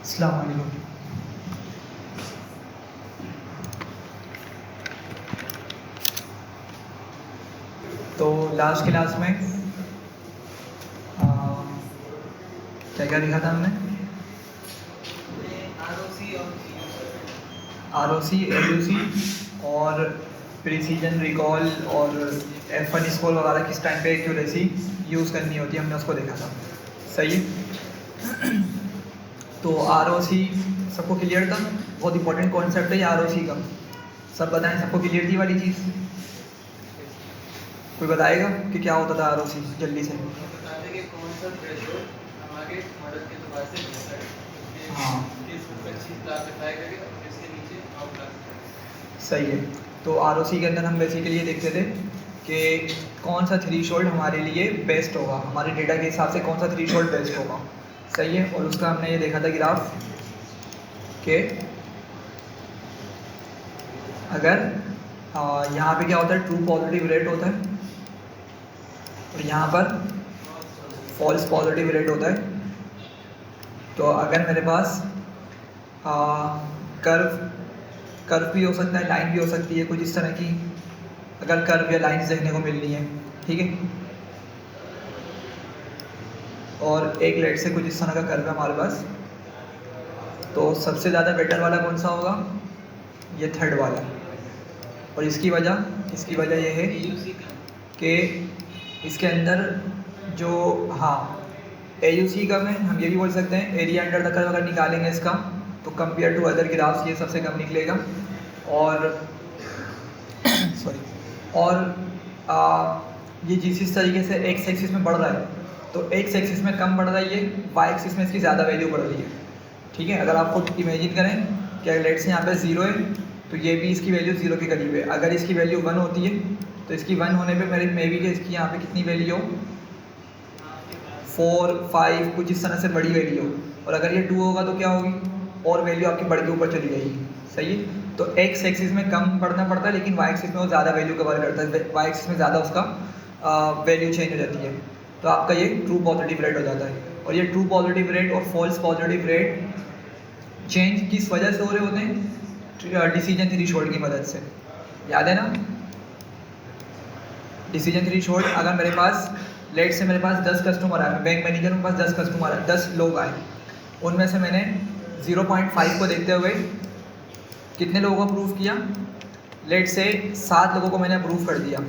अस्सलाम वालेकुम। तो लास्ट क्लास में क्या क्या लिखा था हमने? ROC, LUC और प्रिसीजन रिकॉल और F1 स्कोर वगैरह किस टाइम पे एक्यूरेसी यूज़ करनी होती है, हमने उसको देखा था। सही है। तो ROC सबको क्लियर था? बहुत इंपॉर्टेंट कॉन्सेप्ट है ये ROC का। सब बताएं, सबको क्लियर थी वाली चीज़? कोई बताएगा कि क्या होता था ROC जल्दी से? हाँ सही है। तो ROC के अंदर हम बेसिकली ये देखते थे कि कौन सा थ्रीशोल्ड हमारे लिए बेस्ट होगा, हमारे डेटा के हिसाब से कौन सा थ्रीशोल्ड बेस्ट होगा। सही है। और उसका हमने ये देखा था ग्राफ कि अगर यहाँ पे क्या होता है, ट्रू पॉजिटिव रेट होता है और यहाँ पर फॉल्स पॉजिटिव रेट होता है। तो अगर मेरे पास कर्व भी हो सकता है, लाइन भी हो सकती है, कुछ इस तरह की अगर कर्व या लाइंस देखने को मिल रही हैं, ठीक है। और एक लेट से कुछ इस तरह का कर्व है हमारे पास, तो सबसे ज़्यादा बेटर वाला कौन सा होगा? ये थर्ड वाला। और इसकी वजह ये है कि इसके अंदर जो AUC का में हम ये भी बोल सकते हैं, एरिया अंडर द कर्व अगर निकालेंगे इसका तो कंपेयर टू अदर ग्राफ्स ये सबसे कम निकलेगा। और ये जिस तरीके से एक्स एक्सिस में बढ़ रहा है तो एक्स एक्सिस में कम बढ़ रहा है, ये वाई एक्सिस में इसकी ज़्यादा वैल्यू बढ़ रही है, ठीक है। अगर आप खुद इमेजिन करें कि लेट से यहाँ पे 0 है तो ये भी इसकी वैल्यू 0 के करीब है। अगर इसकी वैल्यू 1 होती है तो इसकी 1 होने पे मेरे मे बी कि इसकी यहाँ पे कितनी वैल्यू हो, 4, 5 कुछ इस तरह से बड़ी वैल्यू हो। और अगर ये 2 होगा तो क्या होगी, और वैल्यू आपकी बढ़ के ऊपर चली जाएगी। सही है। तो एक्स एक्सिस में कम बढ़ना पड़ता है लेकिन वाई एक्सिस में वो ज़्यादा वैल्यू कवर करता है, वाई एक्सिस में ज़्यादा उसका वैल्यू चेंज हो जाती है। तो आपका ये ट्रू पॉजिटिव रेट हो जाता है। और ये ट्रू पॉजिटिव रेट और फॉल्स पॉजिटिव रेट चेंज किस वजह से हो रहे होते हैं? डिसीजन थ्रेशोल्ड की मदद से। याद है ना? डिसीजन थ्रेशोल्ड, अगर मेरे पास लेट से मेरे पास 10 कस्टमर आए, बैंक मैनेजर के पास 10 कस्टमर आए, 10 लोग आए, उनमें से मैंने 0.5 को देखते हुए कितने लोगों को अप्रूव किया? लेट से 7 लोगों को मैंने अप्रूव कर दिया,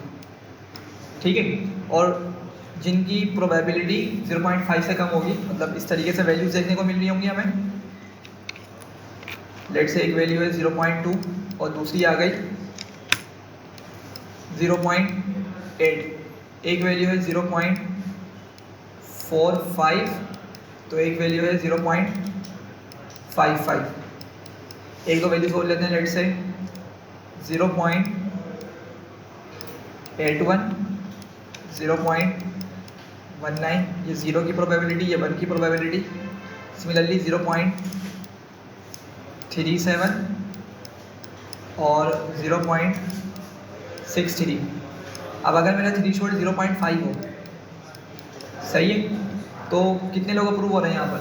ठीक है। और जिनकी प्रोबेबिलिटी 0.5 से कम होगी, मतलब इस तरीके से वैल्यूज देखने को मिल रही होंगी हमें। लेट से एक वैल्यू है 0.2 और दूसरी आ गई 0.8, एक वैल्यू है 0.45 तो एक वैल्यू है 0.55। एक दो वैल्यूज बोल लेते हैं, लेट से 0.81, 0.19, ये 0 की प्रोबेबिलिटी, ये 1 की प्रोबेबिलिटी। सिमिलरली 0.37 और 0.63। अब अगर मेरा थ्रेशोल्ड 0.5 हो, सही है, तो कितने लोग अप्रूव हो रहे हैं यहाँ पर?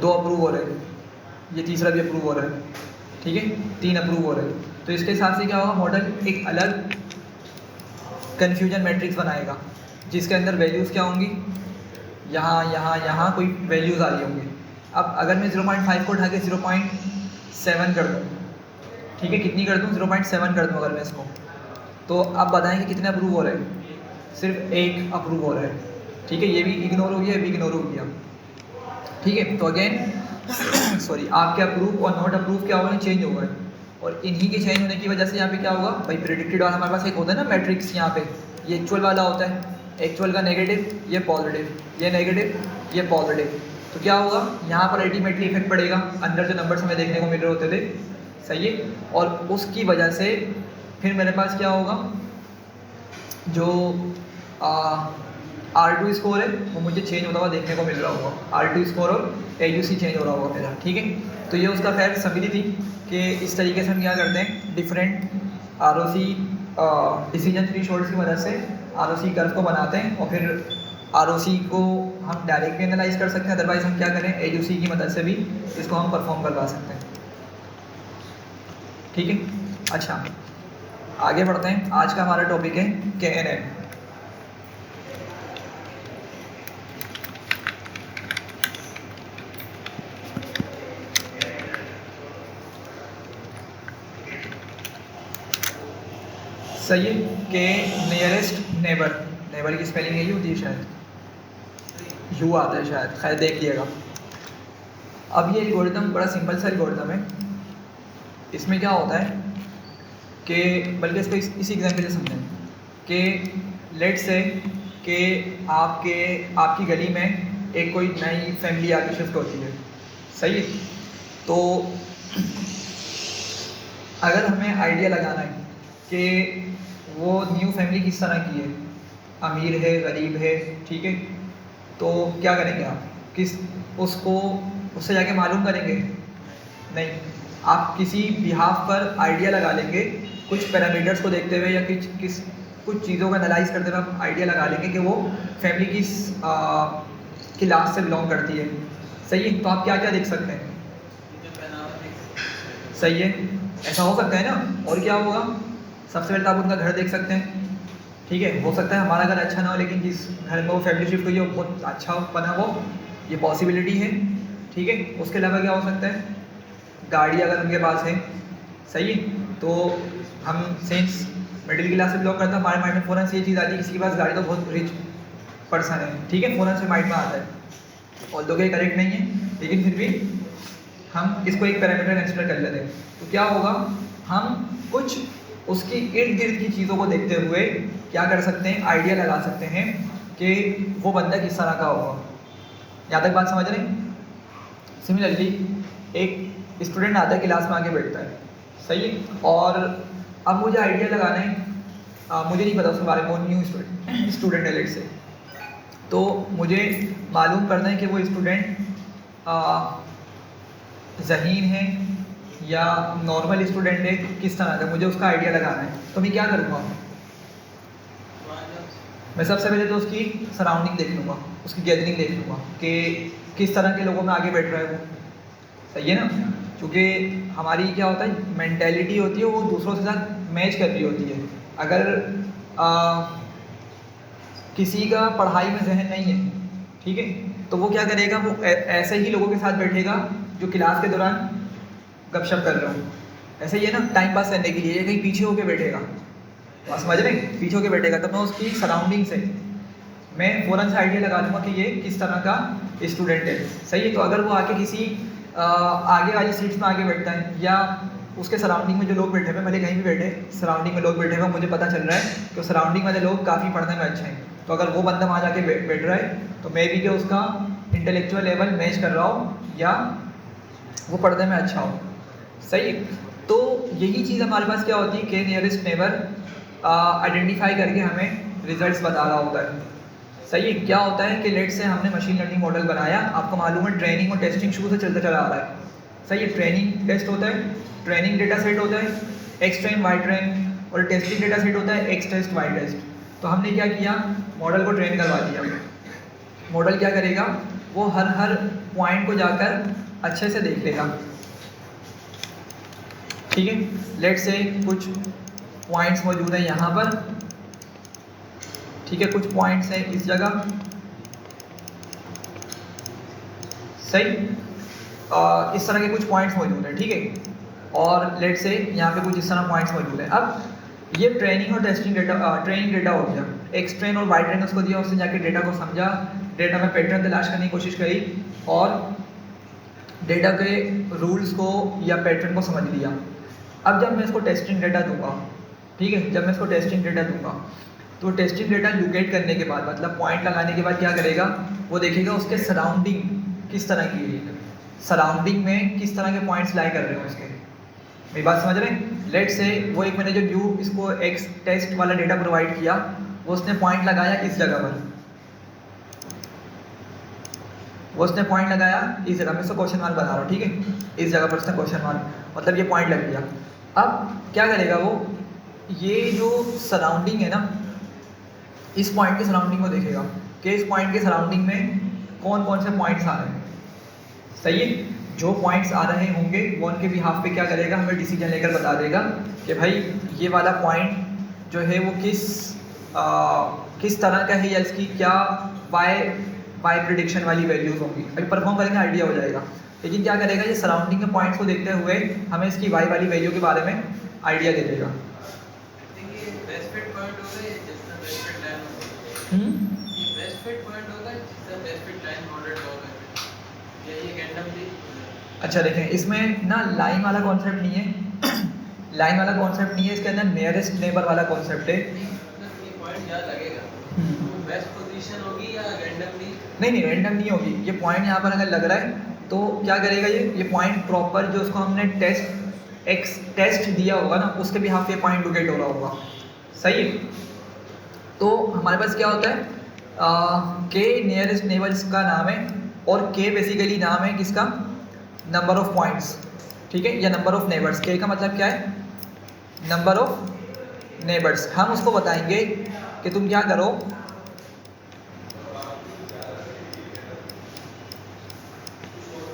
2 अप्रूव हो रहे हैं, ये तीसरा भी अप्रूव हो रहा है, ठीक है, 3 अप्रूव हो रहे हैं। तो इसके हिसाब से क्या होगा, मॉडल एक अलग कन्फ्यूजन मैट्रिक्स बनाएगा जिसके अंदर वैल्यूज़ क्या होंगी, यहाँ कोई वैल्यूज़ आ रही होंगी। अब अगर मैं 0.5 को उठा के 0.7 कर दूँ, ठीक है, कितनी कर दूँ? 0.7 कर दूँ अगर मैं इसको, तो अब बताएं कि कितने अप्रूव हो रहे हैं? सिर्फ एक अप्रूव हो रहा है, ठीक है। ये भी इग्नोर हो गया, ये भी इग्नोर हो गया, ठीक है। तो अगेन आपके अप्रूव और नॉट अप्रूव क्या होगा, चेंज होगा। और इन्हीं के चेंज होने की वजह से यहाँ पे क्या होगा भाई, प्रेडिक्टेड वाला हमारे पास एक होता है ना मैट्रिक्स, यहाँ पे ये एक्चुअल वाला होता है, एक्चुअल का नेगेटिव, ये पॉजिटिव, ये नेगेटिव, ये पॉजिटिव। तो क्या होगा, यहाँ पर अल्टीमेटली इफेक्ट पड़ेगा अंदर जो नंबर्स हमें देखने को मिल रहे होते थे, सही है। और उसकी वजह से फिर मेरे पास क्या होगा, जो R2 स्कोर है वो मुझे चेंज होता हुआ देखने को मिल रहा होगा, R2 स्कोर और AUC चेंज हो रहा होगा मेरा, ठीक है। तो ये उसका खैर समझी थी कि इस तरीके से हम क्या करते हैं, डिफरेंट ROC डिसीजन थ्रेशोल्ड्स की मदद से ROC कर्व को बनाते हैं और फिर ROC को हम डायरेक्ट भी एनालाइज कर सकते हैं, अदरवाइज हम क्या करें AUC की मदद से भी इसको हम परफॉर्म करवा सकते हैं। ठीक है, अच्छा आगे बढ़ते हैं। आज का हमारा टॉपिक है KNN। सही है, के नियरेस्ट नेबर, नेबर की स्पेलिंग यही होती है शायद, यू आता है शायद, खैर देख लिएगा। अब ये एल्गोरिथम बड़ा सिंपल सा एल्गोरिथम है। इसमें क्या होता है कि बल्कि इसको इसी एग्जाम्पल से समझें कि लेट से कि आपकी गली में एक कोई नई फैमिली आके शिफ्ट होती है। सही है, तो अगर हमें आइडिया लगाना है कि वो न्यू फैमिली किस तरह की है, अमीर है गरीब है, ठीक है, तो क्या करेंगे आप, उससे जाके मालूम करेंगे? नहीं, आप किसी बिहाफ पर आइडिया लगा लेंगे, कुछ पैरामीटर्स को देखते हुए या कुछ चीज़ों को एनालाइज करते हुए आप आइडिया लगा लेंगे कि वो फैमिली किस क्लास से बिलोंग करती है। सही है, तो आप क्या क्या देख सकते हैं? सही है, ऐसा हो सकता है ना। और क्या होगा, सबसे पहले तो आप उनका घर देख सकते हैं। ठीक है, हो सकता है हमारा घर अच्छा ना हो, लेकिन जिस घर में वो फैमिली शिफ्ट हुई है वो बहुत अच्छा बना हो, ये पॉसिबिलिटी है। ठीक है, उसके अलावा क्या हो सकता है, गाड़ी अगर उनके पास है, सही है, तो हम सेंस मिडिल क्लास से बिलोंग करते हैं, हमारे माइंड में फ़ौरन से ये चीज़ आती है किसी के पास गाड़ी तो बहुत रिच पर्सन है। ठीक है, फ़ौरन से माइंड में आता है, और दो ये करेक्ट नहीं है, लेकिन फिर भी हम इसको एक पैरामीटर कंसिडर कर लेते हैं। तो क्या होगा, हम कुछ उसकी इर्द गिर्द की चीज़ों को देखते हुए क्या कर सकते हैं, आइडिया लगा सकते हैं कि वो बंदा किस तरह का होगा। यहाँ तक बात समझ रहे हैं? सिमिलरली एक स्टूडेंट आता है, क्लास में आके बैठता है, सही है, और अब मुझे आइडिया लगाना है, मुझे नहीं पता उसके बारे में, वो न्यू स्टूडेंट है लेट से, तो मुझे मालूम करना है कि वो स्टूडेंट ज़हीन है या नॉर्मल स्टूडेंट है, किस तरह का, मुझे उसका आइडिया लगाना है। तो मैं क्या करूँगा, मैं सबसे पहले तो उसकी सराउंडिंग देख लूँगा, उसकी गैदरिंग देख लूँगा कि किस तरह के लोगों में आगे बैठ रहा है वो। सही है ना, क्योंकि हमारी क्या होता है, मेंटेलिटी होती है वो दूसरों के साथ मैच कर रही होती है। अगर किसी का पढ़ाई में जहन नहीं है, ठीक है, तो वो क्या करेगा, वो ऐसे ही लोगों के साथ बैठेगा जो क्लास के दौरान गपशप कर रहे हो। ऐसे ही है ना, टाइम पास करने के लिए, ये कहीं पीछे होके बैठेगा, तो समझ रहे हैं, पीछे होके बैठेगा, तब मैं उसकी सराउंडिंग से मैं फ़ौरन से आइडिया लगा दूँगा कि ये किस तरह का स्टूडेंट है। सही है, तो अगर वो आके किसी आगे वाली सीट्स में आगे बैठता है, या उसके सराउंडिंग में जो लोग बैठे हुए, भले कहीं भी बैठे, सराउंडिंग में लोग बैठे हुए, मुझे पता चल रहा है कि सराउंडिंग वाले लोग काफ़ी पढ़ने में अच्छे हैं, तो अगर वो बंदा वहाँ जाके बैठ रहा है, तो मे बी कि उसका इंटेलेक्चुअल लेवल मैच कर रहा हो या वो पढ़ने में अच्छा हो। सही है, तो यही चीज़ हमारे पास क्या होती है कि नियरेस्ट नेबर आइडेंटिफाई करके हमें रिजल्ट्स बता रहा होता है। सही है, क्या होता है कि लेट से हमने मशीन लर्निंग मॉडल बनाया, आपको मालूम है ट्रेनिंग और टेस्टिंग शुरू से चलता चला आ रहा है। सही है, ट्रेनिंग टेस्ट होता है, ट्रेनिंग डेटा सेट होता है एक्स ट्रेन वाई ट्रेन, और टेस्टिंग डेटा सेट होता है एक्स टेस्ट वाई टेस्ट। तो हमने क्या किया, मॉडल को ट्रेन करवा दिया। मॉडल क्या करेगा, वो हर पॉइंट को जाकर अच्छे से देख लेगा। ठीक है, लेट से कुछ पॉइंट्स मौजूद हैं यहाँ पर, ठीक है, कुछ पॉइंट्स हैं इस जगह, सही, इस तरह के कुछ पॉइंट्स मौजूद हैं। ठीक है, और लेट से यहाँ पे कुछ इस तरह पॉइंट्स मौजूद हैं। अब ये ट्रेनिंग और टेस्टिंग डेटा, ट्रेनिंग डेटा हो गया, एक्स ट्रेन और वाई ट्रेन उसको दिया, उससे जाके डेटा को समझा, डेटा में पैटर्न तलाश करने की कोशिश करी, और डेटा के रूल्स को या पैटर्न को समझ लिया। अब जब मैं इसको टेस्टिंग डेटा दूंगा, ठीक है, जब मैं इसको टेस्टिंग डेटा दूंगा, तो टेस्टिंग डेटा लोकेट करने के बाद, मतलब पॉइंट लगाने के बाद क्या करेगा, वो देखेगा उसके सराउंडिंग किस तरह की है, सराउंडिंग में किस तरह के पॉइंट्स लाई कर रहे हो उसके। मेरी बात समझ रहे हैं? लेट से वो एक मैंने जो न्यू इसको एक्स टेस्ट वाला डेटा प्रोवाइड किया, वो उसने पॉइंट लगाया इस जगह पर, वो उसने पॉइंट लगाया इस जगह, मैं इसको क्वेश्चन मार्क बना रहा हूँ, ठीक है, इस जगह पर उसने क्वेश्चन मार्क, मतलब ये पॉइंट लग गया। अब क्या करेगा वो, ये जो सराउंडिंग है ना, इस पॉइंट की सराउंडिंग को देखेगा, कि इस पॉइंट के सराउंडिंग में कौन कौन से पॉइंट्स आ रहे हैं। सही है, जो पॉइंट्स आ रहे होंगे वो उनके बिहाफ पे क्या करेगा, हमें डिसीजन लेकर बता देगा कि भाई ये वाला पॉइंट जो है वो किस तरह का है, या इसकी क्या बाय प्रिडिक्शन वाली वैल्यूज होंगी। अभी परफॉर्म करेंगे आइडिया हो जाएगा। लेकिन क्या करेगा, ये सराउंडिंग के पॉइंट्स को देखते हुए हमें इसकी वाई वाली वैल्यू के बारे में आइडिया दे देगा। अच्छा देखें, इसमें ना लाइन वाला कॉन्सेप्ट नहीं है लाइन वाला कॉन्सेप्ट नहीं है, इसके अंदर नियरेस्ट नेबर वाला कॉन्सेप्ट है। नहीं, रैंडम नहीं होगी। ये पॉइंट यहाँ पर अगर लग रहा है तो क्या करेगा, ये पॉइंट प्रॉपर जो उसको हमने टेस्ट दिया होगा ना, उसके भी हाफ ये पॉइंट लोकेट हो रहा होगा। सही है, तो हमारे पास क्या होता है, के नियरेस्ट नेबर्स का नाम है, और के बेसिकली नाम है किसका, नंबर ऑफ पॉइंट्स। ठीक है, या नंबर ऑफ नेबर्स। के का मतलब क्या है, नंबर ऑफ नेबर्स। हम उसको बताएंगे कि तुम क्या करो,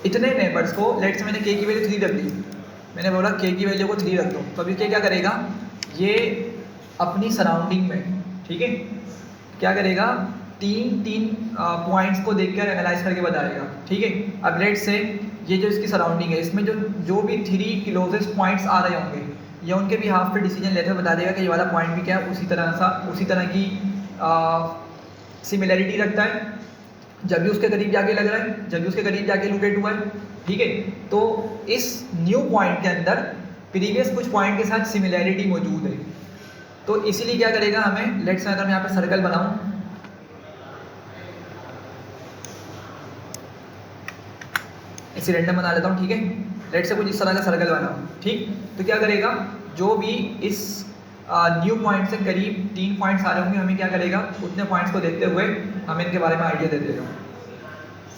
इतने नेबर्स को, लेट्स से मैंने के की वैल्यू 3 रख दी, मैंने बोला के की वैल्यू को 3 रख दो, तो अभी क्या करेगा, ये अपनी सराउंडिंग में, ठीक है, क्या करेगा, तीन पॉइंट्स को देखकर एनालाइज करके बताएगा। ठीक है, अब लेट्स से ये जो इसकी सराउंडिंग है, इसमें जो भी 3 क्लोजेस्ट पॉइंट्स आ रहे होंगे, ये उनके भी हाफ पे डिसीजन लेकर बता देगा कि ये वाला पॉइंट भी क्या है, उसी तरह की सिमिलैरिटी रखता है, जब भी उसके करीब जाके लग रहा है, जब भी उसके करीब जाके लोकेट हुआ है। ठीक है, तो इस न्यू पॉइंट के अंदर प्रीवियस कुछ पॉइंट के साथ सिमिलैरिटी मौजूद है, तो इसीलिए क्या करेगा हमें, लेट्स से अगर मैं यहाँ पे सर्कल बनाऊं, इसे रेंडम बना लेता हूँ। ठीक है, लेट्स से कुछ इस तरह का सर्कल बनाऊं। ठीक, तो क्या करेगा, जो भी इस न्यू पॉइंट से करीब 3 पॉइंट्स आ रहे होंगे, हमें क्या करेगा, उतने पॉइंट्स को देखते हुए हमें इनके बारे में आइडिया दे देगा।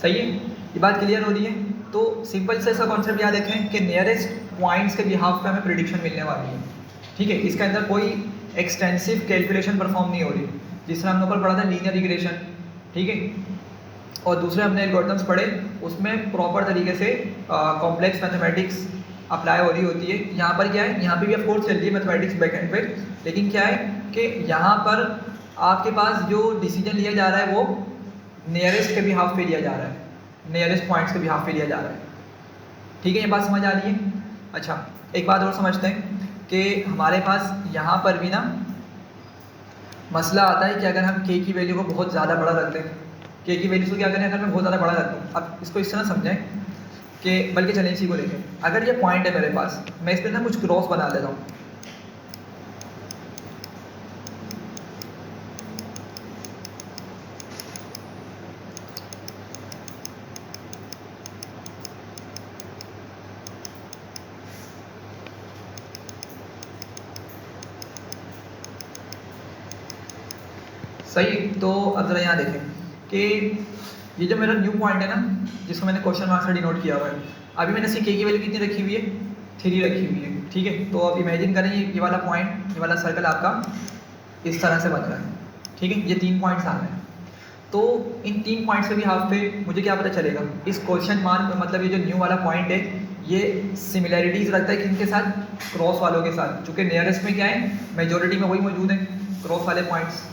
सही है, ये बात क्लियर हो रही है। तो सिंपल से इसका कॉन्सेप्ट याद रखें कि नियरेस्ट पॉइंट्स के बिहाफ पे हमें प्रेडिक्शन मिलने वाली है। ठीक है, इसके अंदर कोई एक्सटेंसिव कैलकुलेशन परफॉर्म नहीं हो रही, जिस तरह हमने ऊपर पढ़ा था लीनियर रिग्रेशन। ठीक है, और दूसरे हमने एल्गोरिथम्स पढ़े, उसमें प्रॉपर तरीके से कॉम्प्लेक्स मैथमेटिक्स अप्लाई हो रही होती है। यहाँ पर क्या है, यहाँ पे भी ऑफ कोर्स चल रही है मैथमेटिक्स बैकएंड पे, लेकिन क्या है कि यहाँ पर आपके पास जो डिसीजन लिया जा रहा है वो नियरेस्ट के भी हाफ पे लिया जा रहा है, नियरेस्ट पॉइंट्स के भी हाफ पे लिया जा रहा है। ठीक है, ये बात समझ आ रही है। अच्छा, एक बात और समझते हैं कि हमारे पास यहाँ पर भी ना मसला आता है कि अगर हम के की वैल्यू को बहुत ज़्यादा बड़ा रख दें, के की वैल्यू को क्या करें, अगर मैं बहुत ज़्यादा बड़ा रख दूँ, अब इसको इस तरह समझें कि, बल्कि चलें इसी को देखें, अगर ये पॉइंट है मेरे पास, मैं इस पर ना कुछ क्रॉस बना देता हूँ। सही, तो अब जरा यहाँ देखें कि ये जो मेरा न्यू पॉइंट है ना, जिसको मैंने क्वेश्चन मार्क से डिनोट किया हुआ है, अभी मैंने इसकी के की वैल्यू कितनी रखी हुई है, 3 रखी हुई है। ठीक है, तो अब इमेजिन करें ये वाला पॉइंट, ये वाला सर्कल आपका इस तरह से बन रहा है। ठीक है, ये 3 पॉइंट्स आ रहे हैं, तो इन 3 पॉइंट्स के भी हाफ पे मुझे क्या पता चलेगा, इस क्वेश्चन मार्क में, मतलब ये जो न्यू वाला पॉइंट है, ये सिमिलैरिटीज़ रखता है किनके साथ, क्रॉस वालों के साथ, चूँकि नियरेस्ट में क्या है, मेजोरिटी में वही मौजूद है, क्रॉस वाले पॉइंट्स।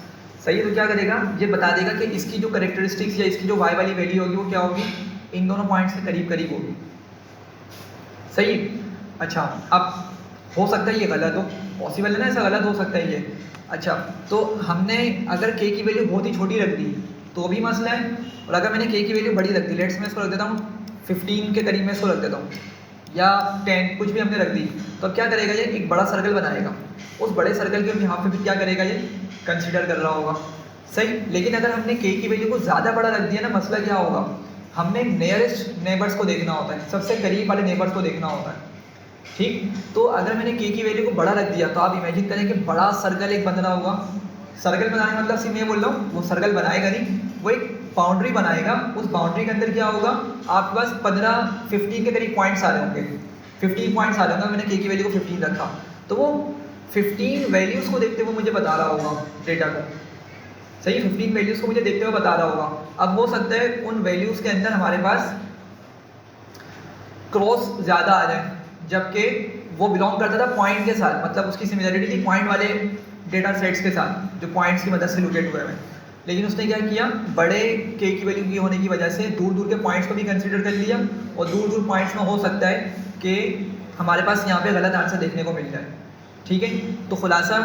सही है, तो क्या करेगा, ये बता देगा कि इसकी जो करेक्टरिस्टिक्स या इसकी जो वाई वाली वैल्यू होगी वो क्या होगी, इन दोनों पॉइंट्स के करीब करीब होगी। सही है, अच्छा, अब हो सकता है ये गलत हो, पॉसिबल है ना, ऐसा गलत हो सकता है ये। अच्छा, तो हमने अगर के की वैल्यू बहुत ही छोटी रख दी तो भी मसला है, और अगर मैंने के की वैल्यू बड़ी रख दी, लेट्स मैं इसको रख देता हूँ 15 के करीब, मैं इसको रख देता हूँ, या 10 कुछ भी हमने रख दी, तो अब क्या करेगा, ये एक बड़ा सर्कल बनाएगा, उस बड़े सर्कल के यहाँ पे भी क्या करेगा, ये कंसीडर कर रहा होगा। सही, लेकिन अगर हमने के की वैल्यू को ज़्यादा बड़ा रख दिया ना, मसला क्या होगा, हमने नियरेस्ट नेबर्स को देखना होता है, सबसे करीब वाले नेबर्स को देखना होता है। ठीक, तो अगर मैंने के की वैल्यू को बड़ा रख दिया, तो आप इमेजिन करें कि बड़ा सर्कल एक बन रहा होगा। सर्कल बनाने का मतलब सिर्फ मैं बोल रहा हूँ, वो सर्कल बनाएगा नहीं, वो एक बाउंड्री बनाएगा, उस बाउंड्री के अंदर क्या होगा, आपके पास 15 के करीब पॉइंट्स आ रहे होंगे, 15 पॉइंट्स आ रहे होंगे। मैंने के की वैल्यू को 15 रखा, तो वो 15 वैल्यूज़ को देखते हुए मुझे बता रहा होगा डेटा को। सही है, 15 वैल्यूज़ को मुझे देखते हुए बता रहा होगा। अब हो सकता है उन वैल्यूज़ के अंदर हमारे पास क्रॉस ज़्यादा आ जाए, जबकि वो बिलोंग करता था पॉइंट के साथ, मतलब उसकी सिमिलरिटी थी पॉइंट वाले डेटा सेट्स के साथ जो पॉइंट्स की मदद से लोकेट हुए हैं। लेकिन उसने क्या किया, बड़े के की वैल्यू की होने की वजह से दूर दूर के पॉइंट्स को भी कंसीडर कर लिया, और दूर दूर पॉइंट्स में हो सकता है कि हमारे पास यहाँ पे गलत आंसर देखने को मिल जाए। ठीक है, तो खुलासा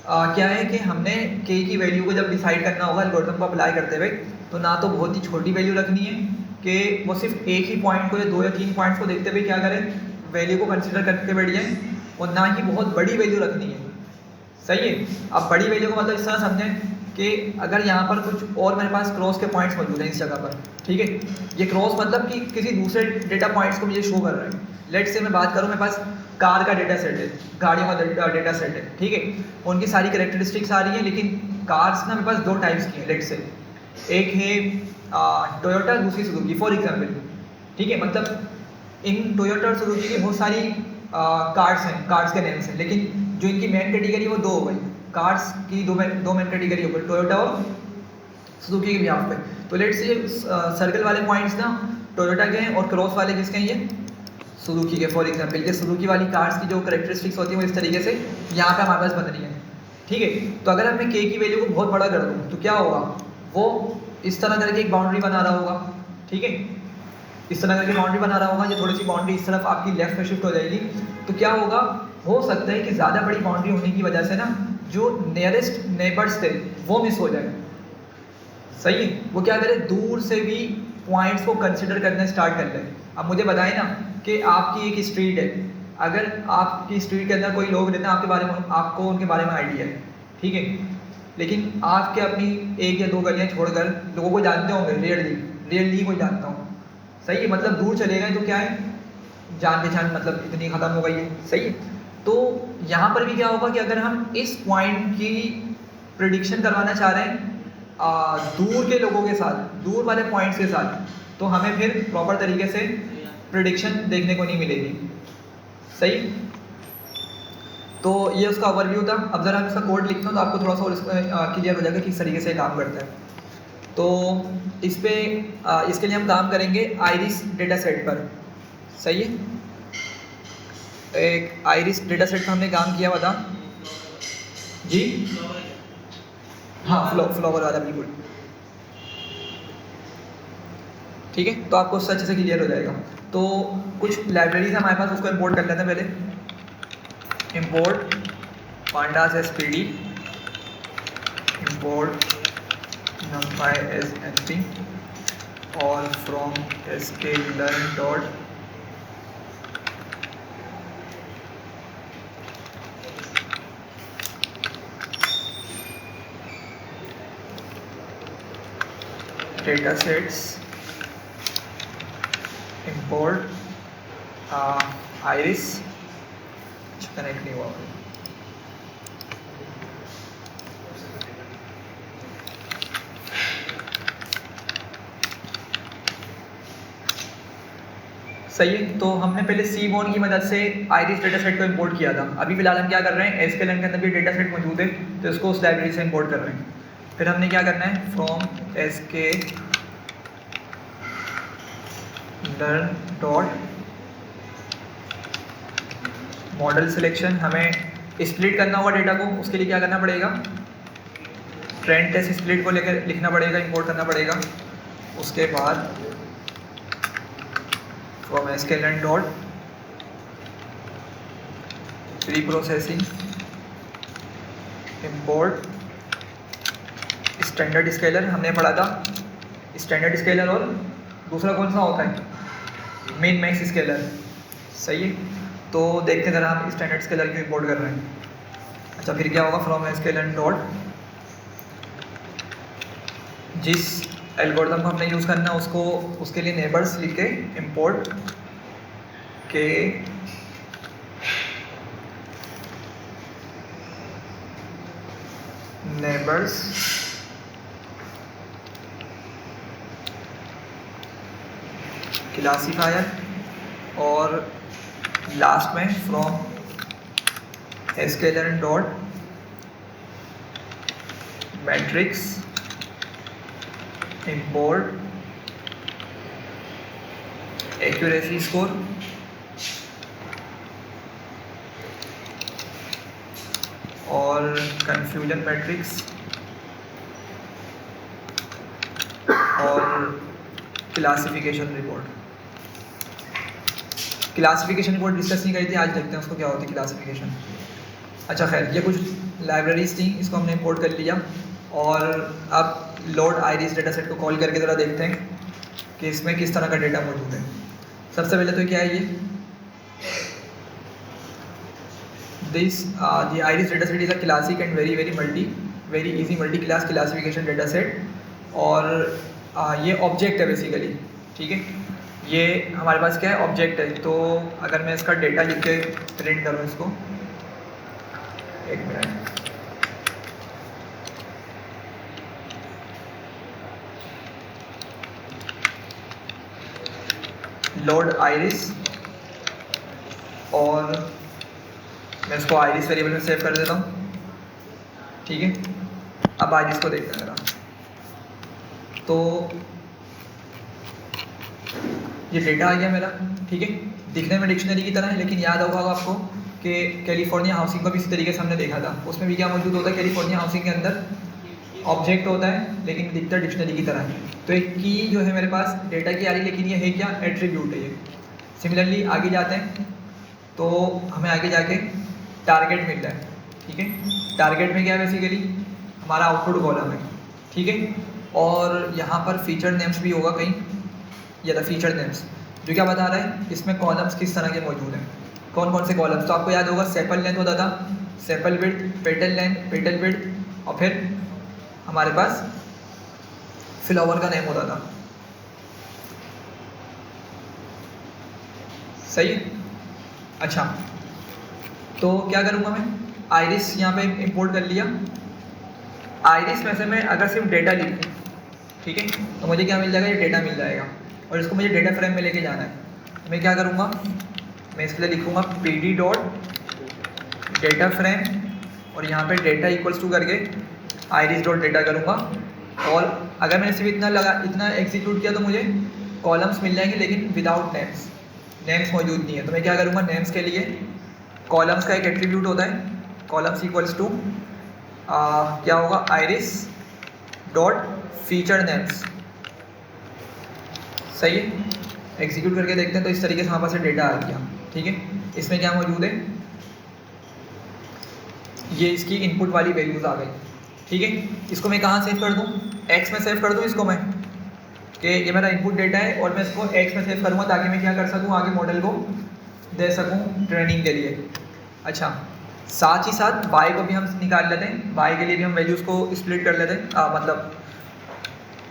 क्या है कि हमने के की वैल्यू को जब डिसाइड करना होगा एल्गोरिथम को अप्लाई करते हुए, तो ना तो बहुत ही छोटी वैल्यू रखनी है कि वो सिर्फ एक ही पॉइंट को या 2 या 3 पॉइंट्स को देखते हुए क्या करें, वैल्यू को कंसिडर करके बैठ जाएं, और ना ही बहुत बड़ी वैल्यू रखनी है। सही है, अब बड़ी वैल्यू को मतलब इस तरह समझें कि अगर यहाँ पर कुछ और मेरे पास क्रॉस के पॉइंट्स मौजूद हैं इस जगह पर, ठीक है, ये क्रॉस मतलब कि किसी दूसरे डेटा पॉइंट्स को मुझे शो कर रहे हैं। लेट से मैं बात करूँ, मेरे पास कार का डेटा सेट है, गाड़ियों का डेटा सेट है, ठीक है, उनकी सारी कैरेक्टरिस्टिक्स आ रही हैं, लेकिन कार्स ना मेरे पास 2 टाइप्स की हैं। लेट से एक है टोयोटा, दूसरी सुजुकी फॉर एग्जाम्पल, ठीक है, मतलब इन टोयोटा और सुजुकी की बहुत सारी कार्स हैं, कार्स के नेम्स हैं, लेकिन जो इनकी मेन कैटेगरी वो 2 हो गई, कार्स की दो मेन कैटेगरी हो गई, टोयोटा और सुजुकी के बिहाफ पे। तो लेट से सर्कल वाले पॉइंट्स ना टोयोटा के हैं, और क्रॉस वाले किसके हैं, ये सुजुकी के। फॉर एग्जांपल ये सुजुकी वाली कार्स की जो कैरेक्टरिस्टिक्स होती है वो इस तरीके से यहाँ पे हमारे पास बन रही है। ठीक है, तो अगर मैं के की वैल्यू को बहुत बड़ा कर दूँ तो क्या होगा, वो इस तरह करके एक बाउंड्री बना रहा होगा। ठीक है, इस तरह करके बाउंड्री बना रहा होगा, ये थोड़ी सी बाउंड्री इस तरफ आपकी लेफ्ट में शिफ्ट हो जाएगी। तो क्या होगा, हो सकता है कि ज़्यादा बड़ी बाउंड्री होने की वजह से ना जो नियरेस्ट नेबर्स थे वो मिस हो जाए। सही है, वो क्या करे, दूर से भी पॉइंट्स को कंसिडर करना स्टार्ट कर ले। अब मुझे बताएं ना कि आपकी एक स्ट्रीट है, अगर आपकी स्ट्रीट के अंदर कोई लोग रहते हैं, आपके बारे में, आपको उनके बारे में आइडिया है, ठीक है, लेकिन आपके अपनी 1 या 2 गलियाँ छोड़कर लोगों को जानते होंगे, रियरली कोई जानता हूँ। सही है, मतलब दूर चले गए तो क्या है, जान पहचान मतलब इतनी ख़त्म हो गई है। सही है, तो यहाँ पर भी क्या होगा कि अगर हम इस पॉइंट की प्रिडिक्शन करवाना चाह रहे हैं दूर के लोगों के साथ, दूर वाले पॉइंट्स के साथ, तो हमें फिर प्रॉपर तरीके से प्रिडिक्शन देखने को नहीं मिलेगी। सही, तो ये उसका ओवरव्यू था। अब ज़रा इसका कोड लिखता हूँ तो आपको थोड़ा सा और इसमें क्लियर हो जाएगा किस तरीके से काम करता है। तो इस पे इसके लिए हम काम करेंगे आइरिस डेटा सेट पर। सही है, एक आइरिस डेटा सेट पर हमने काम किया हुआ था जी, हाँ, फ्लावर वाला बिल्कुल। ठीक है, तो आपको उससे अच्छे से क्लियर हो जाएगा। तो कुछ लाइब्रेरीज हमारे पास, उसको इंपोर्ट कर लेते हैं पहले। Import pandas spd, import numpy as np, और from sklearn dot data sets, import iris, connect नहीं हुआ। सही है, तो हमने पहले सीबोर्न की मदद से आइरिस डेटा सेट को इंपोर्ट किया था। अभी फिलहाल हम क्या कर रहे हैं, sklearn के अंदर भी डेटा सेट मौजूद है तो इसको उस लाइब्रेरी से इंपोर्ट कर रहे हैं। फिर हमने क्या करना है, from sklearn dot model selection, हमें स्प्लिट करना होगा डेटा को, उसके लिए क्या करना पड़ेगा, ट्रेंड टेस्ट स्प्लिट को लेकर लिखना पड़ेगा, इंपोर्ट करना पड़ेगा। उसके बाद from sklearn dot pre processing, import standard scaler, हमने पढ़ा था स्टैंडर्ड स्केलर, और दूसरा कौन सा होता है, मिन मैक्स स्केलर। सही है, तो देखते हैं जरा हम स्टैंडर्ड स्केलर क्यों इंपोर्ट कर रहे हैं। अच्छा, फिर क्या होगा, फ्रॉम sklearn डॉट जिस एल्गोरिथम को हमने यूज़ करना है उसको, उसके लिए नेबर्स लिख के इंपोर्ट के नेबर्स क्लासीफायर, और लास्ट में from sklearn dot matrix import accuracy score और कंफ्यूजन मैट्रिक्स और classification report. Classification report discuss नहीं करी थी, आज देखते हैं उसको क्या होती है क्लासिफिकेशन। अच्छा खैर, ये कुछ लाइब्रेरीज थी, इसको हमने इंपोर्ट कर लिया और अब लोड आइरिस डेटा सेट को कॉल करके ज़रा देखते हैं कि इसमें किस तरह का डेटा मौजूद है। सबसे पहले तो क्या है ये, this the iris data set is a classic and very easy multi class classification data set. और ये ऑब्जेक्ट है बेसिकली, ठीक है। ये हमारे पास क्या है, ऑब्जेक्ट है। तो अगर मैं इसका डेटा लिख के प्रिंट करूँ इसको, एक मिनट, लोड आइरिस, और मैं इसको आइरिस वेरिएबल में सेव कर देता हूँ, ठीक है। अब आइरिस को देखते हैं जरा। तो ये डेटा आ गया मेरा, ठीक है। दिखने में डिक्शनरी की तरह है, लेकिन याद होगा आपको कि कैलिफोर्निया हाउसिंग को भी इसी तरीके से हमने देखा था। उसमें भी क्या मौजूद होता है, कैलिफोर्निया हाउसिंग के अंदर ऑब्जेक्ट होता है लेकिन दिखता डिक्शनरी की तरह है। तो एक की जो है मेरे पास डेटा की आ रही, लेकिन ये है क्या, एट्रीब्यूट है ये। सिमिलरली आगे जाते हैं तो हमें आगे जाके टारगेट मिल रहा है, ठीक है। टारगेट में क्या है, बेसिकली हमारा आउटपुट कॉलम है, ठीक है। और यहाँ पर फीचर नेम्स भी होगा कहीं, या द फीचर नेम्स, जो क्या बता रहा है इसमें कॉलम्स किस तरह के मौजूद हैं, कौन कौन से कॉलम्स। तो आपको याद होगा सेपल लेंथ होता था, sepal width, petal length, petal width, और फिर हमारे पास फ्लावर का नेम होता था, सही है। अच्छा, तो क्या करूँगा मैं, आइरिस यहाँ पे इंपोर्ट कर लिया। आइरिस में से मैं अगर सिर्फ डेटा लिखूँ, ठीक है, तो मुझे क्या मिल जाएगा, ये डेटा मिल जाएगा। और इसको मुझे डेटा फ्रेम में लेके जाना है। तो मैं क्या करूँगा, मैं इसके लिए लिखूँगा pd डॉट डेटा फ्रेम, और यहाँ पे डेटा इक्वल्स टू करके आइरिस डॉट डेटा करूँगा। और अगर मैंने सिर्फ इतना एग्जीक्यूट किया तो मुझे कॉलम्स मिल जाएंगे, लेकिन विदाउट नेम्स, नेम्स मौजूद नहीं है। तो मैं क्या करूँगा, नेम्स के लिए कॉलम्स का एक एट्रीब्यूट होता है, कॉलम्स इक्वल्स टू क्या होगा, आइरिस डॉट फीचर नेम्स, सही है। एग्जीक्यूट करके देखते हैं तो इस तरीके से हमारे पास डेटा आ गया, ठीक है। इसमें क्या मौजूद है, ये इसकी इनपुट वाली वैल्यूज़ आ गई, ठीक है। इसको मैं कहाँ सेव कर दूँ, एक्स में सेव कर दूँ इसको मैं, कि ये मेरा इनपुट डेटा है और मैं इसको एक्स में सेव करूँगा ताकि मैं क्या कर सकूँ, आगे मॉडल को दे सकूँ ट्रेनिंग के लिए। अच्छा, साथ ही साथ वाई को भी हम निकाल लेते हैं, वाई के लिए भी हम वैल्यूज़ को स्प्लिट कर लेते हैं, मतलब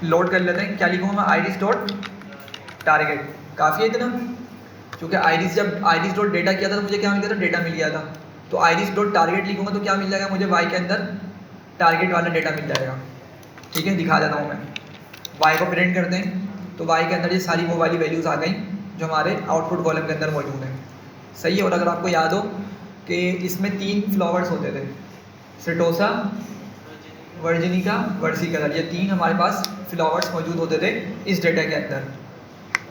लोड कर लेते हैं। क्या लिखूँगा मैं, आइरिस डॉट टारगेट, काफ़ी है इतना, क्योंकि आइरिस जब आइरिस डॉट डेटा किया था तो मुझे क्या मिल गया था, डेटा मिल गया था। तो आइरिस डॉट टारगेट लिखूँगा तो क्या मिल जाएगा मुझे, वाई के अंदर टारगेट वाला डेटा मिल जाएगा, ठीक है। दिखा देता हूँ मैं, वाई को प्रिंट करते हैं तो वाई के अंदर ये सारी वो वाली वैल्यूज़ आ गई जो हमारे आउटपुट कॉलम के अंदर मौजूद हैं, सही है। और अगर आपको याद हो कि इसमें 3 फ्लावर्स होते थे, सेटोसा, वर्जिनिका, वर्सिकलर, ये 3 हमारे पास फ्लावर्स मौजूद होते थे इस डेटा के अंदर,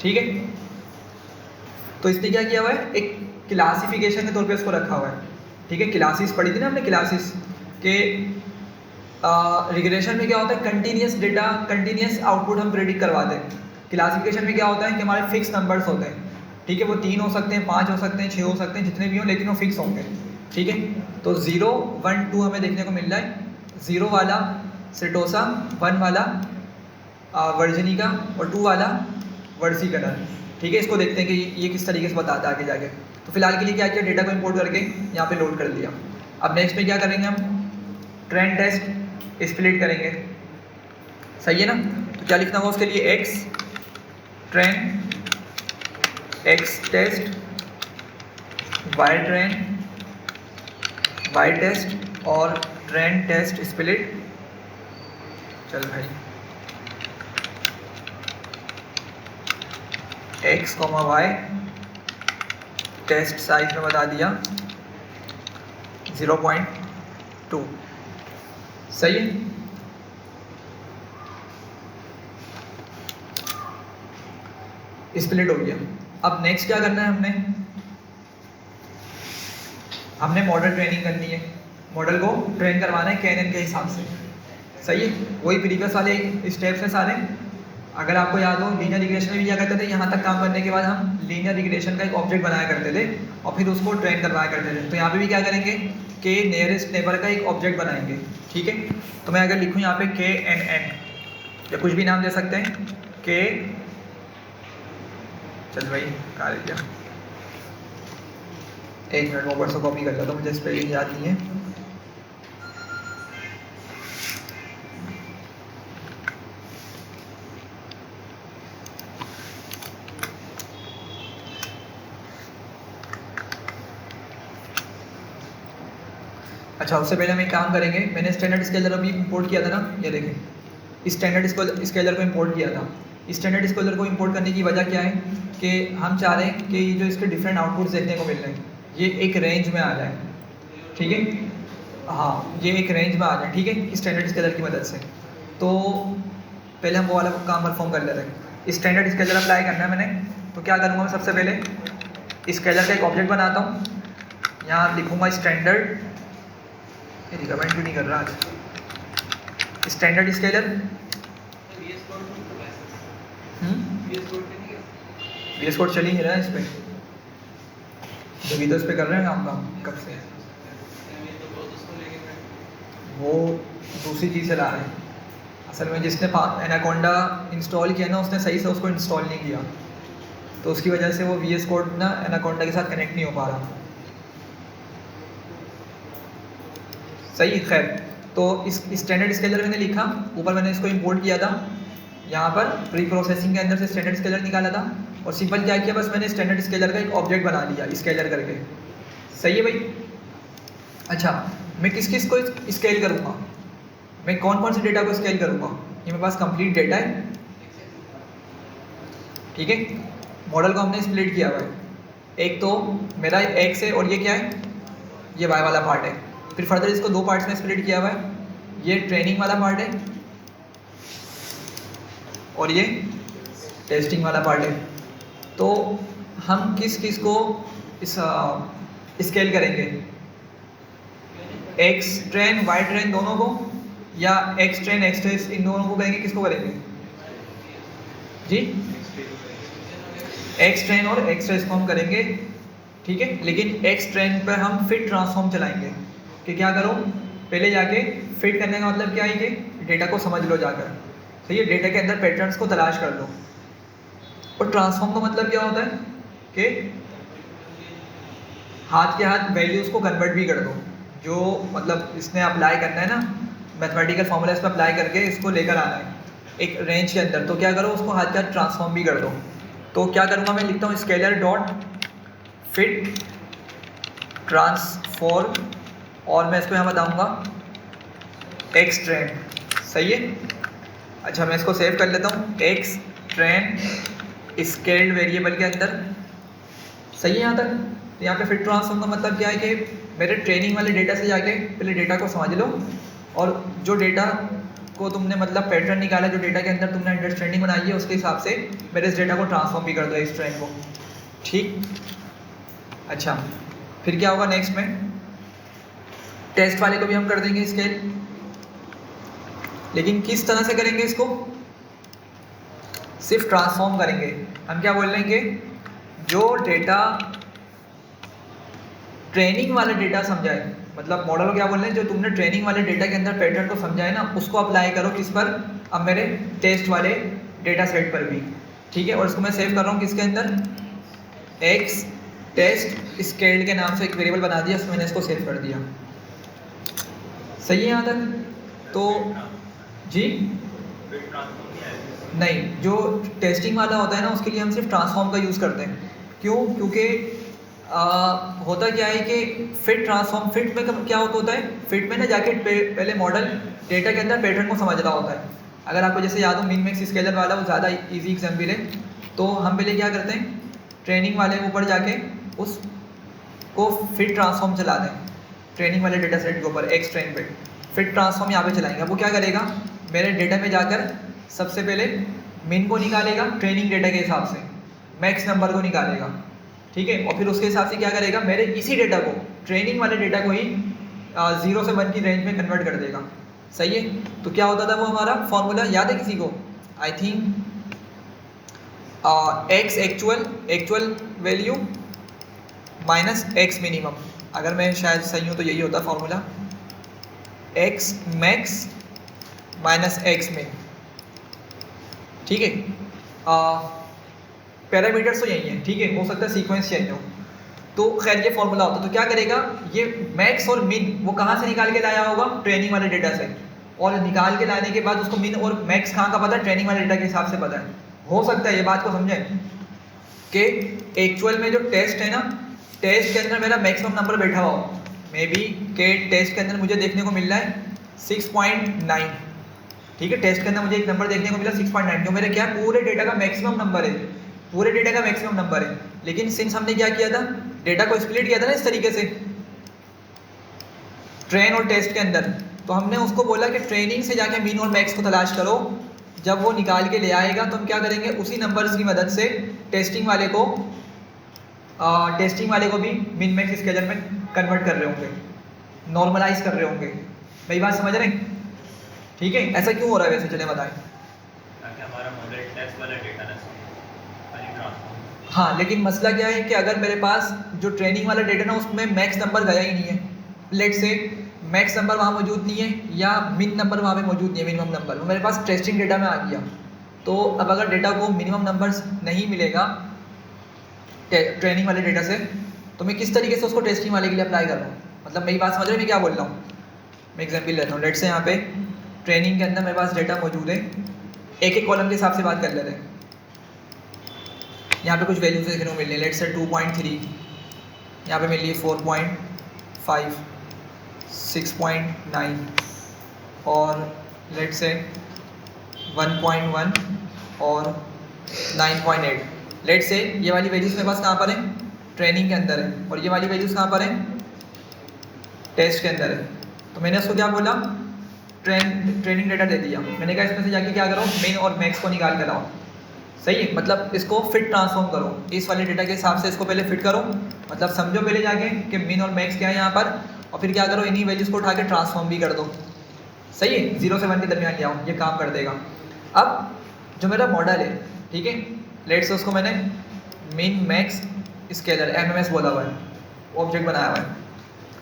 ठीक है। तो इसने क्या किया हुआ है, एक क्लासिफिकेशन के तौर पे इसको रखा हुआ है, ठीक है। क्लासेस पढ़ी थी ना हमने, क्लासेस के रिग्रेशन में क्या होता है, कंटिन्यूस डेटा, कंटिन्यूस आउटपुट हम प्रेडिक्ट करवाते हैं। क्लासिफिकेशन में क्या होता है कि हमारे फिक्स नंबर्स होते हैं, ठीक है। वो 3 हो सकते हैं, 5 हो सकते हैं, 6 हो सकते हैं, जितने भी हों, लेकिन वो फिक्स होंगे, ठीक है। तो 0, 1, 2 हमें देखने को मिल रहा है। 0 वाला सेटोसा, 1 वाला वर्जिनिका और 2 वाला वर्सिकलर, ठीक है। इसको देखते हैं कि ये किस तरीके से बताता है आगे जाके। तो फिलहाल के लिए क्या किया, डेटा को इंपोर्ट करके यहाँ पे लोड कर दिया। अब नेक्स्ट में क्या करेंगे हम, ट्रेंड टेस्ट स्प्लिट करेंगे, सही है ना। तो क्या लिखना होगा उसके लिए, x train, x test, y train, y test, और ट्रेंड टेस्ट स्प्लिट। चल भाई, x comma y, test size में बता दिया 0.2, सही है। स्प्लिट हो गया। अब नेक्स्ट क्या करना है, हमने मॉडल ट्रेनिंग करनी है, मॉडल को ट्रेन करवाना है KNN के हिसाब से। सही है, वही प्रीवियस वाले स्टेप्स हैं सारे। अगर आपको याद हो लीनियर रिग्रेशन में भी क्या करते थे, यहाँ तक काम करने के बाद हम लीनियर रिग्रेशन का एक ऑब्जेक्ट बनाया करते थे और फिर उसको ट्रेन करवाया करते थे। तो यहाँ पे भी क्या करेंगे, के नियरेस्ट नेबर का एक ऑब्जेक्ट बनाएंगे। ठीक है, तो मैं अगर लिखूँ यहाँ पे KNN या कुछ भी नाम दे सकते हैं, के, चल भाई कहा लिया, एक मिनट ऊपर से कॉपी कर लिया, तो मुझे स्पेलिंग याद नहीं है। अच्छा, उससे पहले हम एक काम करेंगे, मैंने स्टैंडर्ड स्केलर अभी इंपोर्ट किया था ना, ये देखें, स्टैंडर्ड स्केलर को इंपोर्ट किया था। स्टैंडर्ड स्केलर को इंपोर्ट करने की वजह क्या है कि हम चाह रहे हैं कि जो इसके डिफरेंट आउटपुट्स देखने को मिल रहे हैं ये एक रेंज में आ जाए। ठीक है, हाँ, ये एक रेंज में आ जाए। ठीक है, स्टैंडर्ड स्केलर की मदद से। तो पहले हम वो वाला काम परफॉर्म कर लेते हैं। स्टैंडर्ड स्केलर अप्लाई करना है मैंने, तो क्या करूँगा मैं, सबसे पहले स्केलर का एक ऑब्जेक्ट बनाता हूँ, यहाँ लिखूँगा स्टैंडर्ड, कमेंट क्यों नहीं कर रहा आज, स्टैंडर्ड स्केलर। VS कोड चल ही नहीं रहा है इस पर, जब तो इस पर कर रहे हैं काम कब से, वो दूसरी चीज़ से ला रहे हैं। असल में जिसने एनाकोंडा इंस्टॉल किया ना, उसने सही से उसको इंस्टॉल नहीं किया, तो उसकी वजह से वो VS कोड ना एनाकोंडा के साथ कनेक्ट नहीं हो पा रहा। सही, खैर, तो इस स्टैंडर्ड स्केलर मैंने लिखा, ऊपर मैंने इसको इंपोर्ट किया था, यहाँ पर प्री प्रोसेसिंग के अंदर से स्टैंडर्ड स्केलर निकाला था और सिंपल क्या किया, बस मैंने स्टैंडर्ड स्केलर का एक ऑब्जेक्ट बना लिया स्केलर करके। सही है भाई। अच्छा, मैं किस किस को स्केल करूँगा, मैं कौन कौन से डेटा को स्केल करूँगा, ये मेरे पास कंप्लीट डेटा है। ठीक है, मॉडल को हमने स्प्लिट किया हुआ है, एक तो मेरा एक्स है और ये क्या है, ये वाई वाला पार्ट है। फिर फर्दर इसको दो पार्ट्स में स्प्लिट किया हुआ है, ये ट्रेनिंग वाला पार्ट है और ये टेस्टिंग वाला पार्ट है। तो हम किस किस को इस स्केल करेंगे, एक्स ट्रेन वाई ट्रेन दोनों को, या एक्स ट्रेन एक्स टेस्ट इन दोनों को करेंगे, किसको करेंगे जी, एक्स ट्रेन और एक्स टेस्ट को हम करेंगे। ठीक है, लेकिन एक्स ट्रेन पर हम फिट ट्रांसफॉर्म चलाएंगे कि क्या करो, पहले जाके फिट करने का मतलब क्या है कि डेटा को समझ लो जाकर। तो ये डेटा के अंदर पैटर्न्स को तलाश कर लो। और ट्रांसफॉर्म का मतलब क्या होता है कि हाथ के हाथ वैल्यूज़ को कन्वर्ट भी कर दो, जो मतलब इसने अप्लाई करना है ना, मैथमेटिकल फॉर्मूला इस पर अप्लाई करके इसको लेकर आना है एक रेंज के अंदर, तो क्या करो, उसको हाथ के हाथ ट्रांसफॉर्म भी कर दो। तो क्या करूँगा, मैं लिखता हूँ स्केलर डॉट फिट ट्रांसफॉर्म और मैं इसको यहाँ बताऊँगा एक्स ट्रेन। सही है। अच्छा, मैं इसको सेव कर लेता हूँ, एक्स ट्रेन स्केल्ड वेरिएबल के अंदर। सही है यहाँ तक। तो यहाँ पे फिट ट्रांसफॉर्म का मतलब क्या है कि मेरे ट्रेनिंग वाले डेटा से जाके पहले डेटा को समझ लो और जो डेटा को तुमने मतलब पैटर्न निकाला, जो डेटा के अंदर तुमने अंडरस्टैंडिंग बनाई है, उसके हिसाब से मेरे इस डेटा को ट्रांसफॉर्म भी कर दो इस ट्रेन को। ठीक। अच्छा, फिर क्या होगा नेक्स्ट में, टेस्ट वाले को भी हम कर देंगे स्केल, लेकिन किस तरह से करेंगे, इसको सिर्फ ट्रांसफॉर्म करेंगे। हम क्या बोल रहे हैं कि जो डेटा ट्रेनिंग वाले डेटा समझाए, मतलब मॉडल को क्या बोल रहे हैं, जो तुमने ट्रेनिंग वाले डेटा के अंदर पैटर्न को समझाए ना, उसको अप्लाई करो किस पर, अब मेरे टेस्ट वाले डेटा सेट पर भी। ठीक है, और इसको मैं सेव कर रहा हूँ किसके अंदर, एक्स टेस्ट स्केल्ड के नाम से एक वेरिएबल बना दिया, उसमें मैंने इसको सेव कर दिया। सही है यहाँ तक। तो जी नहीं, जो टेस्टिंग वाला होता है ना, उसके लिए हम सिर्फ ट्रांसफॉर्म का यूज़ करते हैं। क्यों? क्योंकि होता क्या है कि फिट ट्रांसफॉर्म, फिट में क्या होता है, फिट में ना जाके पहले मॉडल डेटा के अंदर पैटर्न को समझ रहा होता है। अगर आपको जैसे याद हो मिन मैक्स स्केलर वाला, वो ज़्यादा इजी एग्जाम्पल है। तो हम पहले क्या करते हैं, ट्रेनिंग वाले ऊपर जाके उसको फिट ट्रांसफॉर्म चला दें, ट्रेनिंग वाले डेटा सेट के ऊपर एक्स ट्रेन पे फिट ट्रांसफॉर्म यहाँ पे चलाएंगे। वो क्या करेगा, मेरे डेटा में जाकर सबसे पहले मिन को निकालेगा ट्रेनिंग डेटा के हिसाब से, मैक्स नंबर को निकालेगा, ठीक है, और फिर उसके हिसाब से क्या करेगा, मेरे इसी डेटा को, ट्रेनिंग वाले डेटा को ही 0 से 1 की रेंज में कन्वर्ट कर देगा। सही है। तो क्या होता था वो हमारा फॉर्मूला, याद है किसी को? I think x actual value minus x minimum, अगर मैं शायद सही हूँ तो यही होता formula, x max minus x मिन, ठीक है। पैरामीटर्स तो यही है, ठीक है, हो सकता है सीक्वेंस चेंज हो, तो खैर ये फॉर्मूला होता है। तो क्या करेगा ये मैक्स और मिन वो कहाँ से निकाल के लाया होगा, ट्रेनिंग वाले डेटा से, और निकाल के लाने के बाद उसको मिन और मैक्स कहाँ का पता है, ट्रेनिंग वाले डेटा के हिसाब से पता है। हो सकता है ये बात को समझें कि एक्चुअल में जो टेस्ट है ना, टेस्ट के अंदर मेरा मैक्सिमम नंबर बैठा हुआ हो, मे बी के टेस्ट के अंदर मुझे देखने को मिल रहा है 6.9, ठीक है, टेस्ट के अंदर मुझे एक नंबर देखने को मिला 6.9, जो मेरे क्या है पूरे डेटा का मैक्सिमम नंबर है, पूरे डेटा का मैक्सिमम नंबर है। लेकिन सिंस हमने क्या किया था, डेटा को स्प्लिट किया था ना इस तरीके से, ट्रेन और टेस्ट के अंदर, तो हमने उसको बोला कि ट्रेनिंग से जाके मीन और मैक्स को तलाश करो, जब वो निकाल के ले आएगा तो हम क्या करेंगे, उसी नंबर्स की मदद से टेस्टिंग वाले को भी मिन मैक्स स्केलर में कन्वर्ट कर रहे होंगे, नॉर्मलाइज कर रहे होंगे। मेरी बात समझ रहे हैं? ठीक है, ऐसा क्यों हो रहा है वैसे, चले बताएं। ताकि हमारा मॉडल टेस्ट वाला डेटा ना खाली ट्रांसफॉर्म। हाँ, लेकिन मसला क्या है कि अगर मेरे पास जो ट्रेनिंग वाला डेटा ना उसमें मैक्स नंबर गया ही नहीं है, लेट से मैक्स नंबर वहाँ मौजूद नहीं है या मिन नंबर वहाँ पे मौजूद नहीं है, मिनिमम नंबर वो मेरे पास टेस्टिंग डेटा में आ गया, तो अब अगर डेटा को मिनिमम नंबर्स नहीं मिलेगा ट्रेनिंग वाले डेटा से, तो मैं किस तरीके से उसको टेस्टिंग वाले के लिए अप्लाई कर रहा हूँ। मतलब मेरी बात समझ रहे हैं मैं क्या बोल रहा हूँ? मैं एग्जाम्पल लेता हूँ, लेट से यहाँ पे ट्रेनिंग के अंदर मेरे पास डेटा मौजूद है, एक एक कॉलम के हिसाब से बात कर लेते हैं। यहाँ पे कुछ वैल्यूज देखने को मिल रही है, लेट से 2.3, यहाँ पे मिल रही है 4.5, 6.9 और लेट से 1.1 और 9.8। लेट से ये वाली वैल्यूज़ मेरे पास कहाँ पर है, ट्रेनिंग के अंदर है, और ये वाली वैल्यूज़ कहाँ पर है, टेस्ट के अंदर है। तो मैंने उसको क्या बोला, ट्रेनिंग डेटा दे दिया, मैंने कहा इसमें से जाके क्या करो, मिन और मैक्स को निकाल कर लाओ। सही है, मतलब इसको फिट ट्रांसफॉर्म करो, इस वाले डेटा के हिसाब से इसको पहले फिट करो, मतलब समझो पहले जाके कि मिन और मैक्स क्या है यहाँ पर, और फिर क्या करो, इन्हीं वैल्यूज़ को उठा के ट्रांसफॉर्म भी कर दो। सही है, 0 से 1 के दरमियान ले आओ, ये काम कर देगा। अब जो मेरा मॉडल है, ठीक है, लेट से उसको मैंने मिन मैक्स स्केलर MMS बोला हुआ है, ऑब्जेक्ट बनाया हुआ है,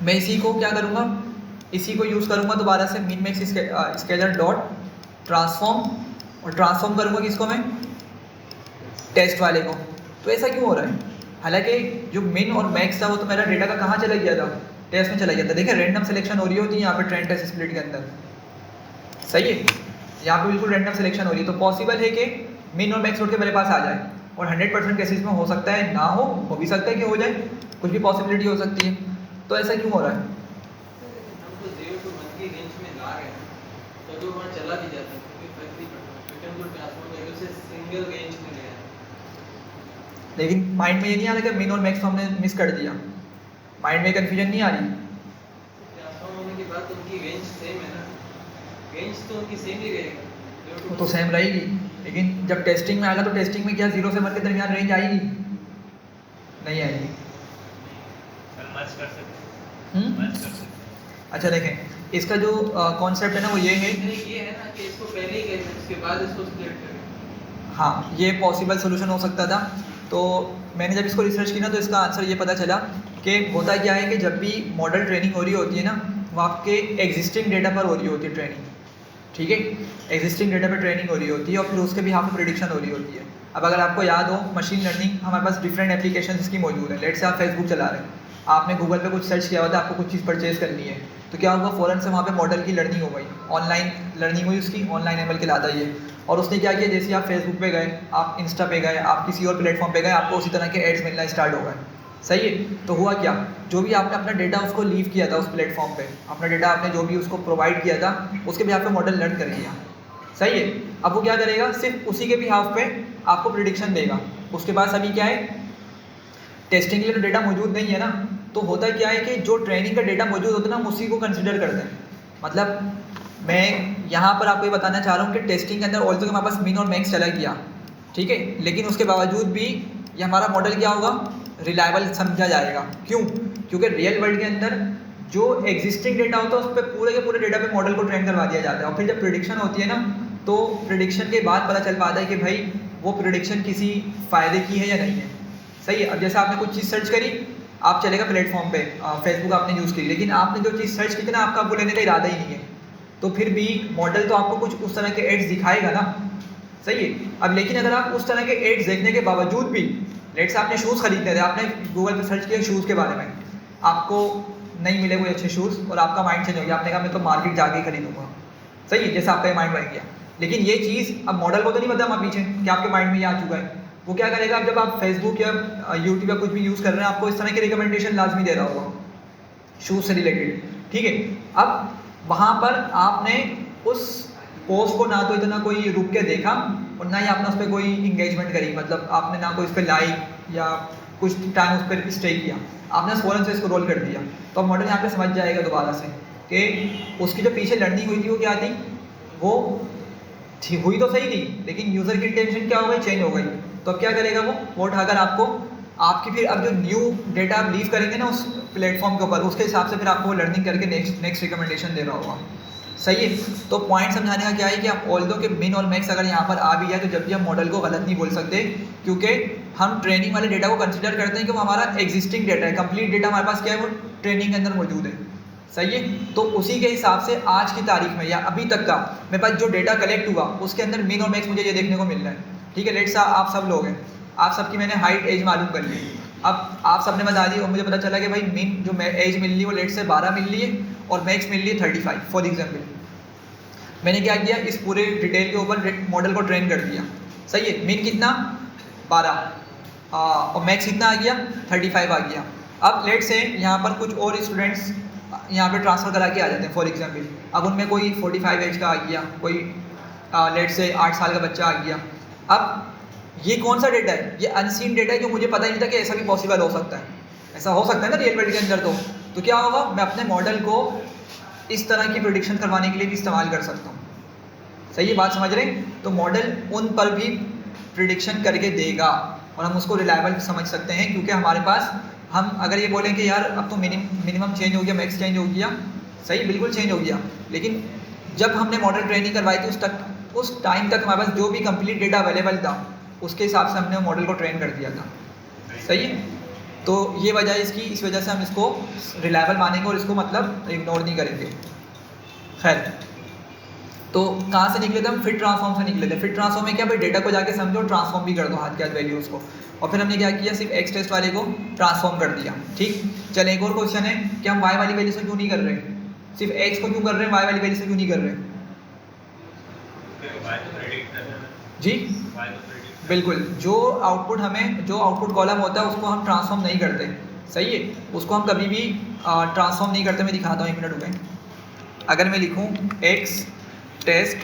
मैं इसी को क्या करूँगा, इसी को यूज़ करूँगा दोबारा से min max scaler dot transform, और ट्रांसफॉर्म करूँगा किसको मैं, टेस्ट वाले को। तो ऐसा क्यों हो रहा है, हालांकि जो मिन और मैक्स था वो तो मेरा डेटा का कहाँ चला गया था, टेस्ट में चला गया था। देखिए रैंडम सिलेक्शन हो रही होती है यहाँ पे ट्रेंड टेस्ट स्प्लिट के अंदर, सही है, यहाँ पे बिल्कुल रैंडम सिलेक्शन हो रही है, तो पॉसिबल है कि मिन और मैक्स उठ के मेरे पास आ जाए, और 100% केसेस में हो सकता है ना हो भी सकता है कि हो जाए, कुछ भी पॉसिबिलिटी हो सकती है। तो ऐसा क्यों हो रहा है, हम तो 0 to 1 की रेंज में ला रहे हैं, तो जो वहाँ चला भी जाता है क्योंकि फर्क नहीं पड़ता, रिटर्न टू ट्रांसफॉर्म करके उसे सिंगल रेंज में ले आए। लेकिन माइंड में ये नहीं आ रहा कि मिन और मैक्स हमने मिस कर दिया, माइंड में कन्फ्यूजन नहीं आ रही? ट्रांसफॉर्म होने के बाद तो उनकी रेंज सेम है ना, रेंज तो उनकी सेम ही रहेगा, वो तो सेम रहेगी, लेकिन जब टेस्टिंग में आएगा तो टेस्टिंग में क्या 0 से 1 के दरमियान रेंज आएगी? नहीं आएगी। मर्ज कर सकते हैं, मर्ज कर सकते हैं। अच्छा देखें, इसका जो कॉन्सेप्ट है ना वो ये है, ये है ना कि इसको पहले ही करें उसके बाद इसको स्प्लिट करें। हाँ ये पॉसिबल सोल्यूशन हो सकता था। तो मैंने जब इसको रिसर्च की ना तो इसका आंसर ये पता चला कि होता क्या है कि जब भी मॉडल ट्रेनिंग हो रही होती है ना, वो आपके एग्जिस्टिंग डेटा पर हो रही होती है ट्रेनिंग, ठीक है, एग्जिस्टिंग डेटा पर ट्रेनिंग हो रही होती है, और फिर उसके भी यहाँ पर प्रेडिक्शन हो रही होती है। अब अगर आपको याद हो, मशीन लर्निंग हमारे पास डिफरेंट एप्लीकेशन इसकी मौजूद है। लेट से आप फेसबुक चला रहे हैं, आपने गूगल पे कुछ सर्च किया होता है, आपको कुछ चीज़ परचेज करनी है, तो क्या होगा, फ़ौरन से वहाँ पे मॉडल की लर्निंग हो गई, ऑनलाइन लर्निंग हुई उसकी, ऑनलाइन ML कहलाता है ये। और उसने क्या किया, जैसे आप फेसबुक पे गए, आप इंस्टा पे गए, आप किसी और प्लेटफॉर्म पे गए, आपको उसी तरह के एड्स मिलना स्टार्ट हो गए। सही है, तो हुआ क्या, जो भी आपने अपना डेटा उसको लीव किया था उस प्लेटफॉर्म पे, अपना डेटा आपने जो भी उसको प्रोवाइड किया था उसके भी पे मॉडल लर्न कर लिया। सही है, अब वो क्या करेगा, सिर्फ उसी के भी पे आपको प्रिडिक्शन देगा। उसके पास अभी क्या है, टेस्टिंग के लिए तो डेटा मौजूद नहीं है ना, तो होता क्या है कि जो ट्रेनिंग का डेटा मौजूद होता है ना, हम उसी को कंसिडर करते हैं। मतलब मैं यहाँ पर आपको ये बताना चाह रहा हूँ कि टेस्टिंग के अंदर ऑल्सो हमारे पास मिन और मैक्स चला गया, ठीक है, लेकिन उसके बावजूद भी ये हमारा मॉडल क्या होगा, रिलायबल समझा जाएगा। क्यों? क्योंकि रियल वर्ल्ड के अंदर जो एग्जिस्टिंग डेटा होता है उस पर पूरे के पूरे डेटा पे मॉडल को ट्रेन करवा दिया जाता है, और फिर जब प्रिडिक्शन होती है ना, तो प्रिडिक्शन के बाद पता चल पाता है कि भाई वो प्रिडिक्शन किसी फ़ायदे की है या नहीं है। सही है। अब जैसे आपने कुछ चीज़ सर्च करी, आप चलेगा प्लेटफॉर्म पे, फेसबुक आपने यूज़ करी, लेकिन आपने जो चीज़ सर्च की थी ना, आपका वो लेने का इरादा ही नहीं है, तो फिर भी मॉडल तो आपको कुछ उस तरह के एड्स दिखाएगा ना। सही है। अब लेकिन अगर आप उस तरह के एड्स देखने के बावजूद भी, लेट से आपने शूज़ खरीदने थे, आपने गूगल पे सर्च किया शूज़ के बारे में, आपको नहीं मिले कोई अच्छे शूज़ और आपका माइंड चेंज हो गया, आपने कहा मैं तो मार्केट जाके ही खरीदूंगा। सही है, जैसे आपका माइंड बन गया। लेकिन ये चीज़ अब मॉडल को तो नहीं पता वहाँ पीछे कि आपके माइंड में ये आ चुका है। वो क्या करेगा, अब जब आप फेसबुक या यूट्यूब या कुछ भी यूज़ कर रहे हैं, आपको इस तरह की रिकमेंडेशन लाजमी दे रहा होगा शूज़ से रिलेटेड। ठीक है। अब वहाँ पर आपने उस पोस्ट को ना तो इतना कोई रुक के देखा और ना ही आपने उस पर कोई इंगेजमेंट करी, मतलब आपने ना कोई उस पर लाइक या कुछ टाइम उस पर स्टे किया, आपने फ़ौरन से इसको रोल कर दिया। तो अब मॉडल यहाँ पे समझ जाएगा दोबारा से कि उसकी जो पीछे लर्निंग हुई थी वो क्या थी, वो हुई तो सही थी, लेकिन यूज़र की इंटेंशन क्या हो गई, चेंज हो गई। तो अब क्या करेगा वो उठाकर आपको आपकी फिर अब जो न्यू डेटा आप लीव करेंगे ना उस प्लेटफॉर्म के ऊपर, उसके हिसाब से फिर आपको लर्निंग करके नेक्स्ट रिकमेंडेशन दे रहा होगा। सही है। तो पॉइंट समझाने का क्या है कि आप ऑल्दो के मिन और मैक्स अगर यहाँ पर आ भी जाए तो जब भी हम मॉडल को गलत नहीं बोल सकते, क्योंकि हम ट्रेनिंग वाले डेटा को कंसिडर करते हैं कि वो हमारा एग्जिस्टिंग डेटा है, कंप्लीट डेटा हमारे पास क्या है, वो ट्रेनिंग के अंदर मौजूद है। सही है। तो उसी के हिसाब से आज की तारीख में या अभी तक का मेरे पास जो डेटा कलेक्ट हुआ उसके अंदर मिन और मैक्स मुझे ये देखने को मिल रहा है। ठीक है। लेट्स से आप सब लोग हैं, आप सबकी मैंने हाइट एज मालूम कर ली, अब आप सबने बता दी और मुझे पता चला कि भाई मिन जो एज मिल रही है वो लेट से 12 मिल रही है और मैक्स मिल रही है 35 फॉर एग्जाम्पल। मैंने क्या किया, इस पूरे डिटेल के ऊपर मॉडल को ट्रेन कर दिया। सही है। मिन कितना 12 और मैक्स कितना आ गया 35 आ गया। अब लेट से यहाँ पर कुछ और स्टूडेंट्स यहाँ पे ट्रांसफ़र करा के आ जाते हैं फॉर एग्जाम्पल। अब उनमें कोई 45 एज का आ गया, कोई लेट से 8 साल का बच्चा आ गया। अब ये कौन सा डेटा है, ये अनसीन डेटा है जो मुझे पता ही नहीं था कि ऐसा भी पॉसिबल हो सकता है। ऐसा हो सकता है ना रियल वर्ल्ड के अंदर। तो क्या होगा, मैं अपने मॉडल को इस तरह की प्रेडिक्शन करवाने के लिए भी इस्तेमाल कर सकता हूँ। सही है, बात समझ रहे हैं। तो मॉडल उन पर भी प्रेडिक्शन करके देगा और हम उसको रिलायबल समझ सकते हैं, क्योंकि हमारे पास हम अगर ये बोलें कि यार अब तो मिनिमम चेंज हो गया, मैक्स चेंज हो गया, सही बिल्कुल चेंज हो गया, लेकिन जब हमने मॉडल ट्रेनिंग करवाई थी उस टाइम तक हमारे पास जो भी कंप्लीट डेटा अवेलेबल था उसके हिसाब से हमने मॉडल को ट्रेन कर दिया था। सही है। तो ये वजह इसकी, इस वजह से हम इसको रिलायबल मानेंगे और इसको मतलब इग्नोर नहीं करेंगे। खैर, तो कहाँ से निकले थे हम, फिट ट्रांसफॉर्म से निकले थे। फिट ट्रांसफॉर्म में क्या भाई, डेटा को जाके समझो और ट्रांसफॉर्म भी कर दो हाथ के हाथ वैल्यूज़ को, और फिर हमने क्या किया, सिर्फ एक्स टेस्ट वाले को ट्रांसफॉर्म कर दिया। ठीक। चले एक और क्वेश्चन है कि हम वाई वाली वैल्यू से क्यों नहीं कर रहे, सिर्फ एक्स को क्यों कर रहे हैं, वाई वाली वैल्यू से क्यों नहीं कर रहे। जी बिल्कुल, जो आउटपुट कॉलम होता है उसको हम ट्रांसफॉर्म नहीं करते। सही है, उसको हम कभी भी ट्रांसफॉर्म नहीं करते। मैं दिखाता हूँ, 1 मिनट रुकें। अगर मैं लिखूँ एक्स टेस्ट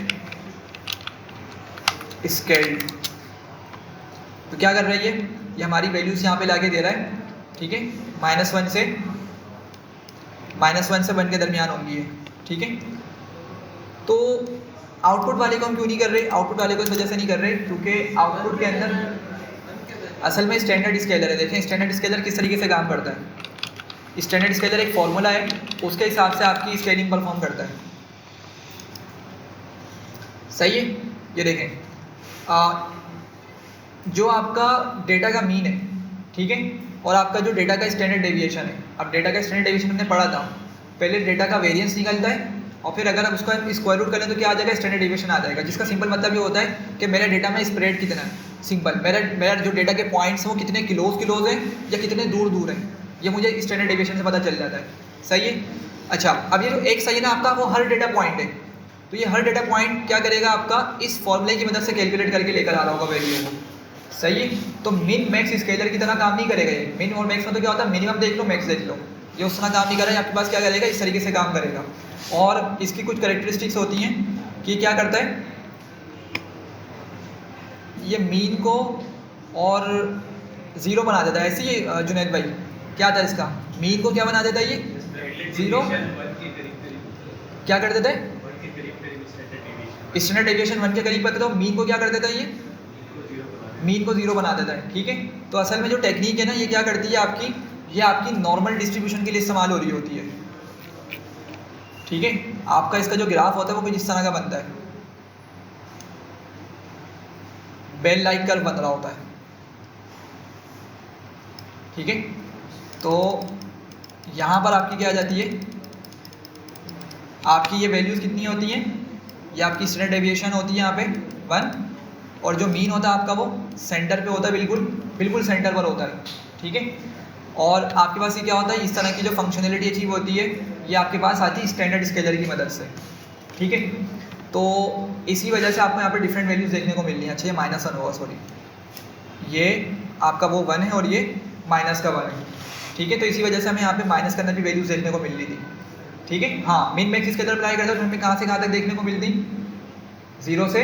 स्केल्ड, तो क्या कर रही है, ये हमारी वैल्यूज़ यहाँ पे लाके दे रहा है। ठीक है। -1 से 1 के दरमियान होंगी ये। ठीक है। तो आउटपुट वाले को हम क्यों नहीं कर रहे, आउटपुट वाले को इस वजह से नहीं कर रहे क्योंकि आउटपुट के अंदर असल में स्टैंडर्ड स्केलर है। देखें स्टैंडर्ड स्केलर किस तरीके से काम करता है। स्टैंडर्ड स्केलर एक फॉर्मूला है, उसके हिसाब से आपकी स्केलिंग परफॉर्म करता है। सही है। ये देखें, जो आपका डेटा का मीन है, ठीक है, और आपका जो डेटा का स्टैंडर्ड डेविएशन है। अब डेटा का स्टैंडर्ड डेविएशन हमने पढ़ा था, पहले डेटा का वेरिएंस निकलता है और फिर अगर हम उसका स्क्वायर रूट करें तो क्या आ जाएगा, स्टैंडर्ड डेविएशन आ जाएगा, जिसका सिंपल मतलब ये होता है कि मेरे डेटा में स्प्रेड कितना है। सिंपल, मेरा जो डेटा के पॉइंट्स हैं वो कितने किलोज हैं या कितने दूर हैं, ये मुझे स्टैंडर्ड डेविएशन से पता चल जाता है। सही है। अच्छा, अब ये जो एक सही है ना आपका, वो हर डेटा पॉइंट है, तो ये हर डेटा पॉइंट क्या करेगा आपका, इस फॉर्मूले की मदद से कैलकुलेट करके लेकर आ रहा होगा वैल्यू को। सही है। तो मिन मैक्स स्केलर की तरह काम नहीं करेगा ये। मिन और मैक्स में तो क्या होता है, मिनिमम देख लो मैक्स देख लो, ये उस तरह काम नहीं करेगा। आपके पास क्या करेगा, इस तरीके से काम करेगा। और इसकी कुछ कैरेक्टरिस्टिक्स होती हैं कि क्या करता है, ये मीन को और ज़ीरो बना देता है। ऐसे ही जुनैद भाई, क्या था इसका, मीन को क्या बना देता है, ये ज़ीरो क्या कर देता है, स्टैंडर्ड डेविएशन 1 के करीब करते, तो मीन को क्या कर देता है, ये मीन को 0 बना देता है, ठीक है। तो असल में जो टेक्निक है ना, ये क्या करती है आपकी, ये आपकी नॉर्मल डिस्ट्रीब्यूशन के लिए इस्तेमाल हो रही होती है, ठीक है। आपका इसका जो ग्राफ होता है वो कुछ इस तरह का बनता है, बेल लाइक कर्व बन रहा होता है, ठीक है। तो यहाँ पर आपकी क्या आ जाती है, आपकी ये वैल्यूज़ कितनी होती हैं, ये आपकी स्टैंडर्ड डेविएशन होती है यहाँ पे 1, और जो मीन होता है आपका वो सेंटर पे होता है, बिल्कुल सेंटर पर होता है, ठीक है। और आपके पास ये क्या होता है, इस तरह की जो फंक्शनैलिटी अचीव होती है ये आपके पास आती है स्टैंडर्ड स्केलर की मदद से, ठीक है। तो इसी वजह से आपको यहाँ पे डिफरेंट वैल्यूज़ देखने को मिल रही हैं। अच्छा, ये -1 होगा, सॉरी, ये आपका वो 1 है और ये माइनस का 1 है, ठीक है। तो इसी वजह से हमें यहाँ पे माइनस के अंदर भी वैल्यूज़ देखने को मिल रही थी, ठीक है। हाँ, मिन मैक्स इसके अंदर अप्लाई करता है तो हमें कहाँ से कहाँ तक देखने को मिलती, 0 से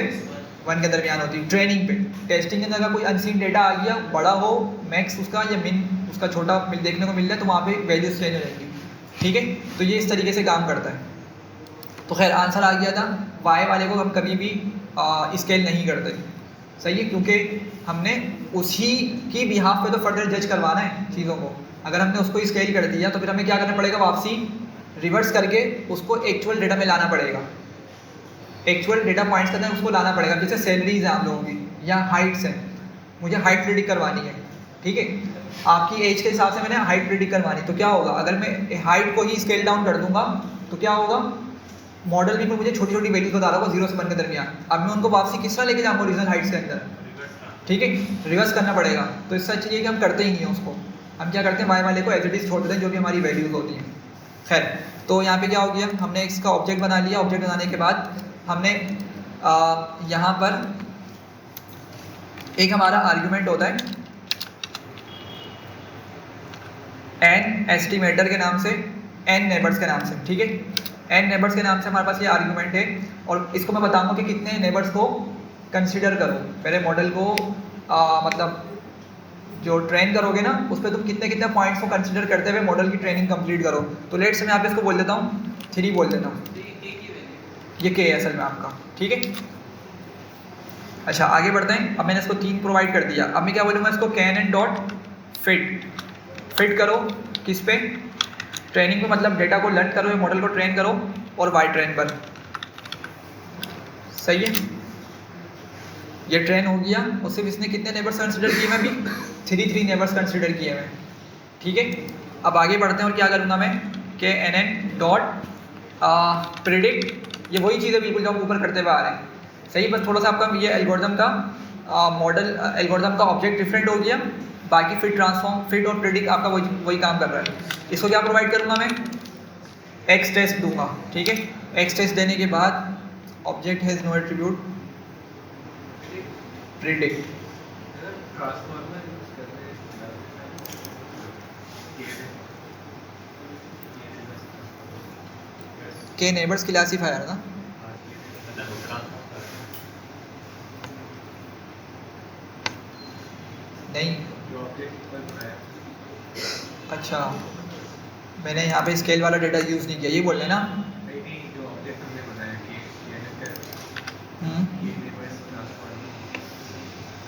1 के दरमियान होती। ट्रेनिंग पे, टेस्टिंग के अंदर अगर कोई अनसीन डेटा आ गया, बड़ा हो मैक्स उसका या मिन उसका छोटा देखने को मिल रहा है, तो वहाँ पे वैल्यूज़ चेंज हो जाएंगी, ठीक है। तो ये इस तरीके से काम करता है। तो खैर आंसर आ गया था, वाई वाले को हम कभी भी स्केल नहीं करते, सही है, क्योंकि हमने उसी की बिहाफ पे तो फर्दर जज करवाना है चीज़ों को। अगर हमने उसको स्केल कर दिया तो फिर हमें क्या करना पड़ेगा, वापसी रिवर्स करके उसको एक्चुअल डेटा में लाना पड़ेगा, एक्चुअल डेटा पॉइंट्स के अंदर उसको लाना पड़ेगा। जैसे सैलरीज हैं आप लोगों की या हाइट्स हैं, मुझे हाइट प्रेडिक्ट करवानी है, ठीक है। आपकी एज के हिसाब से मैंने हाइट प्रेडिक्ट करवानी, तो क्या होगा, अगर मैं हाइट को ही स्केल डाउन कर दूंगा तो क्या होगा, मॉडल भी मुझे छोटी छोटी वैल्यूज बता रहा होगा 0 से 1 के दरमियान। अब मैं उनको वापसी किस तरह लेके जाऊँगा ओरिजिनल हाइट्स के अंदर, ठीक है, रिवर्स करना पड़ेगा। तो इससे अच्छा ये कि हम करते ही नहीं है उसको, हम क्या करते हैं वाई वाले को एज इट इज छोड़ देते हैं जो भी हमारी वैल्यूज होती हैं। खैर, तो यहाँ पे क्या हो गया, हमने इसका ऑब्जेक्ट बना लिया। ऑब्जेक्ट बनाने के बाद हमने यहाँ पर एक हमारा आर्ग्यूमेंट होता है एन एस्टिमेटर के नाम से, एन नेबर्स के नाम से, ठीक है। एन नेबर्स के नाम से हमारे पास ये आर्ग्यूमेंट है, और इसको मैं बताऊंगा कि कितने नेबर्स को कंसीडर करो। पहले मॉडल को मतलब जो ट्रेन करोगे ना, उस पर तुम कितने कितने पॉइंट्स को कंसीडर करते हुए मॉडल की ट्रेनिंग कंप्लीट करो। तो लेट्स मैं यहाँ पे इसको बोल देता हूँ 3 बोल देता हूँ, ये के है असल में आपका, ठीक है। अच्छा, आगे बढ़ते हैं। अब मैंने इसको 3 प्रोवाइड कर दिया। अब मैं क्या बोलूँगा, इसको कैन एंड डॉट फिट करो किस पे, ट्रेनिंग पे, मतलब डेटा को लर्न करो, मॉडल को ट्रेन करो, और वाई ट्रेन पर, सही है। ये ट्रेन हो गया, और सिर्फ इसने कितने नेबर्स कंसीडर किए, मैं भी 3 नेबर्स कंसीडर किए मैं, ठीक है। अब आगे बढ़ते हैं, और क्या करूँगा मैं, के एन एन डॉट प्रिडिक्ट, ये वही चीज़ें बिल्कुल जो हम ऊपर करते हुए आ रहे हैं, सही। बस थोड़ा सा आपका ये एल्गोरिथम का मॉडल एल्गोरिथम का ऑब्जेक्ट डिफरेंट हो गया, बाकी फिट, ट्रांसफॉर्म, फिट और प्रिडिक्ट आपका वही काम कर रहा है। इसको क्या प्रोवाइड करूँगा मैं, एक्स टेस्ट दूंगा, ठीक है। एक्स टेस्ट देने के बाद object has no attribute predict, K neighbours classifier ना, नहीं, अच्छा, मैंने यहाँ पे स्केल वाला डेटा यूज़ नहीं किया, ये बोल रहे ना।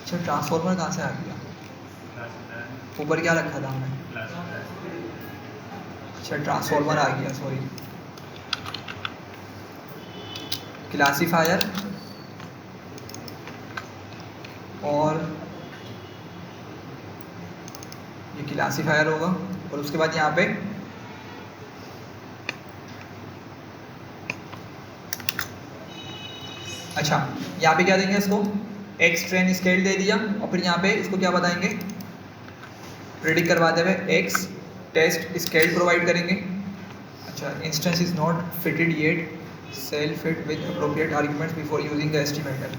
अच्छा, ट्रांसफॉर्मर कहाँ से आ गया, ऊपर क्या रखा था हमने, अच्छा ट्रांसफॉर्मर आ गया, सॉरी। क्लासिफायर और ये क्लासिफायर होगा, और उसके बाद यहाँ पे अच्छा, यहाँ पे क्या देंगे इसको, एक्स ट्रेन स्केल दे दिया, और फिर यहाँ पे इसको क्या बताएंगे, प्रेडिक्ट करवाते हुए एक्स टेस्ट स्केल प्रोवाइड करेंगे। अच्छा, instance is not fitted yet, call fit with appropriate arguments before using the estimator.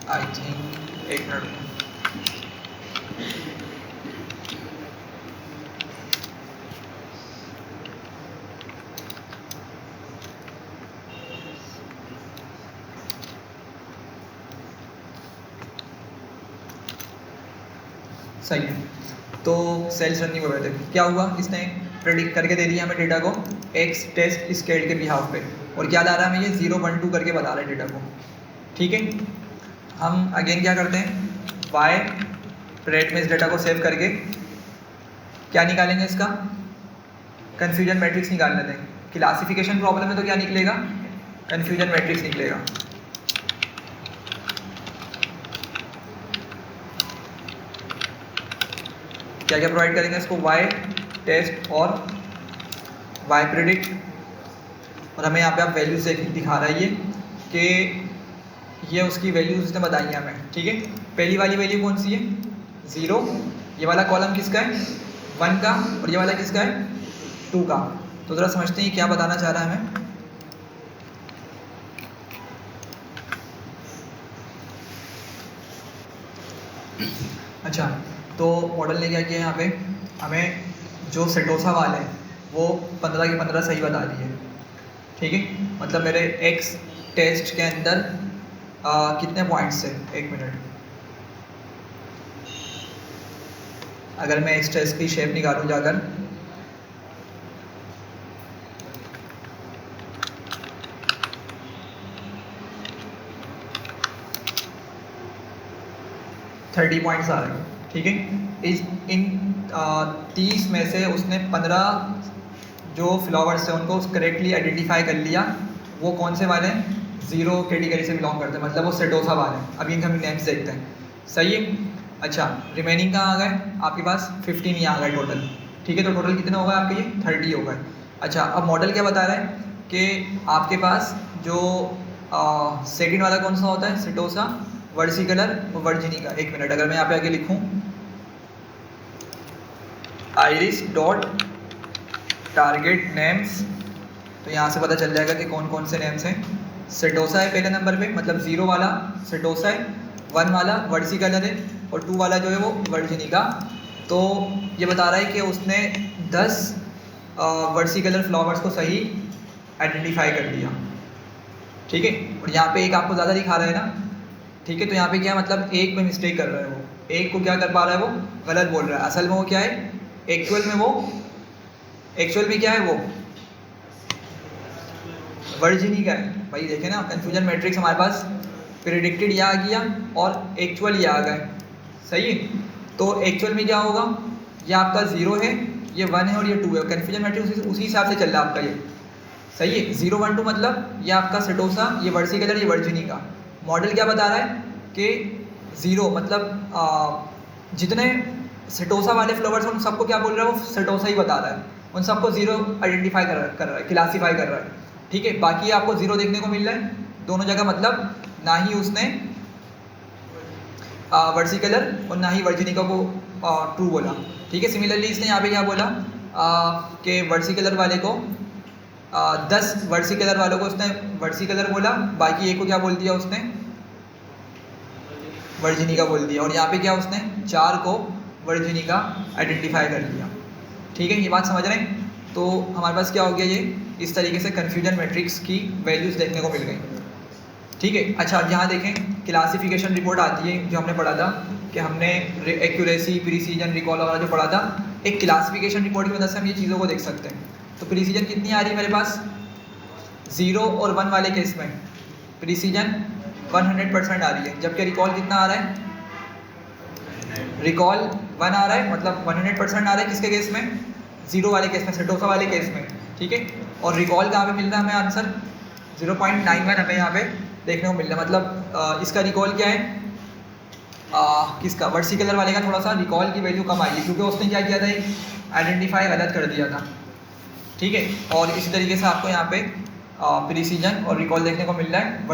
I think 1 minute, सही है। तो सेल्स रन नहीं हो रहे थे, क्या हुआ, इसने प्रेडिक्ट करके दे दिया हमें डेटा को एक्स टेस्ट स्केल के बिहाफ पे, और क्या ला रहा है हमें ये 0 1 2 करके बता रहा है डेटा को। ठीक है, हम अगेन क्या करते हैं, वाई प्रेड में इस डेटा को सेव करके क्या निकालेंगे, इसका कन्फ्यूजन मैट्रिक्स निकाल लेते हैं। क्लासिफिकेशन प्रॉब्लम में तो क्या निकलेगा, कन्फ्यूजन मैट्रिक्स निकलेगा। क्या क्या प्रोवाइड करेंगे इसको, वाई टेस्ट और वाई प्रेडिक्ट, और हमें यहाँ पे आप वैल्यूज दिखा रहा है ये कि ये उसकी वैल्यूज उसने बताई है हमें। ठीक है, पहली वाली वैल्यू कौन सी है, 0, ये वाला कॉलम किसका है 1 का, और ये वाला किसका है 2 का। तो ज़रा समझते हैं क्या बताना चाह रहा है हमें। अच्छा, तो मॉडल ने क्या किया यहाँ पे, हमें जो सेटोसा वाले हैं वो 15 के 15 सही बता दिए। ठीक है, मतलब मेरे एक्स टेस्ट के अंदर कितने पॉइंट्स है, 1 मिनट, अगर मैं एक्स टेस्ट की शेप निकालूँ जाकर, थर्टी पॉइंट्स आ रहे हैं। ठीक है, इन 30 में से उसने 15 जो फ्लावर्स हैं उनको करेक्टली आइडेंटिफाई कर लिया, वो कौन से वाले हैं, 0 कैटेगरी से बिलोंग करते हैं, मतलब वो सेटोसा वाले हैं। अभी इनका हम नेम्स देखते हैं, सही है। अच्छा, रिमेनिंग कहाँ आ गए आपके पास, 15 ही आ गए टोटल। ठीक है, तो टोटल कितने हो गए आपके, ये 30 हो गए। अच्छा, अब मॉडल क्या बता रहा है कि आपके पास जो सेकंड वाला कौन सा होता है, सेटोसा वर्सिकलर और वर्जिनिका। 1 मिनट, अगर मैं यहाँ पे आके लिखूँ आइरिस डॉट टारगेट नेम्स, तो यहाँ से पता चल जाएगा कि कौन कौन से नेम्स हैं। सेटोसा है पहले नंबर पे, मतलब 0 वाला सेटोसा है, 1 वाला वर्सिकलर है, और 2 वाला जो है वो वर्जिनिका। तो ये बता रहा है कि उसने 10 वर्सिकलर फ्लावर्स को सही आइडेंटिफाई कर लिया। ठीक है, और यहाँ पे एक आपको ज़्यादा दिखा रहा है ना। ठीक है, तो यहाँ पे क्या मतलब एक में मिस्टेक कर रहा है, वो एक को क्या कर पा रहा है, वो गलत बोल रहा है। असल में वो क्या है, एक्चुअल में क्या है, वो वर्जिनिका है। भाई देखे ना, कन्फ्यूजन मैट्रिक्स हमारे पास प्रेडिक्टेड ये आ गया और एक्चुअल ये आ गए, सही है। तो एक्चुअल में क्या होगा, ये आपका 0 है, ये 1 है और ये 2 है। कन्फ्यूजन मैट्रिक्स उसी हिसाब से चल रहा है आपका, ये सही है। 0 1 2 मतलब ये आपका सेटोसा, ये वर्सिकलर, ये वर्जिनिका। मॉडल क्या बता रहा है कि 0 मतलब जितने सेटोसा वाले फ्लावर्स हैं उन सबको क्या बोल रहा है, वो सेटोसा ही बता रहा है, उन सबको 0 आइडेंटिफाई कर रहा है, क्लासीफाई कर रहा है। ठीक है, बाकी आपको 0 देखने को मिल रहा है दोनों जगह, मतलब ना ही उसने वर्सिकलर और ना ही वर्जिनिका को ट्रू बोला। ठीक है, सिमिलरली इसने यहाँ पे क्या बोला कि वर्सिकलर वाले को 10 वर्सिकलर वालों को उसने वर्सिकलर बोला, बाकी एक को क्या बोल दिया उसने, वर्जिनिका बोल दिया। और यहाँ पे क्या उसने 4 को वर्जिनिका आइडेंटिफाई कर लिया। ठीक है, ये बात समझ रहे हैं। तो हमारे पास क्या हो गया, ये इस तरीके से कन्फ्यूजन मैट्रिक्स की वैल्यूज़ देखने को मिल गई। ठीक है, अच्छा अब यहाँ देखें क्लासिफिकेशन रिपोर्ट आती है, जो हमने पढ़ा था कि हमने एक्यूरेसी, प्रिसीजन, रिकॉल वगैरह जो पढ़ा था, एक क्लासिफिकेशन रिपोर्ट की मदद से हम ये चीज़ों को देख सकते हैं। तो प्रिसीजन कितनी आ रही है मेरे पास, 0 और 1 वाले केस में प्रिसीजन 100% आ रही है, जबकि रिकॉल कितना आ रहा है, रिकॉल 1 आ रहा है, मतलब 100% आ रहा है किसके केस में, 0 वाले केस में, सेटोसा वाले केस में। ठीक है, और रिकॉल कहाँ पे मिल रहा है हमें आंसर, 0.91 हमें यहाँ पे देखने को मिल रहा है। मतलब इसका रिकॉल क्या है, किसका, वर्सिकलर वाले का थोड़ा सा रिकॉल की वैल्यू कम आई है, क्योंकि उसने क्या किया था, एक आइडेंटिफाई गलत कर दिया था। ठीक है, और इसी तरीके से आपको यहाँ पे प्रिसीजन और रिकॉल देखने को मिल रहा है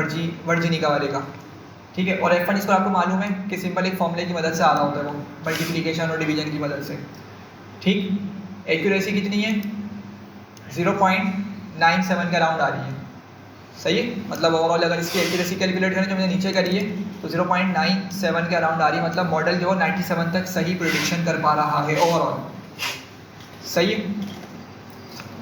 वर्जिनिका वाले का। ठीक है, और F1 इसको आपको मालूम है कि सिंपल एक फॉर्मूले की मदद से आ रहा होता है, वो मल्टीप्लिकेशन और डिवीजन की मदद से। ठीक, एक्यूरेसी कितनी है, 0.97 के अराउंड आ रही है, सही है। मतलब ओवरऑल अगर इसकी एक्यूरेसी कैलकुलेट करें जो मैंने नीचे करी है, तो 0.97 के अराउंड आ रही है, मतलब मॉडल जो 97 तक सही प्रेडिक्शन कर पा रहा है ओवरऑल, सही है।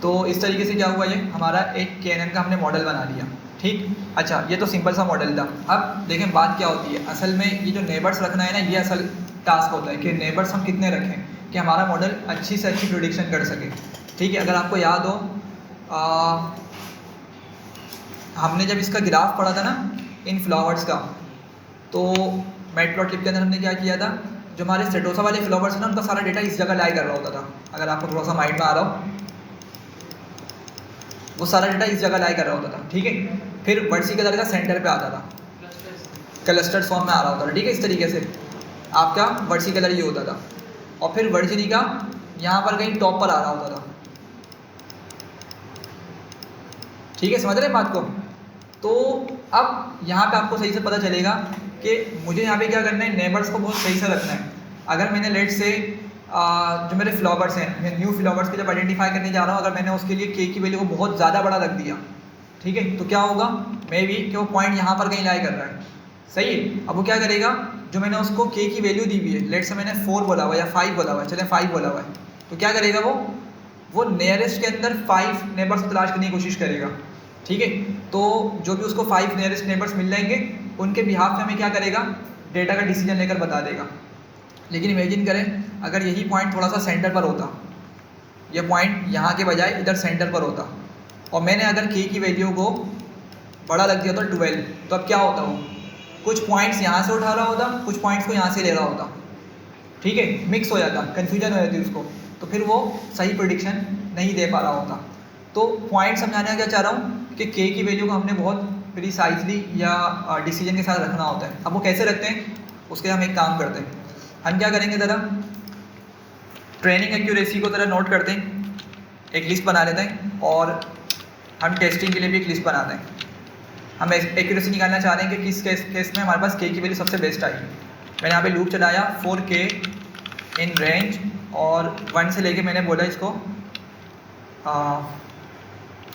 तो इस तरीके से क्या हुआ, ये हमारा एक KNN का हमने मॉडल बना लिया। ठीक, अच्छा ये तो सिंपल सा मॉडल था। अब देखें बात क्या होती है, असल में ये जो नेबर्स रखना है ना, ये असल टास्क होता है कि नेबर्स हम कितने रखें कि हमारा मॉडल अच्छी से अच्छी प्रिडिक्शन कर सके। ठीक है, अगर आपको याद हो हमने जब इसका ग्राफ पढ़ा था ना इन फ्लावर्स का, तो मैटप्लॉटलिब के अंदर हमने क्या किया था, जो हमारे सेटोसा वाले फ्लावर्स हैं ना उनका सारा डेटा इस जगह लाई कर रहा होता था। अगर आपको थोड़ा सा माइंड में आ रहा हो, वो सारा डेटा इस जगह लाई कर रहा होता था। ठीक है, फिर वर्टिकल का सेंटर पे आता था, क्लस्टर्ड फॉर्म में आ रहा होता था। ठीक है, इस तरीके से आपका वर्टिकल ये होता था, और फिर वर्जिनी का यहाँ पर कहीं टॉप पर आ रहा होता था। ठीक है, समझ रहे हैं बात को। तो अब यहाँ पे आपको सही से पता चलेगा कि मुझे यहाँ पे क्या करना है, नेबर्स को बहुत सही से रखना है। अगर मैंने लेट से जो मेरे फ्लावर्स हैं, मैं न्यू फ्लावर्स को जब आइडेंटिफाई करने जा रहा हूँ, अगर मैंने उसके लिए के की वैल्यू को बहुत ज़्यादा बड़ा रख दिया, ठीक है, तो क्या होगा, मे बी कि वो पॉइंट यहाँ पर कहीं लाई कर रहा है। सही है, अब वो क्या करेगा, जो मैंने उसको के की वैल्यू दी हुई है, लेट से मैंने 4 बोला हुआ या 5 बोला हुआ है, चले 5 बोला हुआ है, तो क्या करेगा वो नियरेस्ट के अंदर 5 नेबर्स को तलाश करने की कोशिश करेगा। ठीक है, तो जो भी उसको 5 नियरेस्ट नेबर्स मिल जाएंगे, उनके बिहाफ में हमें क्या करेगा, डेटा का डिसीजन लेकर बता देगा। लेकिन इमेजिन करें अगर यही पॉइंट थोड़ा सा सेंटर पर होता, ये पॉइंट यहाँ के बजाय इधर सेंटर पर होता, और मैंने अगर के की वैल्यू को बड़ा लग दिया तो 12, तो अब क्या होता, वो कुछ पॉइंट्स यहाँ से उठा रहा होता, कुछ पॉइंट्स को यहाँ से ले रहा होता। ठीक है, मिक्स हो जाता, कन्फ्यूजन हो जाती उसको, तो फिर वो सही प्रेडिक्शन नहीं दे पा रहा होता। तो पॉइंट समझाने का क्या चाह रहा हूँ कि के की वैल्यू को हमने बहुत प्रिसाइजली या डिसीजन के साथ रखना होता है। अब वो कैसे रखते हैं, उसके हम एक काम करते हैं, हम क्या करेंगे, ज़रा ट्रेनिंग एक्यूरेसी को ज़रा नोट करते हैं, एक लिस्ट बना लेते हैं, और हम टेस्टिंग के लिए भी एक लिस्ट बनाते हैं। हम एक्यूरेसी निकालना चाह रहे हैं कि किस केस में हमारे पास के की वैल्यू सबसे बेस्ट आई। मैंने यहाँ पे लूप चलाया 4k इन रेंज, और 1 से लेके मैंने बोला इसको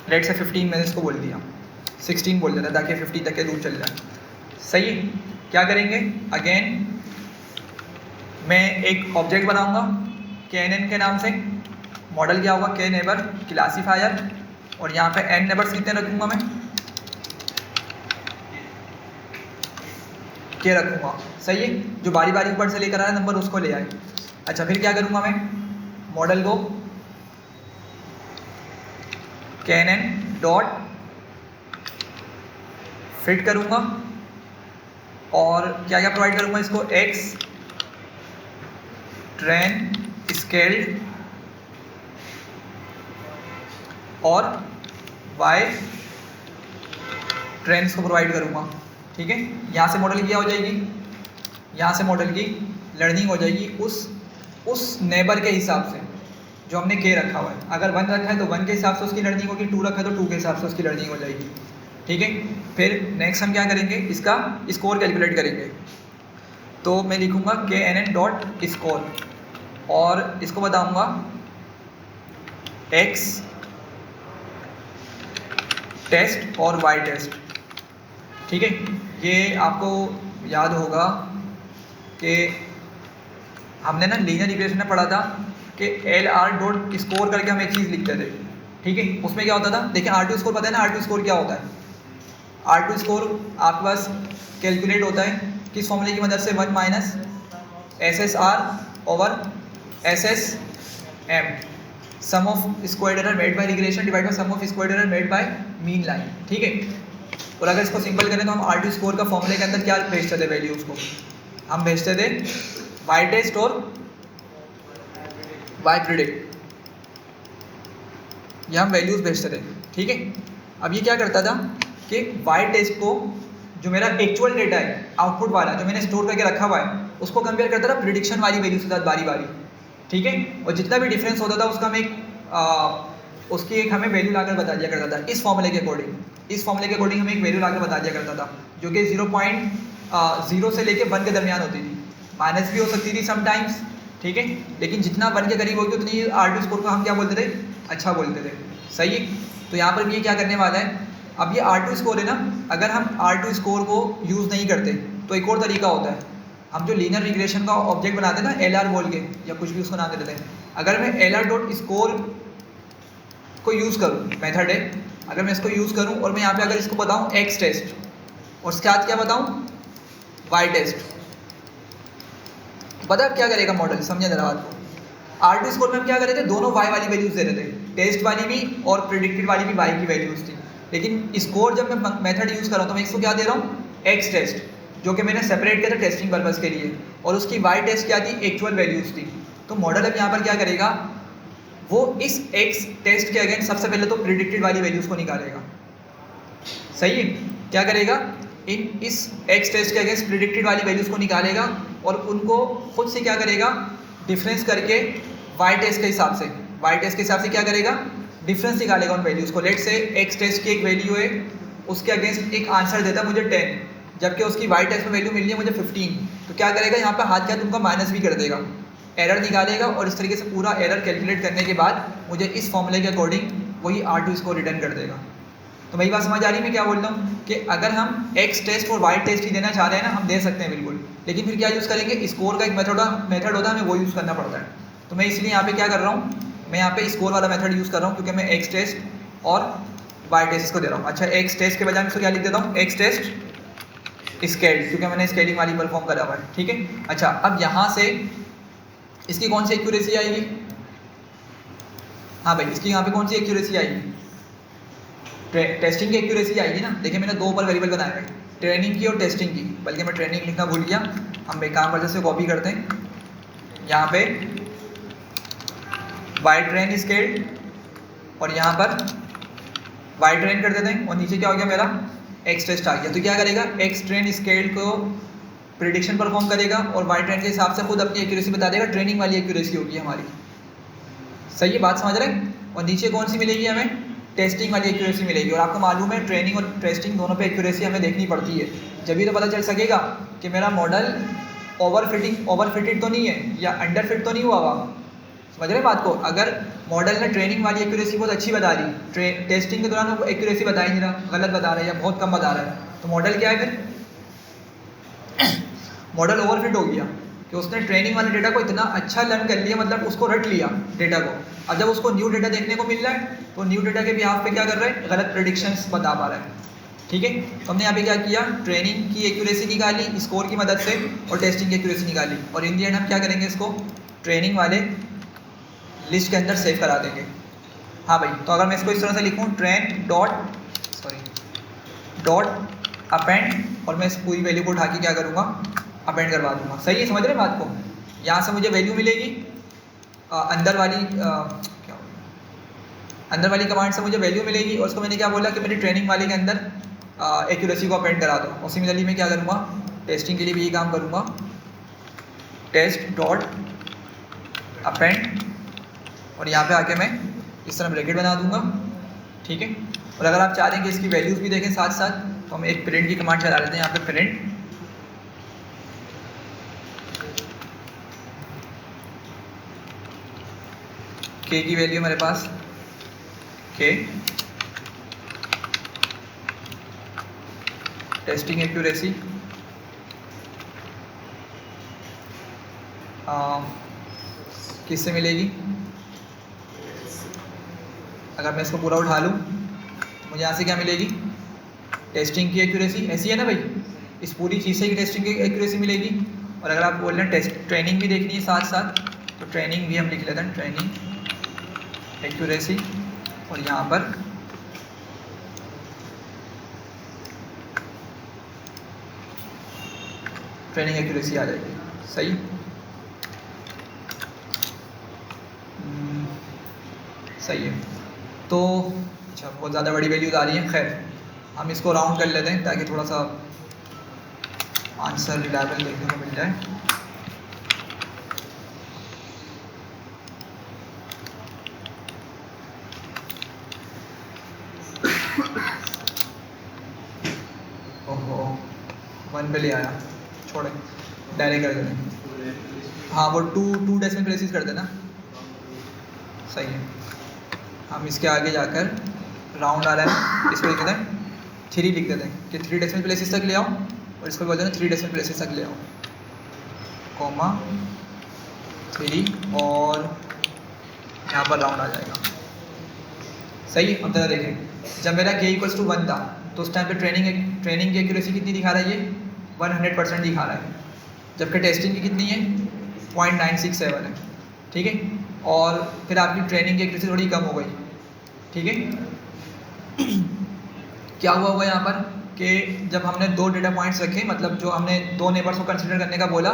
लेट से 15 मैंने इसको बोल दिया, 16 बोल देता ताकि 50 तक के लूप चल जाए। सही है, क्या करेंगे, अगेन मैं एक ऑब्जेक्ट बनाऊंगा KNN के नाम से, मॉडल क्या होगा, के नेबर क्लासीफायर, और यहाँ पे n नेबर्स कितने रखूँगा, मैं के रखूँगा। सही है, जो बारी बारी ऊपर से लेकर आ रहा है नंबर उसको ले आए। अच्छा, फिर क्या करूँगा, मैं मॉडल को KNN डॉट फिट करूँगा, और क्या क्या प्रोवाइड करूँगा इसको, x ट्रेन स्केल्ड और y ट्रेंड्स को प्रोवाइड करूँगा। ठीक है, यहाँ से मॉडल क्या हो जाएगी, यहाँ से मॉडल की लर्निंग हो जाएगी उस नेबर के हिसाब से जो हमने के रखा हुआ है। अगर 1 रखा है तो 1 के हिसाब से उसकी लर्निंग होगी, 2 रखा है तो 2 के हिसाब से उसकी लर्निंग हो जाएगी। ठीक है, फिर नेक्स्ट हम क्या करेंगे, इसका स्कोर कैलकुलेट करेंगे। तो मैं लिखूँगा KNN डॉट स्कोर, और इसको बताऊँगा x टेस्ट और y टेस्ट। ठीक है, ये आपको याद होगा कि हमने ना लीनियर रिग्रेशन में पढ़ा था कि LR डॉट स्कोर करके हम एक चीज़ लिखते थे। ठीक है, उसमें क्या होता था, देखिए R2 स्कोर पता है ना, R2 स्कोर क्या होता है, R2 स्कोर आपके पास कैलकुलेट होता है किस फॉर्मूले की मदद से, 1 minus SSR over SSM, sum of square error made by regression divide by sum of square error made by mean line. ठीक है, और अगर इसको सिंपल करें तो हम R2 स्कोर का फॉर्मूले के अंदर क्या भेजते थे, वैल्यूज़ को हम भेजते थे y टेस्ट और y प्रिडिक्ट, ये हम वैल्यूज़ भेजते थे। ठीक है, अब ये क्या करता था कि y टेस्ट को जो मेरा एक्चुअल डेटा है आउटपुट वाला जो मैंने स्टोर करके रखा हुआ है उसको कंपेयर करता था प्रिडिक्शन वाली वैल्यूज़ के साथ बारी बारी। ठीक है, और जितना भी डिफरेंस होता था उसका उसकी एक हमें वैल्यू लाकर बता दिया करता था इस फॉर्मूले के अकॉर्डिंग। इस फॉर्मूले के अकॉर्डिंग हमें एक वैल्यू लाकर बता दिया करता था जो कि 0.0 से लेके 1 के दरमियान होती थी, माइनस भी हो सकती थी समटाइम्स। ठीक है, लेकिन जितना 1 के करीब होगी उतनी R2 स्कोर को हम क्या बोलते थे, अच्छा बोलते थे। सही है, तो यहाँ पर भी ये क्या करने वाला है, अब ये R2 स्कोर है ना, अगर हम R2 स्कोर को यूज़ नहीं करते तो एक और तरीका होता है, हम जो लीनियर रिग्रेशन का ऑब्जेक्ट बनाते हैं ना LR बोल के या कुछ भी उसको नाम दे देते हैं, अगर मैं LR डॉट स्कोर को यूज़ करूँ, मेथड है, अगर मैं इसको यूज़ करूँ और मैं यहाँ पे अगर इसको बताऊँ x टेस्ट और इसके बाद क्या बताऊँ y टेस्ट, पता है क्या करेगा मॉडल, समझे जरा बात को। R2 स्कोर में हम क्या कर रहे थे, दोनों y वाली वैल्यूज दे रहे थे, टेस्ट वाली भी और प्रिडिक्टेड वाली भी y की वैल्यूज थी। लेकिन स्कोर जब मैं मेथड यूज़ कर रहा हूँ तो मैं इसको क्या दे रहा हूँ, x टेस्ट, जो कि मैंने सेपरेट किया था टेस्टिंग पर्पज़ के लिए, और उसकी y टेस्ट क्या थी, एक्चुअल वैल्यूज थी। तो मॉडल अब यहाँ पर क्या करेगा, वो इस x टेस्ट के अगेंस्ट सबसे पहले तो प्रिडिक्टेड वाली वैल्यूज़ को निकालेगा। सही है, क्या करेगा, इस x टेस्ट के अगेंस्ट प्रिडिक्टेड वाली वैल्यूज़ को निकालेगा और उनको खुद से क्या करेगा, डिफरेंस करके y टेस्ट के हिसाब से, क्या करेगा, डिफरेंस निकालेगा उन वैल्यूज़ को। लेट से x टेस्ट की एक वैल्यू है, उसके अगेंस्ट एक आंसर देता है मुझे 10, जबकि उसकी y टेस्ट में वैल्यू मिल रही है मुझे 15, तो क्या करेगा, यहाँ पर हाथ उनका माइनस भी कर देगा, एरर निकालेगा, और इस तरीके से पूरा एरर कैलकुलेट करने के बाद मुझे इस फॉर्मूले के अकॉर्डिंग वही R2 स्कोर रिटर्न कर देगा। तो मेरी बात समझ आ रही है मैं क्या बोल रहा हूँ, कि अगर हम x टेस्ट और y टेस्ट ही देना चाह रहे हैं ना, हम दे सकते हैं बिल्कुल, लेकिन फिर क्या यूज़ करेंगे, स्कोर का एक मेथड होता है, हमें वो यूज़ करना पड़ता है। तो मैं इसलिए यहाँ पे क्या कर रहा हूँ, मैं यहाँ पे स्कोर वाला मेथड यूज़ कर रहा हूँ, क्योंकि मैं x टेस्ट और y टेस्ट इसको दे रहा हूँ। अच्छा, x टेस्ट के बजाय मैं इसको क्या लिख देता हूँ, x टेस्ट स्केल्ड, क्योंकि मैंने स्केलिंग वाली परफॉर्म करा हुआ है, ठीक है। अच्छा, अब यहाँ से इसकी कौन सी एक्यूरेसी आएगी, हाँ भाई, इसकी यहाँ पे कौन सी एक्यूरेसी आएगी, टेस्टिंग की एक्यूरेसी आएगी ना। देखिए मैंने दो ऊपर वेरिएबल बनाए हुए, ट्रेनिंग की और टेस्टिंग की, बल्कि मैं ट्रेनिंग लिखना भूल गया, हम एक काम वजह से कॉपी करते हैं, यहाँ पे वाई ट्रेन स्केल्ड और यहाँ पर वाई ट्रेन कर देते हैं, और नीचे क्या हो गया मेरा, एक्स टेस्ट आ गया। तो क्या करेगा, एक्स ट्रेन स्केल्ड को प्रिडिक्शन परफॉर्म करेगा और वाई ट्रेन के हिसाब से खुद अपनी एक्यूरेसी बता देगा, ट्रेनिंग वाली एक्यूरेसी होगी हमारी। सही है, बात समझ रहे हैं। और नीचे कौन सी मिलेगी हमें, टेस्टिंग वाली एक्यूरेसी मिलेगी। और आपको मालूम है ट्रेनिंग और टेस्टिंग दोनों पे एक्यूरेसी हमें देखनी पड़ती है, जब भी तो पता चल सकेगा कि मेरा मॉडल ओवरफिटेड तो नहीं है या अंडरफिट तो नहीं हुआ हुआ। समझ रहे बात को। अगर मॉडल ने ट्रेनिंग वाली एक्यूरेसी बहुत अच्छी बता दी, टेस्टिंग के दौरान वो एक्यूरेसी बता ही नहीं रहा, गलत बता रहा है या बहुत कम बता रहा है, तो मॉडल क्या है फिर मॉडल ओवरफिट हो गया कि उसने ट्रेनिंग वाले डेटा को इतना अच्छा लर्न कर लिया, मतलब उसको रट लिया डेटा को। अब जब उसको न्यू डेटा देखने को मिल रहा है तो न्यू डेटा के बिहाफ पे क्या कर रहा है, गलत प्रेडिक्शंस बता पा रहा है। ठीक है, तो हमने यहाँ पे क्या किया, ट्रेनिंग की एक्यूरेसी निकाली स्कोर की मदद से और टेस्टिंग की एक्यूरेसी निकाली, और इन दी एंड हम क्या करेंगे, इसको ट्रेनिंग वाले लिस्ट के अंदर सेव करा देंगे। हाँ भाई, तो अगर मैं इसको इस तरह से लिखूँ, ट्रेन डॉट अपेंड, और मैं इस पूरी वैल्यू को उठा के क्या करूँगा, अपेंड करवा दूँगा। सही है, समझ रहे बात को। यहाँ से मुझे वैल्यू मिलेगी, अंदर वाली कमांड से मुझे वैल्यू मिलेगी, और उसको मैंने क्या बोला कि मेरी ट्रेनिंग वाले के अंदर एक्यूरेसी को अपेंड करा दो। और सिमिलरली मैं क्या करूँगा, टेस्टिंग के लिए भी यही काम करूँगा, टेस्ट डॉट अपेंड, और यहाँ पे आके मैं इस तरह ब्रैकेट बना दूंगा। ठीक है, और अगर आप चाह रहे हैं कि इसकी वैल्यूज़ भी देखें साथ साथ, तो हम एक प्रिंट की कमांड चला लेते हैं। यहाँ पे प्रिंट के की वैल्यू मेरे पास के, टेस्टिंग एक्यूरेसी किससे मिलेगी, अगर मैं इसको पूरा उठा लूँ मुझे यहाँ से क्या मिलेगी, टेस्टिंग की एक्यूरेसी। ऐसी है ना भाई, इस पूरी चीज़ से ही टेस्टिंग की एक्यूरेसी मिलेगी। और अगर आप बोल रहे हैं ट्रेनिंग भी देखनी है साथ साथ, तो ट्रेनिंग भी हम लिख लेते हैं, ट्रेनिंग एक्यूरेसी, और यहाँ पर ट्रेनिंग एक्यूरेसी आ जाएगी। सही, सही है। तो अच्छा, बहुत ज़्यादा बड़ी वैल्यूज आ रही हैं, खैर हम इसको राउंड कर लेते हैं ताकि थोड़ा सा आंसर रिलायबल देखने को मिल जाए। ओहो, 1 पे ले आया, छोड़े, डायरेक्ट कर देते। हाँ, वो टू डेसिमल प्लेसेस कर देना। सही है, हम इसके आगे जाकर राउंड आ रहा है, इसको लिख देते हैं 3 लिख देते हैं कि 3 डेसिमल प्लेसेस तक ले आओ, और इसको बोलते हैं 3 डेसिमल प्लेसेस तक ले आओ, कॉमा 3, और यहाँ पर राउंड आ जाएगा। सही, अब तरह देखें, जब मेरा k = 1 था तो उस टाइम पे ट्रेनिंग की एक्यूरेसी कितनी दिखा रहा है, ये 100% दिखा रहा है, जबकि टेस्टिंग की कितनी है 0.967 है, ठीक है। और फिर आपकी ट्रेनिंग की एक्यूरेसी थोड़ी कम हो गई, ठीक है। क्या हुआ हुआ यहाँ पर कि जब हमने दो डेटा पॉइंट्स रखे, मतलब जो हमने दो नेबर्स को कंसिडर करने का बोला,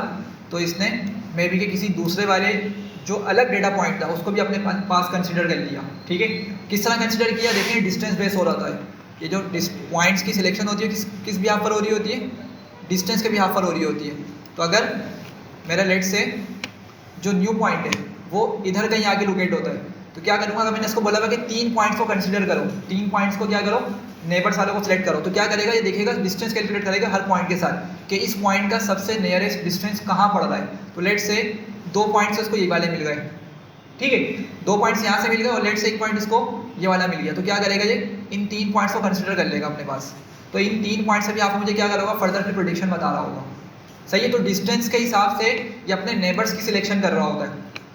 तो इसने मे बी के किसी दूसरे वाले जो अलग डेटा पॉइंट था उसको भी अपने पास कंसिडर कर लिया, ठीक है। किस तरह कंसिडर किया, देखिए डिस्टेंस बेस हो रहा था। ये जो पॉइंट्स की सिलेक्शन होती है किस बिहाफ पर हो रही होती है, डिस्टेंस के बिहाफ पर हो रही होती है। तो अगर मेरा लेट से जो न्यू पॉइंट है वो इधर कहीं आके लोकेट होता है, तो क्या करूँगा, अगर मैंने इसको बोला हुआ कि 3 पॉइंट्स को कंसिडर करो, 3 पॉइंट्स को क्या करो, नेबर्स वालों को सिलेक्ट करो, तो क्या करेगा, ये देखेगा डिस्टेंस कैलकुलेट करेगा हर पॉइंट के साथ कि इस पॉइंट का सबसे नियरेस्ट डिस्टेंस कहाँ पड़ रहा है। तो लेट से 2 पॉइंट्स उसको ये वाले मिल गए, ठीक है, 2 पॉइंट्स यहाँ से मिल गए और लेट से एक पॉइंट इसको ये वाला मिल गया। तो क्या करेगा, ये इन 3 पॉइंट्स को कंसिडर कर लेगा अपने पास। तो इन 3 पॉइंट से भी आपको मुझे क्या करोगा, फर्दर की प्रेडिक्शन बता रहा होगा, सही है। तो डिस्टेंस के हिसाब से ये अपने नेबर्स की सिलेक्शन कर रहा होता है।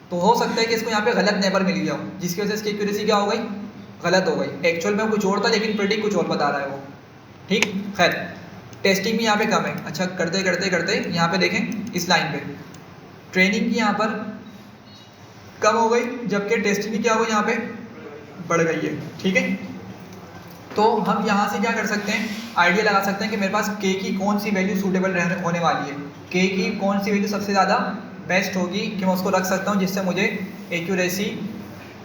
तो हो सकता है कि इसको यहाँ पे गलत नेबर मिल गया हो, जिसकी वजह से इसकी एक्यूरेसी क्या हो गई, गलत हो गई। एक्चुअल में कुछ और था लेकिन प्रेडिक्ट कुछ और बता रहा है वो, ठीक। खैर टेस्टिंग भी यहाँ पे कम है। अच्छा, करते करते करते यहाँ पे देखें इस लाइन पे ट्रेनिंग की यहाँ पर कम हो गई, जबकि टेस्टिंग की क्या हो गई, यहाँ पे बढ़ गई है, ठीक है। तो हम यहाँ से क्या कर सकते हैं, आइडिया लगा सकते हैं कि मेरे पास के की कौन सी वैल्यू सूटेबल होने वाली है, के की कौन सी वैल्यू सबसे ज़्यादा बेस्ट होगी कि मैं उसको रख सकता हूँ जिससे मुझे एक्यूरेसी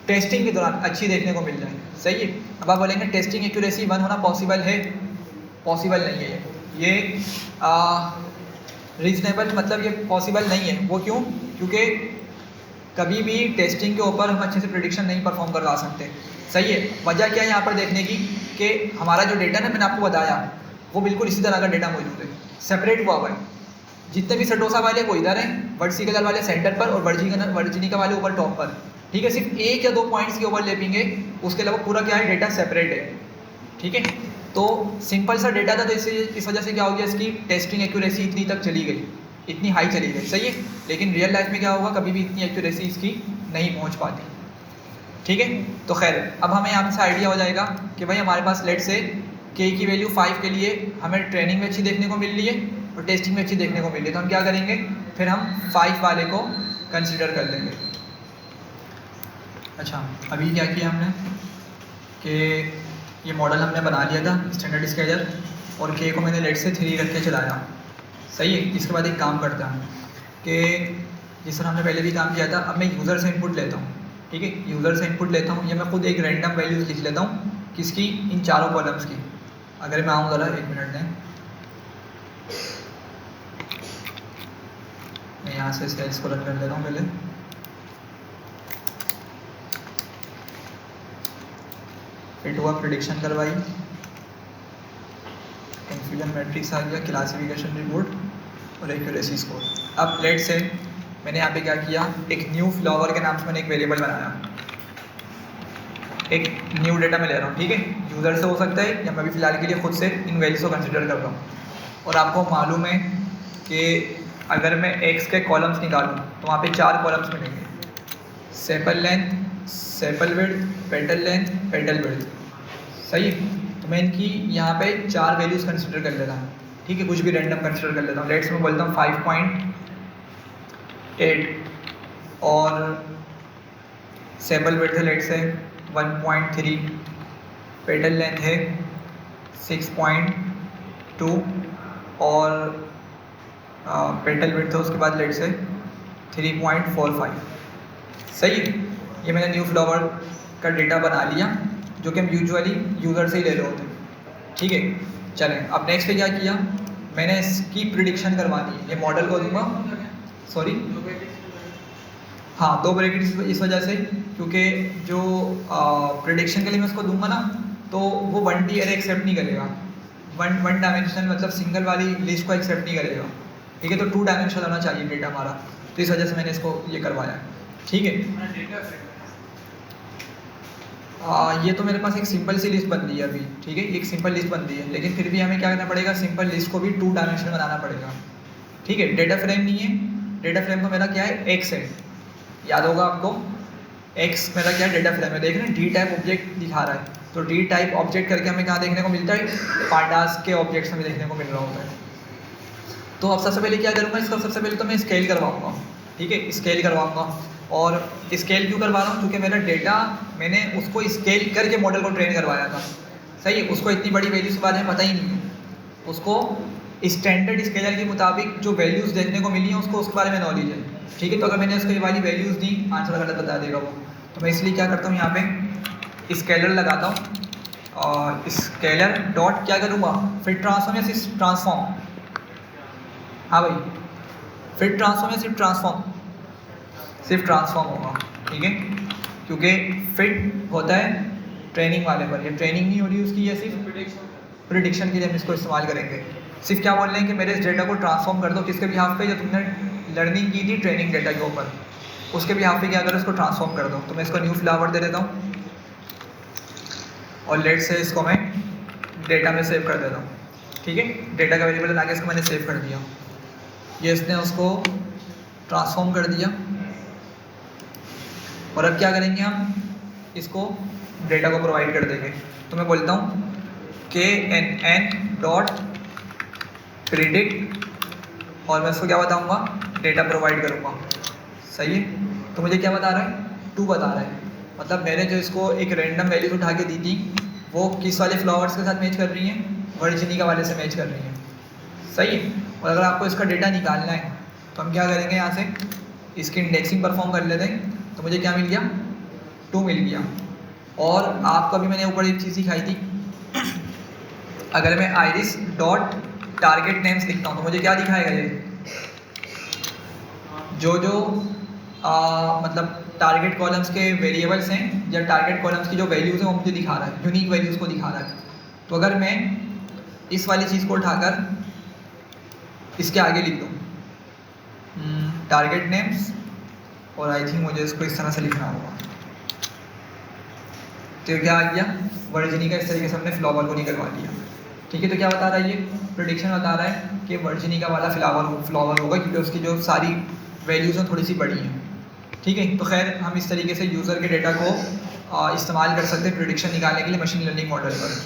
टेस्टिंग के दौरान अच्छी देखने को मिल जाए, सही है। अब आप बोलेंगे टेस्टिंग एक्यूरेसी 1 होना पॉसिबल है, पॉसिबल नहीं है ये रीजनेबल, मतलब ये पॉसिबल नहीं है। वो क्यों, क्योंकि कभी भी टेस्टिंग के ऊपर हम अच्छे से प्रेडिक्शन नहीं परफॉर्म करवा सकते, सही है। वजह क्या है यहाँ पर देखने की कि हमारा जो डेटा ना, मैंने आपको बताया वो बिल्कुल इसी तरह का डेटा मौजूद है, सेपरेट हुआ हुआ है। जितने भी सेटोसा वाले वो इधर हैं, वर्टिकल वाले सेंटर पर और वर्जिनिका वाले ऊपर टॉप पर, ठीक है। सिर्फ 1 या 2 पॉइंट्स की ओवरलैपिंग है, उसके अलावा पूरा क्या है, डेटा सेपरेट है, ठीक है। तो सिंपल सा डेटा था, तो इस वजह से क्या हो गया, इसकी टेस्टिंग एक्यूरेसी इतनी तक चली गई, इतनी हाई चली गई, सही है। लेकिन रियल लाइफ में क्या होगा, कभी भी इतनी एक्यूरेसी इसकी नहीं पहुंच पाती, ठीक है। तो खैर अब हमें यहाँ से आइडिया हो जाएगा कि भाई हमारे पास लेट से के की वैल्यू 5 के लिए हमें ट्रेनिंग में अच्छी देखने को मिल रही है और टेस्टिंग में अच्छी देखने को मिल रही है। तो हम क्या करेंगे, फिर हम 5 वाले को कंसिडर कर लेंगे। अच्छा, अभी क्या किया हमने कि ये मॉडल हमने बना लिया था स्टैंडर्ड स्केलर, और के को मैंने लेट से 3 रख के चलाया, सही है। इसके बाद एक काम करते हैं कि जिस तरह हमने पहले भी काम किया था, अब मैं यूज़र से इनपुट लेता हूँ, ठीक है। यूज़र से इनपुट लेता हूँ, या मैं खुद एक रैंडम वैल्यूज़ लिख लेता हूँ, किसकी, इन चारों कॉलम्स की। अगर मैं आऊँ ज़रा 1 मिनट दें, मैं यहाँ से सेल्स को रन कर लेता हूँ पहले। फिट हुआ, प्रेडिक्शन करवाई, कन्फ्यूजन मैट्रिक्स आ गया, क्लासिफिकेशन रिपोर्ट और एक्यूरेसी स्कोर। अब लेट से मैंने यहाँ पे क्या किया, एक न्यू फ्लावर के नाम से मैंने एक वेरिएबल बनाया, एक न्यू डेटा मैं ले रहा हूँ, ठीक है। यूज़र से हो सकता है या मैं भी फिलहाल के लिए खुद से इन वैल्यूज़ को कंसिडर कर रहा हूँ। और आपको मालूम है कि अगर मैं एक्स के कॉलम्स निकालूँ तो वहाँ पे 4 कॉलम्स मिलेंगे, sepal length, sepal width, petal length, petal width, सही। तो मैं इनकी यहाँ पे 4 वैल्यूज़ कंसिडर कर लेता हूँ, ठीक है। कुछ भी रैंडम कंसिडर कर लेता हूँ। लेट्स मैं बोलता हूँ 5.8 और सेपल विड्थ है लेट से 1.3, पेटल लेंथ है 6.2 और पेटल विड्थ है उसके बाद लेट से 3.45, सही। ये मैंने न्यू फ्लावर का डेटा बना लिया, जो कि हम यूजुअली यूज़र से ही ले रहे होते हैं, ठीक है। चलें, अब नेक्स्ट पे क्या किया, मैंने इसकी प्रिडिक्शन करवानी है। ये मॉडल को दूंगा, सॉरी हाँ 2 ब्रैकेट इस वजह से क्योंकि जो प्रिडिक्शन के लिए मैं उसको दूंगा ना, तो वो 1D एरे एक्सेप्ट नहीं करेगा, वन डायमेंशनल मतलब सिंगल वाली लिस्ट को एक्सेप्ट नहीं करेगा, ठीक है। तो 2 डायमेंशनल होना चाहिए डेटा हमारा, तो इस वजह से मैंने इसको ये करवाया, ठीक है। ये तो मेरे पास एक सिंपल सी लिस्ट बन रही है अभी, ठीक है, एक सिंपल लिस्ट बन रही है, लेकिन फिर भी हमें क्या करना पड़ेगा, सिंपल लिस्ट को भी 2 डायमेंशनल बनाना पड़ेगा, ठीक है। डेटा फ्रेम नहीं है, डेटा फ्रेम तो मेरा क्या है, एक्स है, याद होगा आपको, एक्स मेरा क्या है, डेटा फ्रेम है। देख रहे हैं डी टाइप ऑब्जेक्ट दिखा रहा है, तो डी टाइप ऑब्जेक्ट करके हमें कहाँ देखने को मिलता है, पांडास के ऑब्जेक्ट्स में देखने को मिल रहा होता है। तो अब सबसे पहले क्या करूँगा, इसका सबसे पहले तो मैं स्केल करवाऊँगा, ठीक है, स्केल करवाऊंगा। और स्केल क्यों करवा रहा हूँ? क्योंकि मेरा डेटा मैंने उसको स्केल करके मॉडल को ट्रेन करवाया था, सही है। उसको इतनी बड़ी वैल्यूज़ के बारे में पता ही नहीं है, उसको स्टैंडर्ड स्केलर के मुताबिक जो वैल्यूज़ देखने को मिली हैं उसको उसके बारे में नॉलेज है, ठीक है। तो अगर मैंने उसको ये वाली वैल्यूज़ दी, आंसर गलत बता देगा वो। तो मैं इसलिए क्या करता हूँ, यहाँ पे स्केलर लगाता हूँ और स्केलर डॉट क्या करूँगा, फिर ट्रांसफॉर्म या सिर्फ ट्रांसफॉर्म, हाँ भाई, फिर ट्रांसफॉर्म या सिर्फ ट्रांसफॉर्म, सिर्फ ट्रांसफॉर्म होगा, ठीक है। क्योंकि फिट होता है ट्रेनिंग वाले पर, ये ट्रेनिंग नहीं हो रही उसकी, ये सिर्फ प्रिडिक्शन के लिए हम इसको इस्तेमाल करेंगे। सिर्फ क्या बोल रहे हैं कि मेरे इस डेटा को ट्रांसफॉर्म कर दो, किसके बिहाफ पे, जो तुमने लर्निंग की थी ट्रेनिंग डेटा के ऊपर, उसके बिहाफ पे क्या करो, इसको ट्रांसफॉर्म कर दो। तो मैं इसको न्यू फ्लावर दे देता हूँ और लेट से इसको मैं डेटा में सेव कर देता हूँ, ठीक है। डेटा का वेरिएबल ला के इसको मैंने सेव कर दिया, ये इसने उसको ट्रांसफॉर्म कर दिया। और अब क्या करेंगे, हम इसको डेटा को प्रोवाइड कर देंगे। तो मैं बोलता हूँ KNN डॉट प्रिडिक्ट और मैं इसको क्या बताऊँगा, डेटा प्रोवाइड करूँगा, सही है। तो मुझे क्या बता रहा है, 2 बता रहा है। मतलब मैंने जो इसको एक रैंडम वैल्यूज उठा के दी थी वो किस वाले फ्लावर्स के साथ मैच कर रही हैं, वर्जिनिका वाले से मैच कर रही हैं, सही है। और अगर आपको इसका डेटा निकालना है तो हम क्या करेंगे, यहाँ से इसकी इंडेक्सिंग परफॉर्म कर लेते हैं। तो मुझे क्या मिल गया, 2 मिल गया। और आपको भी मैंने ऊपर एक चीज़ सिखाई थी, अगर मैं आइरिस डॉट टारगेट नेम्स लिखता हूँ तो मुझे क्या दिखाएगा, ये जो मतलब टारगेट कॉलम्स के वेरिएबल्स हैं या टारगेट कॉलम्स की जो वैल्यूज़ हैं वो मुझे दिखा रहा है, यूनिक वैल्यूज़ को दिखा रहा है। तो अगर मैं इस वाली चीज़ को उठाकर इसके आगे लिख दूँ टारगेट नेम्स, और आई थिंक मुझे इसको इस तरह से लिखना होगा, तो क्या आ गया, वर्जिनिका। इस तरीके से हमने फ्लावर को निकलवा दिया, ठीक है। तो क्या बता रहा है, ये प्रेडिक्शन बता रहा है कि वर्जिनिका वाला फ्लावर होगा, क्योंकि उसकी जो सारी वैल्यूज़ हैं थोड़ी सी बड़ी हैं, ठीक है। तो खैर हम इस तरीके से यूज़र के डेटा को इस्तेमाल कर सकते हैं प्रेडिक्शन निकालने के लिए मशीन लर्निंग मॉडल पर,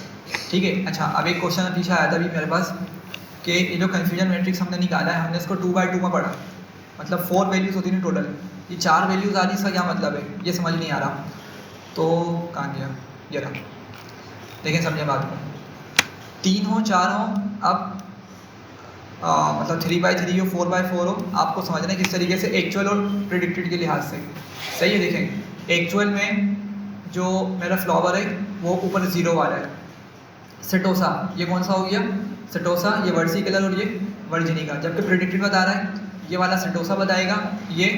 ठीक है। अच्छा, अब एक क्वेश्चन पीछे आया था अभी मेरे पास कि ये जो कन्फ्यूजन मैट्रिक्स हमने निकाला है, हमने इसको 2x2 में पढ़ा, मतलब 4 वैल्यूज़ होती हैं टोटल, ये 4 वैल्यूज़ आ रही, इसका क्या मतलब है ये समझ नहीं आ रहा। तो कहाँ गया, ये रहा, देखें समझे बात को, 3 हो 4 हो, अब मतलब 3x3 हो 4x4 हो, आपको समझना है किस तरीके से एक्चुअल और प्रिडिक्टेड के लिहाज से, सही है। देखें एक्चुअल में जो मेरा फ्लावर है वो ऊपर 0 वाला है, सेटोसा, ये कौन सा हो गया, सेटोसा, ये वर्सिकलर और ये वर्जिनिका। जबकि प्रिडिक्टेड बता रहा है ये वाला सेटोसा बताएगा, ये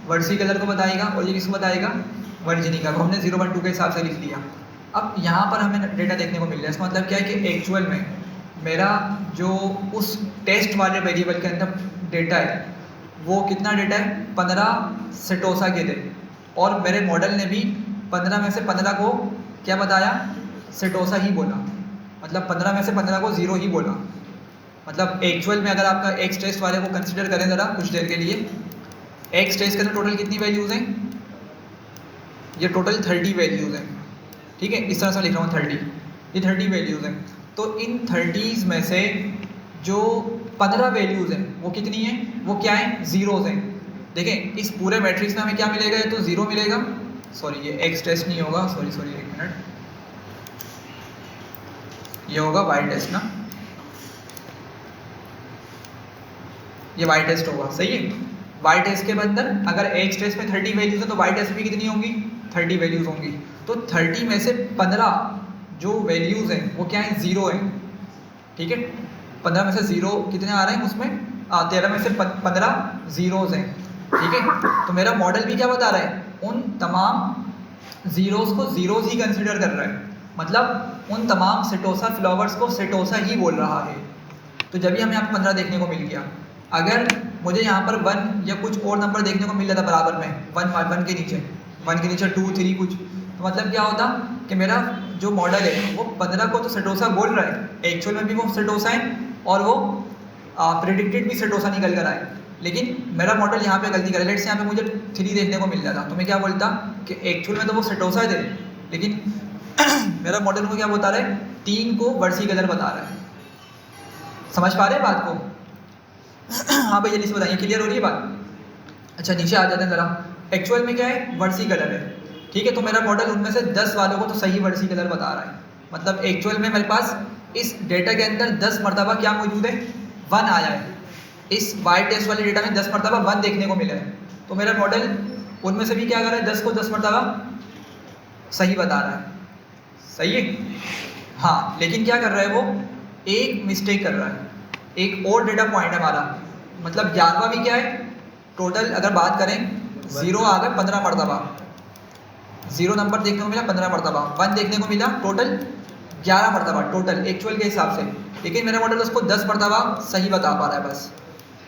वर्सिकलर को बताएगा और ये किसको बताएगा, वर्जिनिका को। हमने 0/2 के हिसाब से लिख लिया। अब यहाँ पर हमें डेटा देखने को मिल रहा है, इसका मतलब क्या है कि एक्चुअल में मेरा जो उस टेस्ट वाले वेरिएबल के अंदर डेटा है वो कितना डेटा है, 15 सेटोसा के थे, और मेरे मॉडल ने भी 15 में से 15 को क्या बताया, सेटोसा ही बोला, मतलब 15 में से 15 को 0 ही बोला। मतलब एक्चुअल में अगर आपका एक्स टेस्ट वाले को कंसिडर करें ज़रा कुछ देर के लिए, एक्स टेस्ट के अंदर टोटल कितनी वैल्यूज़ हैं, ये टोटल 30 वैल्यूज़ हैं, ठीक है। इस तरह से लिख रहा हूँ 30, ये 30 वैल्यूज़ हैं। तो इन 30s में से जो 15 वैल्यूज़ हैं वो कितनी हैं, वो क्या हैं, ज़ीरोज़ हैं। देखें इस पूरे मैट्रिक्स में हमें क्या मिलेगा, ये तो 0 मिलेगा, सॉरी ये एक्स टेस्ट नहीं होगा, सॉरी एक मिनट, ये होगा वाई टेस्ट ना, ये वाई टेस्ट होगा, सही है। वाई टेस्ट के अंदर अगर एक्स टेस्ट में 30 वैल्यूज़ है तो वाई टेस्ट में कितनी होंगी, 30 वैल्यूज़ होंगी। तो 30 में से 15 जो वैल्यूज़ हैं वो क्या है, 0 है, ठीक है। 15 में से 0 कितने आ रहे हैं उसमें, 13 में से 15 ज़ीरोज़ हैं, ठीक है। तो मेरा मॉडल भी क्या बता रहा है, उन तमाम ज़ीरोज़ को ज़ीरोज़ ही कंसिडर कर रहा है, मतलब उन तमाम सेटोसा फ्लावर्स को सेटोसा ही बोल रहा है। तो जब भी हमें यहाँ पर 15 देखने को मिल गया, अगर मुझे यहाँ पर 1 या कुछ और नंबर देखने को मिल जाता बराबर में, 1 के नीचे 2 3 कुछ, तो मतलब क्या होता कि मेरा जो मॉडल है वो 15 को तो सेटोसा बोल रहा है, एक्चुअल में भी वो सेटोसा है और वो प्रेडिक्टेड भी सेटोसा निकल कर आए, लेकिन मेरा मॉडल यहाँ पे गलती करे। लेट्स यहाँ पे मुझे 3 देखने को मिल जाता तो मैं क्या बोलता कि एक्चुअल में तो वो सेटोसा थे, लेकिन मेरा मॉडल को क्या बता रहा है, 3 को वर्सिकलर बता रहा है। समझ पा रहे हैं बात को? हाँ भाई जल्दी से बताइए, क्लियर हो रही है बात? अच्छा नीचे आ जाते हैं ज़रा। एक्चुअल में क्या है, वर्सी कलर है, ठीक है। तो मेरा मॉडल उनमें से 10 वालों को तो सही वर्सी कलर बता रहा है, मतलब एक्चुअल में मेरे पास इस डेटा के अंदर 10 मरतबा क्या मौजूद है, 1 आया है। इस वाई टेस्ट वाले डेटा में 10 मरतबा 1 देखने को मिला है, तो मेरा मॉडल उनमें से भी क्या कर रहा है, 10 को 10 मरतबा सही बता रहा है। सही है, हाँ। लेकिन क्या कर रहा है वो, एक मिस्टेक कर रहा है, एक और डेटा पॉइंट है हमारा, मतलब 11वां भी क्या है, टोटल अगर बात करें 0 आ गए 15 मरतबा, 0 नंबर देखने को मिला 15 मरतबा, 1 देखने को मिला टोटल 11 मरतबा टोटल एक्चुअल के हिसाब से। लेकिन मेरा मॉडल उसको 10 मरतबा सही बता पा रहा है, बस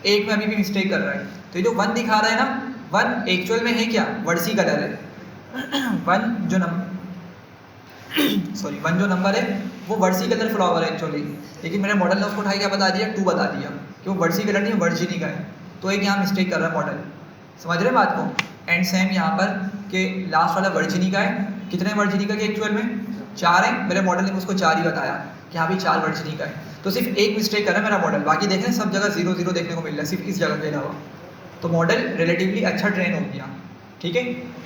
एक में अभी भी मिस्टेक कर रहा है। तो ये जो 1 दिखा रहा है ना, 1 एक्चुअल में है क्या, वर्सी कलर है। 1 जो नंबर सॉरी 1 जो नंबर है वो वर्सी कलर फ्लावर है एक्चुअली, लेकिन मेरे मॉडल ने उसको उठाई क्या बता दिया, 2 बता दिया कि वो वर्सी कलर नहीं है, वर्जिनी का है। तो एक यहाँ मिस्टेक कर रहा है मॉडल, समझ रहे बात को। एंड सेम यहाँ पर कि लास्ट वाला वर्जिनी का है, कितने वर्जिनी का कि एक्चुअल में 4 है, मेरे मॉडल ने उसको 4 ही बताया कि हाँ भाई 4 वर्जिनी का है। तो सिर्फ एक मिस्टेक कर रहा है मेरा मॉडल, बाकी देखें सब जगह 0 0 देखने को मिल रहा है, सिर्फ इस जगह के अलावा। तो मॉडल रिलेटिवली अच्छा ट्रेन हो गया, ठीक है।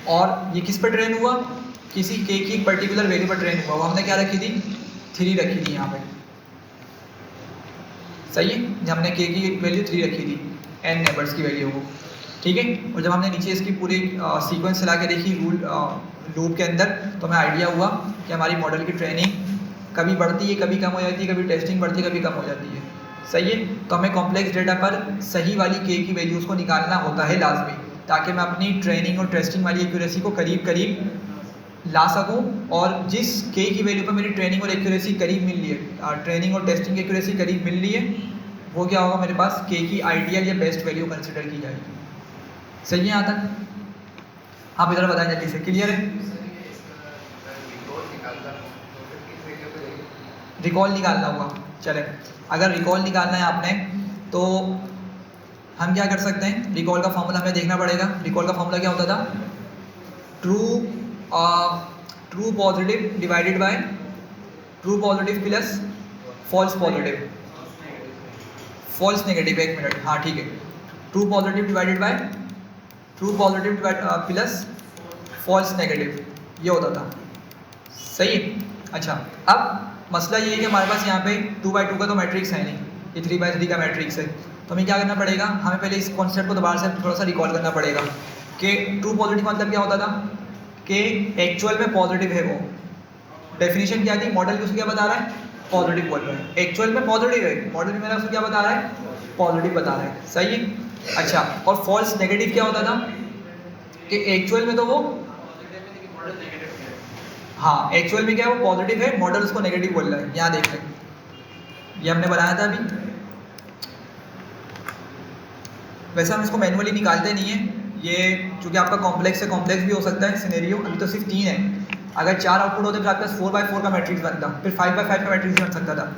और ये किस पर ट्रेन हुआ, किसी के की पर्टिकुलर वैल्यू पर ट्रेन हुआ। वो हमने क्या रखी थी, 3 रखी थी यहाँ पे, सही है। हमने के की वैल्यू 3 रखी थी, n नेबर्स की वैल्यू को, ठीक है। और जब हमने नीचे इसकी पूरी सीक्वेंस चला के देखी लूप के अंदर, तो हमें आइडिया हुआ कि हमारी मॉडल की ट्रेनिंग कभी बढ़ती है, कभी कम हो जाती है, कभी टेस्टिंग बढ़ती है, कभी कम हो जाती है, सही है। तो हमें कॉम्प्लेक्स डेटा पर सही वाली के की वैल्यूज़ को निकालना होता है लाजमी, ताकि मैं अपनी ट्रेनिंग और टेस्टिंग वाली एक्यूरेसी को करीब करीब ला सकूं। और जिस के की वैल्यू पर मेरी ट्रेनिंग और एक्यूरेसी करीब मिल रही है, ट्रेनिंग और टेस्टिंग की एक्यूरेसी करीब मिल रही है, वो क्या होगा, मेरे पास के की आइडियल या बेस्ट वैल्यू कंसिडर की जाएगी। सही है यहाँ तक, आप इधर बताएं जल्दी से, क्लियर है। रिकॉल निकालना होगा, चले। अगर रिकॉल निकालना है आपने तो हम क्या कर सकते हैं, रिकॉल का फॉर्मूला हमें देखना पड़ेगा। रिकॉल का फॉर्मूला क्या होता था, true positive divided by true positive plus false positive, false negative, एक मिनट, हाँ ठीक है। True positive divided by true positive plus false negative, ये होता था, सही है। अच्छा, अब मसला ये है कि हमारे पास यहाँ पे 2x2 का तो मैट्रिक्स है नहीं, ये 3x3 का मैट्रिक्स है। तो हमें क्या करना पड़ेगा, हमें पहले इस कॉन्सेप्ट को दोबारा से थोड़ा सा रिकॉल करना पड़ेगा कि ट्रू पॉजिटिव मतलब क्या होता था, कि एक्चुअल में पॉजिटिव है वो। डेफिनेशन क्या थी, मॉडल उसको क्या बता रहा है, पॉजिटिव बोल रहा है, एक्चुअल में पॉजिटिव है, मॉडल में मेरा उसको क्या बता रहा है, पॉजिटिव बता रहा है, सही है। अच्छा, और फॉल्स नेगेटिव क्या होता था, कि एक्चुअल में तो वो हाँ, एक्चुअल में क्या है वो पॉजिटिव है, मॉडल उसको नेगेटिव बोल रहा है। यहाँ देख लें, ये हमने बनाया था अभी। वैसे हम इसको मैनुअली निकालते नहीं है, ये चूँकि आपका कॉम्प्लेक्स है, कॉम्प्लेक्स भी हो सकता है सिनेरियो। अभी तो सिर्फ 3 है, अगर 4 आउटपुट होते तो आपके पास 4x4 का मैट्रिक्स बनता, फिर 5x5 का मैट्रिक्स बन सकता था।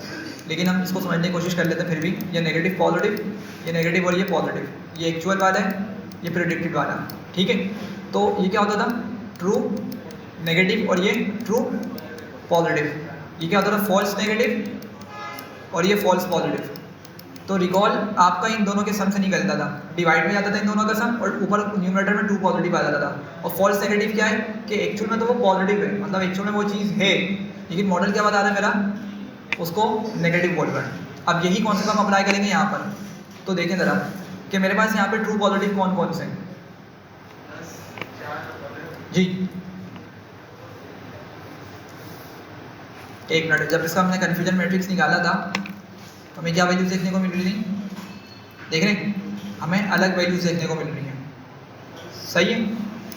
लेकिन हम इसको समझने की कोशिश कर लेते हैं फिर भी। ये नेगेटिव पॉजिटिव, ये नेगेटिव और ये पॉजिटिव, ये एक्चुअल वाला है, ये प्रेडिक्टेड वाला, ठीक है। तो ये क्या होता था, ट्रू नेगेटिव और ये ट्रू पॉजिटिव, ये क्या होता था, फॉल्स नेगेटिव और ये फॉल्स पॉजिटिव। तो रिकॉल आपका इन दोनों के सम से निकलता था, डिवाइड में जाता था इन दोनों का सम, और ऊपर न्यूमरेटर में 2 पॉजिटिव आ जाता था। और फॉल्स नेगेटिव क्या है, कि एक्चुअल में तो वो पॉजिटिव है, मतलब एक्चुअल में वो चीज़ है, लेकिन मॉडल क्या बता रहा है मेरा, उसको नेगेटिव बोल रहा है। अब यही कॉन्सेप्ट हम अप्लाई करेंगे यहाँ पर। तो देखें ज़रा कि मेरे पास यहाँ पे ट्रू पॉजिटिव कौन कौन से हैं जी। एक मिनट, जब इसका हमने कन्फ्यूजन मैट्रिक्स निकाला था तो हमें क्या वैल्यूज देखने को मिल रही थी, देख रहे हैं, हमें अलग वैल्यूज देखने को मिल रही हैं, सही है।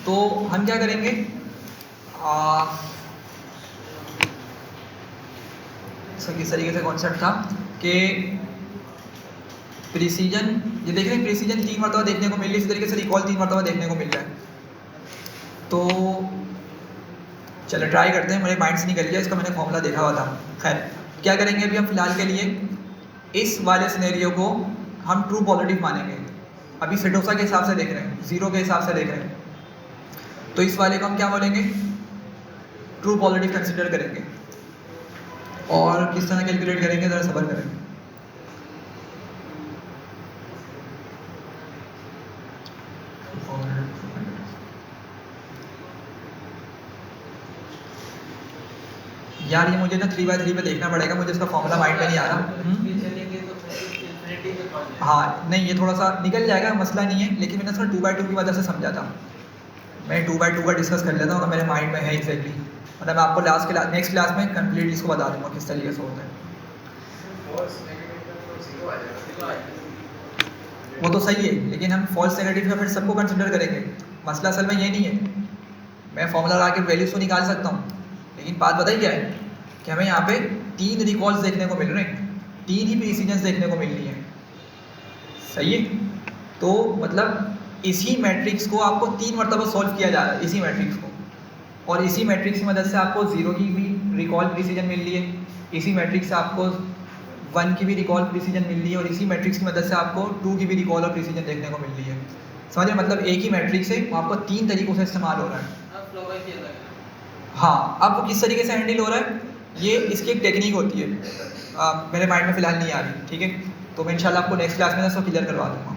तो हम क्या करेंगे, इसका किस तरीके से कॉन्सेप्ट था कि प्रिसीजन, ये देख रहे हैं, प्रिसीजन 3 मरतबा देखने को मिल रही है, इसी तरीके से रिकॉल 3 मरतबा देखने को मिल रहा है। तो चलो ट्राई करते हैं, मेरे माइंड से निकल गया, इसका मैंने फॉर्मूला देखा हुआ था। खैर, क्या करेंगे अभी हम फिलहाल के लिए, इस वाले सिनेरियो को हम ट्रू पॉजिटिव मानेंगे। अभी सेडोसा के हिसाब से देख रहे हैं, 0 के हिसाब से देख रहे हैं, तो इस वाले को हम क्या बोलेंगे, ट्रू पॉजिटिव कंसिडर करेंगे। और किस तरह कैलकुलेट करेंगे, ज़रा सब्र करेंगे। यार ये मुझे ना 3x3 पे देखना पड़ेगा, मुझे इसका फॉर्मूला माइंड में नहीं आ रहा। ये चलेंगे तो फिर इन्फिनिटी पे पहुंच जाएंगे। हाँ नहीं, ये थोड़ा सा निकल जाएगा, मसला नहीं है, लेकिन मैंने इसका 2x2 की वजह से समझा था। मैं 2x2 का डिस्कस कर लेता हूँ अगर मेरे माइंड में है एग्जैक्टली, मतलब मैं आपको नेक्स्ट क्लास में कंप्लीट इसको बता दूँगा किस तरीके से होता है। वो तो सही है, लेकिन हम फॉल्स नेगेटिव का फिर सबको कंसिडर करेंगे। मसला असल में ये नहीं है, मैं फॉर्मूला लगा के वैल्यूज तो निकाल सकता हूँ, लेकिन बात बताइए क्या है कि हमें यहाँ पे 3 रिकॉल्स देखने को मिल रहे हैं, 3 ही प्रिसीजंस देखने को मिल रही है। सही है, तो मतलब इसी मैट्रिक्स को आपको 3 मरतबा सॉल्व किया जा रहा है, इसी मैट्रिक्स को, और इसी मैट्रिक्स की मदद से आपको 0 की भी रिकॉल प्रिसीजन मिल रही है, इसी मैट्रिक्स से आपको 1 की भी रिकॉल प्रिसीजन मिल रही है, और इसी मैट्रिक्स की मदद से आपको 2 की भी रिकॉल और प्रिसीजन देखने को मिल रही है। समझे, मतलब एक ही मैट्रिक्स है, वो आपको 3 तरीक़ों से इस्तेमाल हो रहा है। अब फ्लो बाय की अलग है। हाँ, अब वो किस तरीके से हैंडल हो रहा है, ये इसकी एक टेक्निक होती है, मेरे माइंड में फ़िलहाल नहीं आ रही, ठीक है, तो मैं इंशाल्लाह आपको नेक्स्ट क्लास में ना इसको क्लियर करवा दूँगा।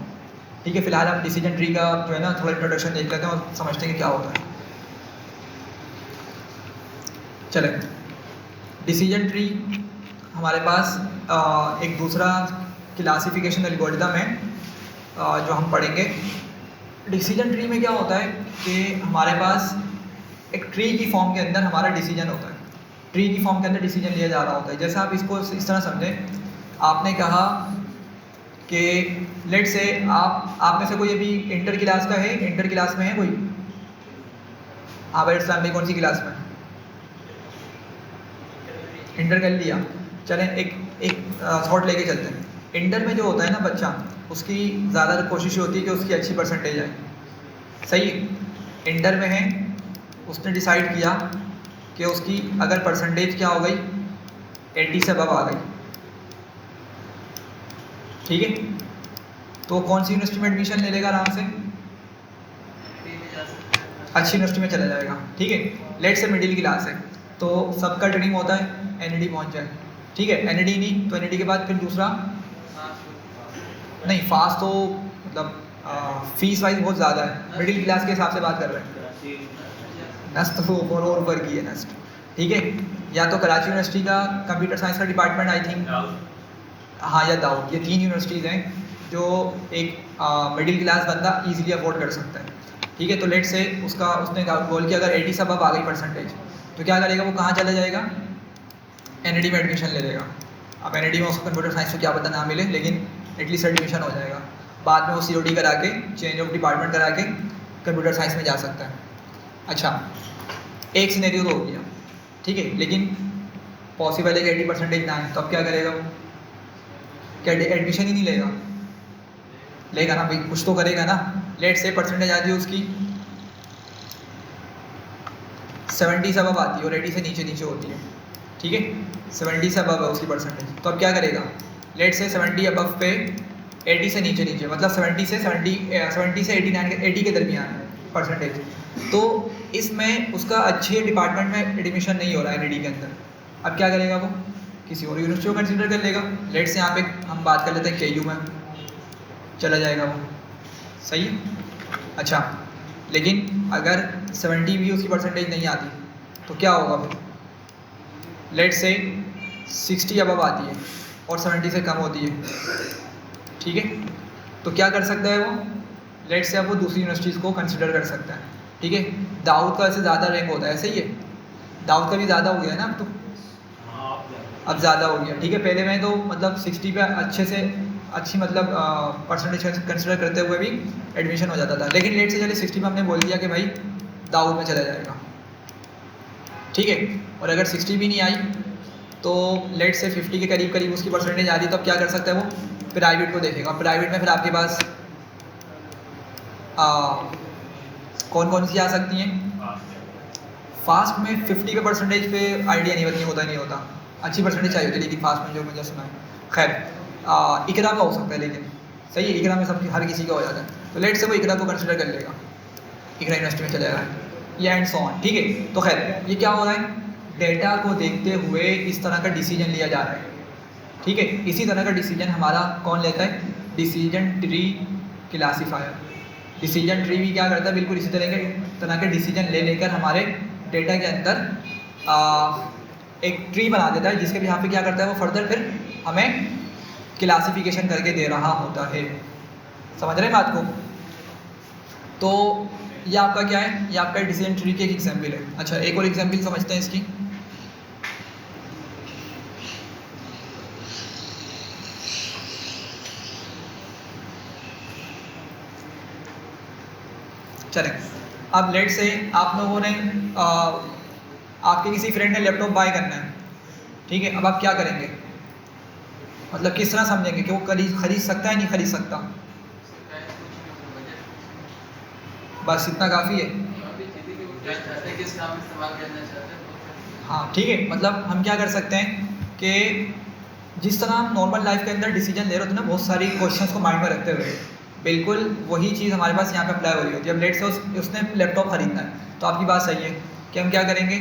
ठीक है, फिलहाल हम डिसीजन ट्री का जो है ना थोड़ा इंट्रोडक्शन देख लेते हैं और समझते हैं कि क्या होता है। चलें, डिसीजन ट्री हमारे पास एक दूसरा क्लासिफिकेशन एल्गोरिथम है जो हम पढ़ेंगे। डिसीजन ट्री में क्या होता है कि हमारे पास एक ट्री की फॉर्म के अंदर हमारा डिसीजन होता है, ट्री की फॉर्म के अंदर डिसीजन लिया जा रहा होता है। जैसे आप इसको इस तरह समझें, आपने कहा कि लेट से आप में से कोई अभी इंटर क्लास का है, इंटर क्लास में है कोई? हाँ भाई, इस्लाम भाई कौन सी क्लास में? इंटर कर लिया, चलें एक थॉट लेके चलते हैं। इंटर में जो होता है ना बच्चा, उसकी ज़्यादा कोशिश होती है कि उसकी अच्छी परसेंटेज आए। सही, इंटर में है, उसने डिसाइड किया कि उसकी अगर परसेंटेज क्या हो गई 80 से अबव आ गई, ठीक है, तो कौन सी यूनिवर्सिटी में एडमिशन ले लेगा आराम से? एनडी में जा सकते हैं। अच्छी यूनिवर्सिटी में चला जाएगा। ठीक है, लेट से मिडिल क्लास है, तो सबका ड्रीम होता है एनडी पहुंच जाए। ठीक है, एनडी नहीं तो एनडी के बाद फिर दूसरा नहीं, फास्ट तो मतलब फीस वाइज बहुत ज़्यादा है, मिडिल क्लास के हिसाब से बात कर रहे हैं। नस्ट तो और ऊपर की है नस्ट, ठीक है, या तो कराची यूनिवर्सिटी का कंप्यूटर साइंस का डिपार्टमेंट आई थिंक, हाँ, या दाऊद, ये 3 यूनिवर्सिटीज़ हैं जो एक मिडिल क्लास बंदा इजीली अफोर्ड कर सकता है। ठीक है, तो लेट से उसने बोल कि अगर 80 से अबव आ गई परसेंटेज तो क्या करेगा, वो कहाँ चला जाएगा? एनडी में एडमिशन ले लेगा। अब एनडी में उसको कंप्यूटर साइंस को क्या पता ना मिले, लेकिन एटलीस्ट एडमिशन हो जाएगा। बाद में वो COT करा के, चेंज ऑफ डिपार्टमेंट करा के कंप्यूटर साइंस में जा सकता है। अच्छा, एक सिनेरियो तो हो गया, ठीक है, लेकिन पॉसिबल है कि 80% ना आए, तो अब क्या करेगा वो? क्या एडमिशन ही नहीं लेगा? लेगा ना भाई, कुछ तो करेगा ना। लेट से परसेंटेज आती है उसकी 70 से अबव आती है और 80 से नीचे होती है। ठीक है, 70 से अबव है उसकी परसेंटेज, तो अब क्या करेगा? लेट से 70 अबव पे 80 से नीचे मतलब 70 से 89 80 के दरमियान परसेंटेज, तो इसमें उसका अच्छे डिपार्टमेंट में एडमिशन नहीं हो रहा है एनडी के अंदर। अब क्या करेगा वो? किसी और यूनिवर्सिटी को कंसिडर कर लेगा। लेट से यहाँ पे हम बात कर लेते हैं KU में चला जाएगा वो। सही है, अच्छा, लेकिन अगर 70 भी उसकी परसेंटेज नहीं आती तो क्या होगा फिर? लेट से 60 अबव आती है और 70 से कम होती है, ठीक है, तो क्या कर सकता है वो? लेट से अब वो दूसरी यूनिवर्सिटीज़ को कंसिडर कर सकता है। ठीक है, दाऊद का वैसे ज़्यादा रैंक होता है, सही है, दाऊद का भी ज़्यादा हो गया है ना अब तो, अब ज़्यादा हो गया। ठीक है, पहले में तो मतलब 60 पे अच्छे से अच्छी मतलब परसेंटेज कंसिडर करते हुए भी एडमिशन हो जाता था, लेकिन लेट से चले 60 में हमने बोल दिया कि भाई दाऊद में चला जाएगा। ठीक है, और अगर 60 भी नहीं आई तो लेट से 50 के करीब उसकी परसेंटेज आ रही, तो अब क्या कर सकता है वो? प्राइवेट को देखेगा। प्राइवेट में फिर आपके पास कौन कौन सी आ सकती हैं? फास्ट में 50 पे परसेंटेज पे आइडिया नहीं होता, अच्छी परसेंटेज चाहिए होती है, लेकिन फास्ट में जो मुझे सुना है, खैर इकरा का हो सकता है, लेकिन सही है, इकरा में सब हर किसी का हो जाता है, तो लेट से वो इकरा को कंसिडर कर लेगा, इकरा यूनिवर्सिटी में चला जाएगा, या एंड सो ऑन। ठीक है, तो खैर ये क्या हो रहा है? डेटा को देखते हुए इस तरह का डिसीजन लिया जा रहा है। ठीक है, इसी तरह का डिसीजन हमारा कौन लेता है? Decision tree classifier. Decision tree भी क्या करता है? बिल्कुल इसी तरह के डिसीजन लेकर हमारे डेटा के अंदर एक ट्री बना देता है जिसके यहाँ पे क्या करता है वो फर्दर फिर हमें क्लासिफिकेशन करके दे रहा होता है। समझ रहे हैं बात को? तो ये आपका क्या है, ये आपका डिसीजन ट्री की एक एग्जाम्पल है। अच्छा, एक और एग्जाम्पल समझते हैं इसकी। चलें, अब लेट से आप लोगों ने आपके किसी फ्रेंड ने लैपटॉप बाय करना है, ठीक है। अब आप क्या करेंगे, मतलब किस तरह समझेंगे कि वो खरीद सकता है नहीं खरीद सकता? बस इतना काफ़ी है। हाँ ठीक है, मतलब हम क्या कर सकते हैं कि जिस तरह हम नॉर्मल लाइफ के अंदर डिसीजन ले रहे होते हैं ना, बहुत सारी क्वेश्चंस को माइंड में रखते हुए, बिल्कुल वही चीज़ हमारे पास यहाँ पे अप्लाई हो रही होती है। अब लेट से उसने लैपटॉप खरीदना है, तो आपकी बात सही है कि हम क्या करेंगे,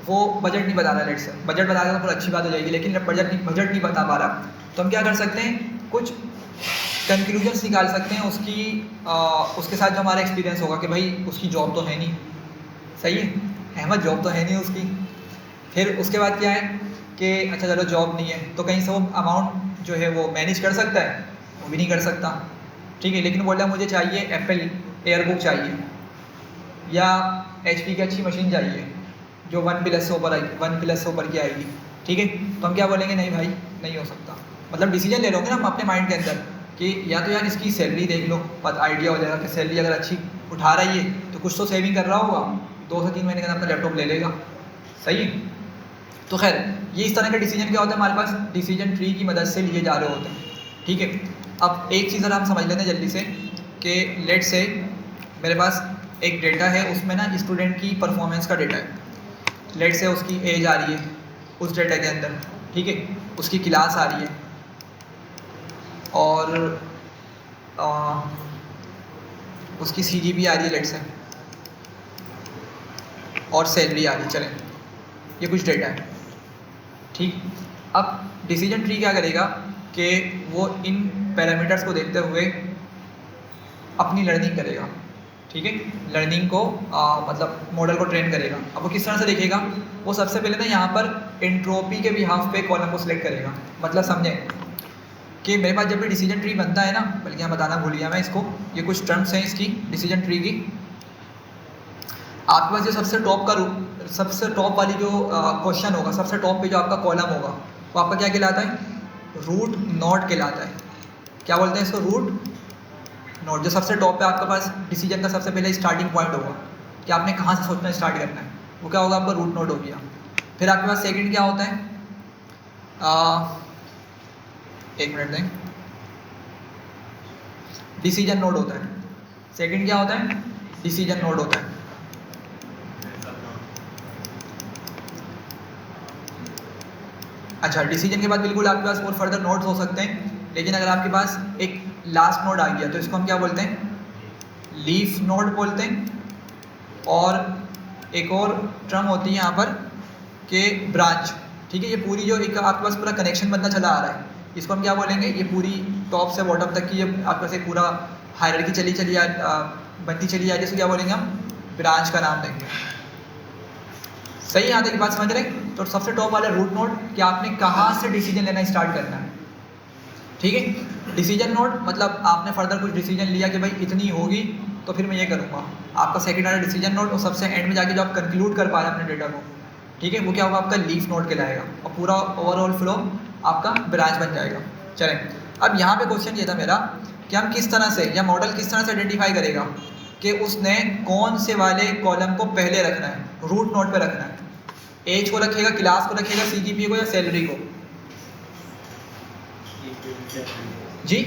वो बजट नहीं बता रहा, लेट से बजट बता रहा तो अच्छी बात हो जाएगी, लेकिन बजट नहीं बता पा रहा, तो हम क्या कर सकते हैं, कुछ कंक्लूजन्स निकाल सकते हैं उसके साथ जो हमारा एक्सपीरियंस होगा कि भाई उसकी जॉब तो है नहीं, सही है अहमद, जॉब तो है नहीं उसकी। फिर उसके बाद क्या है कि अच्छा चलो जॉब नहीं है, तो कहीं से वो अमाउंट जो है वो मैनेज कर सकता है, वो भी नहीं कर सकता, ठीक है। लेकिन बोल रहा मुझे चाहिए एप्पल एयरबुक चाहिए या HP की अच्छी मशीन चाहिए जो 1+ से ऊपर की आएगी, ठीक है। तो हम क्या बोलेंगे, नहीं भाई नहीं हो सकता। मतलब डिसीजन ले लोगे ना हम अपने माइंड के अंदर कि या तो यार इसकी सैलरी देख लो, पता आइडिया हो जाएगा कि सैलरी अगर अच्छी उठा रही है तो कुछ तो सेविंग कर रहा होगा, 2 से 3 महीने के अंदर अपना लैपटॉप ले लेगा, सही है। तो खैर ये इस तरह का डिसीजन क्या होता है, हमारे पास डिसीजन ट्री की मदद से लिए जा रहे होते हैं, ठीक है। अब एक चीज़ अगर हम समझ लेते हैं जल्दी से कि लेट से मेरे पास एक डेटा है, उसमें ना स्टूडेंट की परफॉर्मेंस का डेटा है, लेट से उसकी एज आ रही है उस डेटा के अंदर, ठीक है, उसकी क्लास आ रही है और उसकी CGPA आ रही है लेट से, और सैलरी आ रही है, चलें ये कुछ डेटा है, ठीक। अब डिसीजन ट्री क्या करेगा कि वो इन पैरामीटर्स को देखते हुए अपनी लर्निंग करेगा, ठीक है, लर्निंग को मतलब मॉडल को ट्रेन करेगा। अब वो किस तरह से देखेगा, वो सबसे पहले ना यहाँ पर एंट्रोपी के बिहाफ पे कॉलम को सिलेक्ट करेगा। मतलब समझें कि मेरे पास जब भी डिसीजन ट्री बनता है ना, बल्कि यहाँ बताना भूल गया मैं इसको, ये कुछ टर्म्स हैं इसकी डिसीजन ट्री की। आपके पास जो सबसे टॉप वाली जो क्वेश्चन होगा, सबसे टॉप पे जो आपका कॉलम होगा वो आपका क्या कहलाता है, रूट नोड कहलाता है। क्या बोलते हैं इसको, रूट नोड। जो सबसे टॉप पे आपके पास डिसीजन का सबसे पहले स्टार्टिंग पॉइंट होगा कि आपने कहाँ से सोचना स्टार्ट करना है, वो क्या होगा, आपका रूट नोड हो गया। फिर आपके पास सेकंड क्या होता है, एक मिनट दें, डिसीजन नोड होता है। सेकंड क्या होता है, डिसीजन नोड होता है। अच्छा, डिसीजन के बाद बिल्कुल आपके पास और फर्दर नोड्स हो सकते हैं, लेकिन अगर आपके पास एक लास्ट नोड आ गया तो इसको हम क्या बोलते हैं, लीफ नोड बोलते हैं। और एक और टर्म होती है यहाँ पर कि ब्रांच, ठीक है। ये पूरी जो एक आपके पास पूरा कनेक्शन बनता चला आ रहा है, इसको हम क्या बोलेंगे, ये पूरी टॉप से बॉटम तक की ये आपके पास एक पूरा हायरार्की बनती चली जाएगी, इसको क्या बोलेंगे हम, ब्रांच का नाम देंगे। सही यहाँ तक की बात समझ रहे? तो सबसे टॉप वाला रूट नोड कि आपने कहाँ से डिसीजन लेना स्टार्ट करना है, ठीक है। डिसीजन नोड मतलब आपने फर्दर कुछ डिसीजन लिया कि भाई इतनी होगी तो फिर मैं ये करूँगा, आपका सेकंड वाला डिसीजन नोड। और सबसे एंड में जाके जो आप कंक्लूड कर पा रहे हैं अपने डेटा को, ठीक है, वो क्या होगा, आपका लीफ नोड कहलाएगा, और पूरा ओवरऑल फ्लो आपका ब्रांच बन जाएगा। चलें, अब यहाँ पे क्वेश्चन ये था मेरा कि हम किस तरह से, या मॉडल किस तरह से आइडेंटिफाई करेगा कि उसने कौन से वाले कॉलम को पहले रखना है, रूट नोड पे रखना है, एज को रखेगा, क्लास को रखेगा, CGPA को या सैलरी को। जी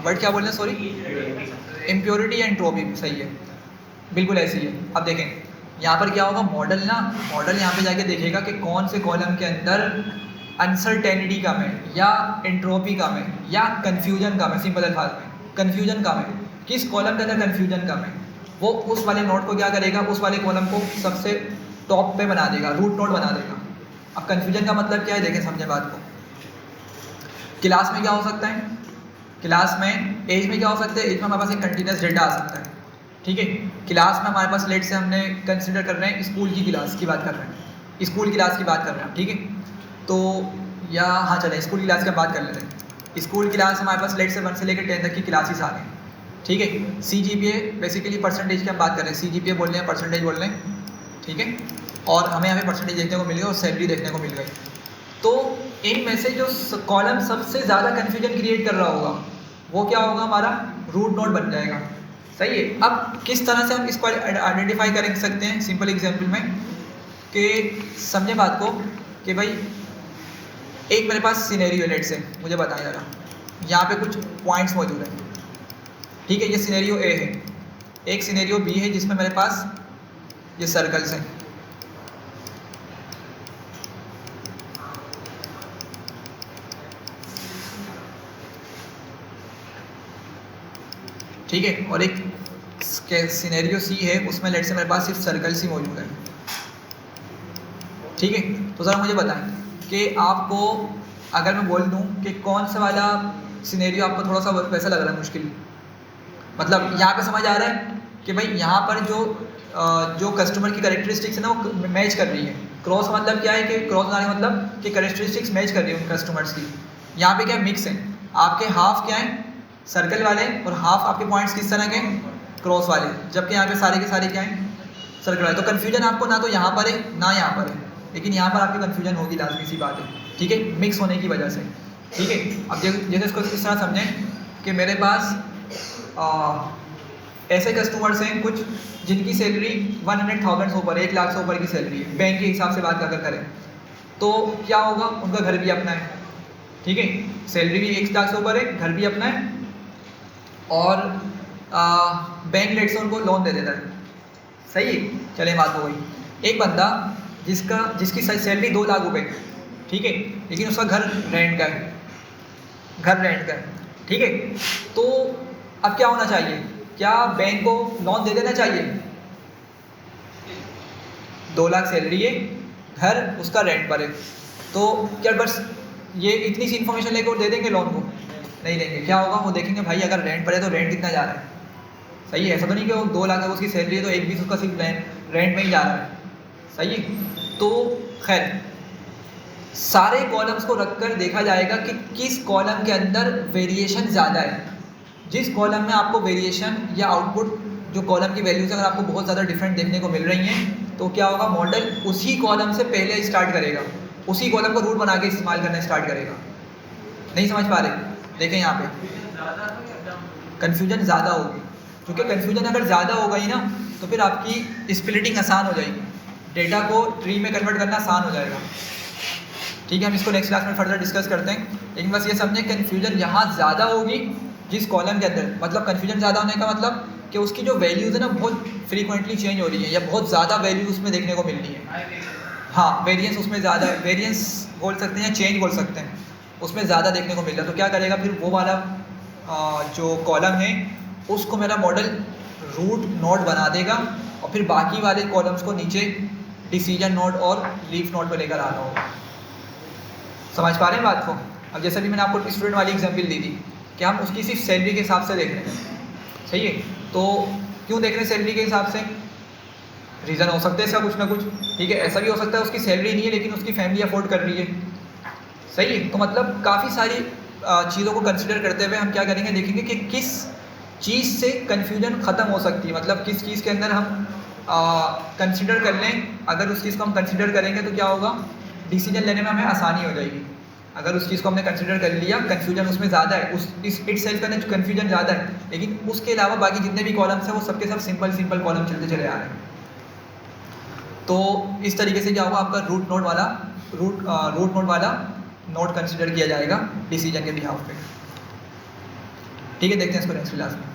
वर्ड क्या बोल रहे हैं, सॉरी, इम्प्योरिटी या एंट्रोपी, सही है, बिल्कुल ऐसी है। अब देखें यहाँ पर क्या होगा, मॉडल यहाँ पे जाके देखेगा कि कौन से कॉलम के अंदर अनसर्टेनिटी कम है, या एंट्रोपी कम है, या कन्फ्यूजन कम है। सिंपल अल्फाज में कन्फ्यूजन कम है, किस कॉलम के अंदर कन्फ्यूजन कम है, वो उस वाले नोड को क्या करेगा, उस वाले कॉलम को सबसे टॉप पे बना देगा, रूट नोड बना देगा। अब कन्फ्यूजन का मतलब क्या है, देखें समझे बात को। क्लास में क्या हो सकता है, क्लास में एज में क्या हो सकता है, एज में हमारे पास एक कंटिन्यूस डेटा आ सकता है, ठीक है। क्लास में हमारे पास लेट से हमने कंसिडर कर रहे हैं स्कूल की क्लास की बात कर रहे हैं, स्कूल क्लास की बात कर रहे हैं, ठीक है। तो या हाँ चलें स्कूल क्लास की बात कर लेते हैं। स्कूल क्लास हमारे पास लेट से 1 से लेकर 10 तक की क्लासेस आ गए, ठीक है। CGPA बेसिकली परसेंटेज की हम बात कर रहे हैं, CGPA बोल रहे हैं, परसेंटेज बोल रहे हैं, ठीक है। और हमें यहाँ पे परसेंटेज देखने को मिल गई और सैलरी देखने को मिल गई। तो इनमें से जो कॉलम सबसे ज़्यादा कन्फ्यूजन क्रिएट कर रहा होगा वो क्या होगा, हमारा रूट नोड बन जाएगा, सही है। अब किस तरह से हम इसको आइडेंटिफाई कर सकते हैं सिंपल एग्जाम्पल में, कि समझे बात को कि भाई एक मेरे पास सिनेरियो लेट से मुझे बताएं ज़रा, यहाँ पे कुछ पॉइंट्स मौजूद हैं, ठीक है। ये सिनेरियो ए है, एक सिनेरियो बी है जिसमें मेरे पास ये सर्कल्स हैं, ठीक है। और एक सिनेरियो सी है, उसमें लेट से मेरे पास सिर्फ सर्कल्स ही मौजूद है, ठीक है। तो ज़रा मुझे बताएं कि आपको अगर मैं बोल दूं कि कौन सा वाला सिनेरियो आपको थोड़ा सा वैसा लग रहा है मुश्किल, मतलब यहाँ पे समझ आ रहा है कि भाई यहाँ पर जो कस्टमर की कैरेक्टरिस्टिक्स है ना वो मैच कर रही है। क्रॉस मतलब क्या है कि क्रॉस बनाने का मतलब कि कैरेक्टरिस्टिक्स मैच कर रही है उन कस्टमर्स की। यहाँ पे क्या मिक्स है, आपके हाफ क्या है सर्कल वाले और हाफ आपके पॉइंट्स किस तरह के क्रॉस वाले, जबकि यहाँ पे सारे के सारे क्या हैं सर्कल वाले। तो कन्फ्यूजन आपको ना तो यहाँ पर है ना यहाँ पर है, लेकिन यहाँ पर आपकी कन्फ्यूजन होगी, लाजमी सी बात है, ठीक है, मिक्स होने की वजह से, ठीक है। अब जैसे इसको इस तरह समझें कि मेरे पास ऐसे कस्टमर्स हैं कुछ जिनकी सैलरी 100,000 से ऊपर, 1 लाख से ऊपर की सैलरी है, बैंक के हिसाब से बात अगर करें तो क्या होगा, उनका घर भी अपना है, ठीक है, सैलरी भी 1 लाख से ऊपर है, घर भी अपना है, और बैंक लेट से उनको लोन दे देता है, सही है। चले बात हो गई। एक बंदा जिसकी सैलरी 2 लाख रुपए, ठीक है, लेकिन उसका घर रेंट का है, ठीक है। तो अब क्या होना चाहिए, क्या बैंक को लोन दे देना चाहिए? 2 लाख सैलरी है, घर उसका रेंट पर है, तो क्या बस ये इतनी सी इन्फॉर्मेशन लेकर वो दे देंगे लोन को? नहीं देंगे। क्या होगा, वो देखेंगे भाई अगर रेंट पर है तो रेंट कितना जा रहा है, सही है। ऐसा तो नहीं कि वो 2 लाख है उसकी सैलरी है तो 1/20 उसका सिर्फ रेंट में ही जा रहा है, सही है। तो खैर सारे कॉलम्स को रखकर देखा जाएगा कि किस कॉलम के अंदर वेरिएशन ज़्यादा है। जिस कॉलम में आपको वेरिएशन या आउटपुट जो कॉलम की वैल्यूज अगर आपको बहुत ज़्यादा डिफरेंट देखने को मिल रही हैं तो क्या होगा, मॉडल उसी कॉलम से पहले स्टार्ट करेगा, उसी कॉलम को रूट बना के इस्तेमाल करना स्टार्ट करेगा। नहीं समझ पा रहे? देखें यहाँ पे कन्फ्यूजन ज़्यादा होगी, क्योंकि कन्फ्यूजन अगर ज़्यादा हो गई ना तो फिर आपकी स्प्लिटिंग आसान हो जाएगी, डेटा को ट्री में कन्वर्ट करना आसान हो जाएगा, ठीक है। हम इसको नेक्स्ट क्लास में फर्दर डिस्कस करते हैं, लेकिन बस ये समझें कन्फ्यूजन यहाँ ज़्यादा होगी जिस कॉलम के अंदर, मतलब कन्फ्यूजन ज़्यादा होने का मतलब कि उसकी जो वैल्यूज़ है ना बहुत फ्रीक्वेंटली चेंज हो रही है या बहुत ज़्यादा वैल्यूज उसमें देखने को मिल रही है। हाँ, वेरिएंस उसमें ज़्यादा है, वेरिएंस बोल सकते हैं या चेंज बोल सकते हैं, उसमें ज़्यादा देखने को मिल रहा है। तो क्या करेगा फिर वो वाला जो कॉलम है उसको मेरा मॉडल रूट नोड बना देगा और फिर बाकी वाले कॉलम्स को नीचे डिसीजन नोड और लीफ नोड पर लेकर आना होगा। समझ पा रहे हैं बात को? अब जैसे भी मैंने आपको स्टूडेंट वाली एग्जाम्पल दी थी कि हम उसकी सिर्फ सैलरी के हिसाब से देख रहे हैं, सही है। तो क्यों देख रहे हैं सैलरी के हिसाब से? रीज़न हो सकता है इसका कुछ ना कुछ, ठीक है। ऐसा भी हो सकता है उसकी सैलरी नहीं है लेकिन उसकी फैमिली अफोर्ड कर रही है, सही है। तो मतलब काफ़ी सारी चीज़ों को कंसिडर करते हुए हम क्या करेंगे, देखेंगे कि किस चीज़ से कन्फ्यूजन ख़त्म हो सकती है, मतलब किस चीज़ के अंदर हम कंसिडर कर लें। अगर उस चीज़ को हम कंसिडर करेंगे तो क्या होगा, डिसीजन लेने में हमें आसानी हो जाएगी। अगर उस चीज़ को हमने कंसिडर कर लिया, कन्फ्यूजन उसमें ज़्यादा है, इस इट सेल्फ के अंदर कन्फ्यूजन ज़्यादा है, लेकिन उसके अलावा बाकी जितने भी कॉलम्स हैं वो सबके सब सिंपल कॉलम चलते चले आ रहे हैं। तो इस तरीके से क्या होगा, आपका रूट नोड वाला नोड कंसिडर किया जाएगा डिसीजन के बिहाफ पे, ठीक है। देखते हैं इसको नेक्स्ट क्लास में।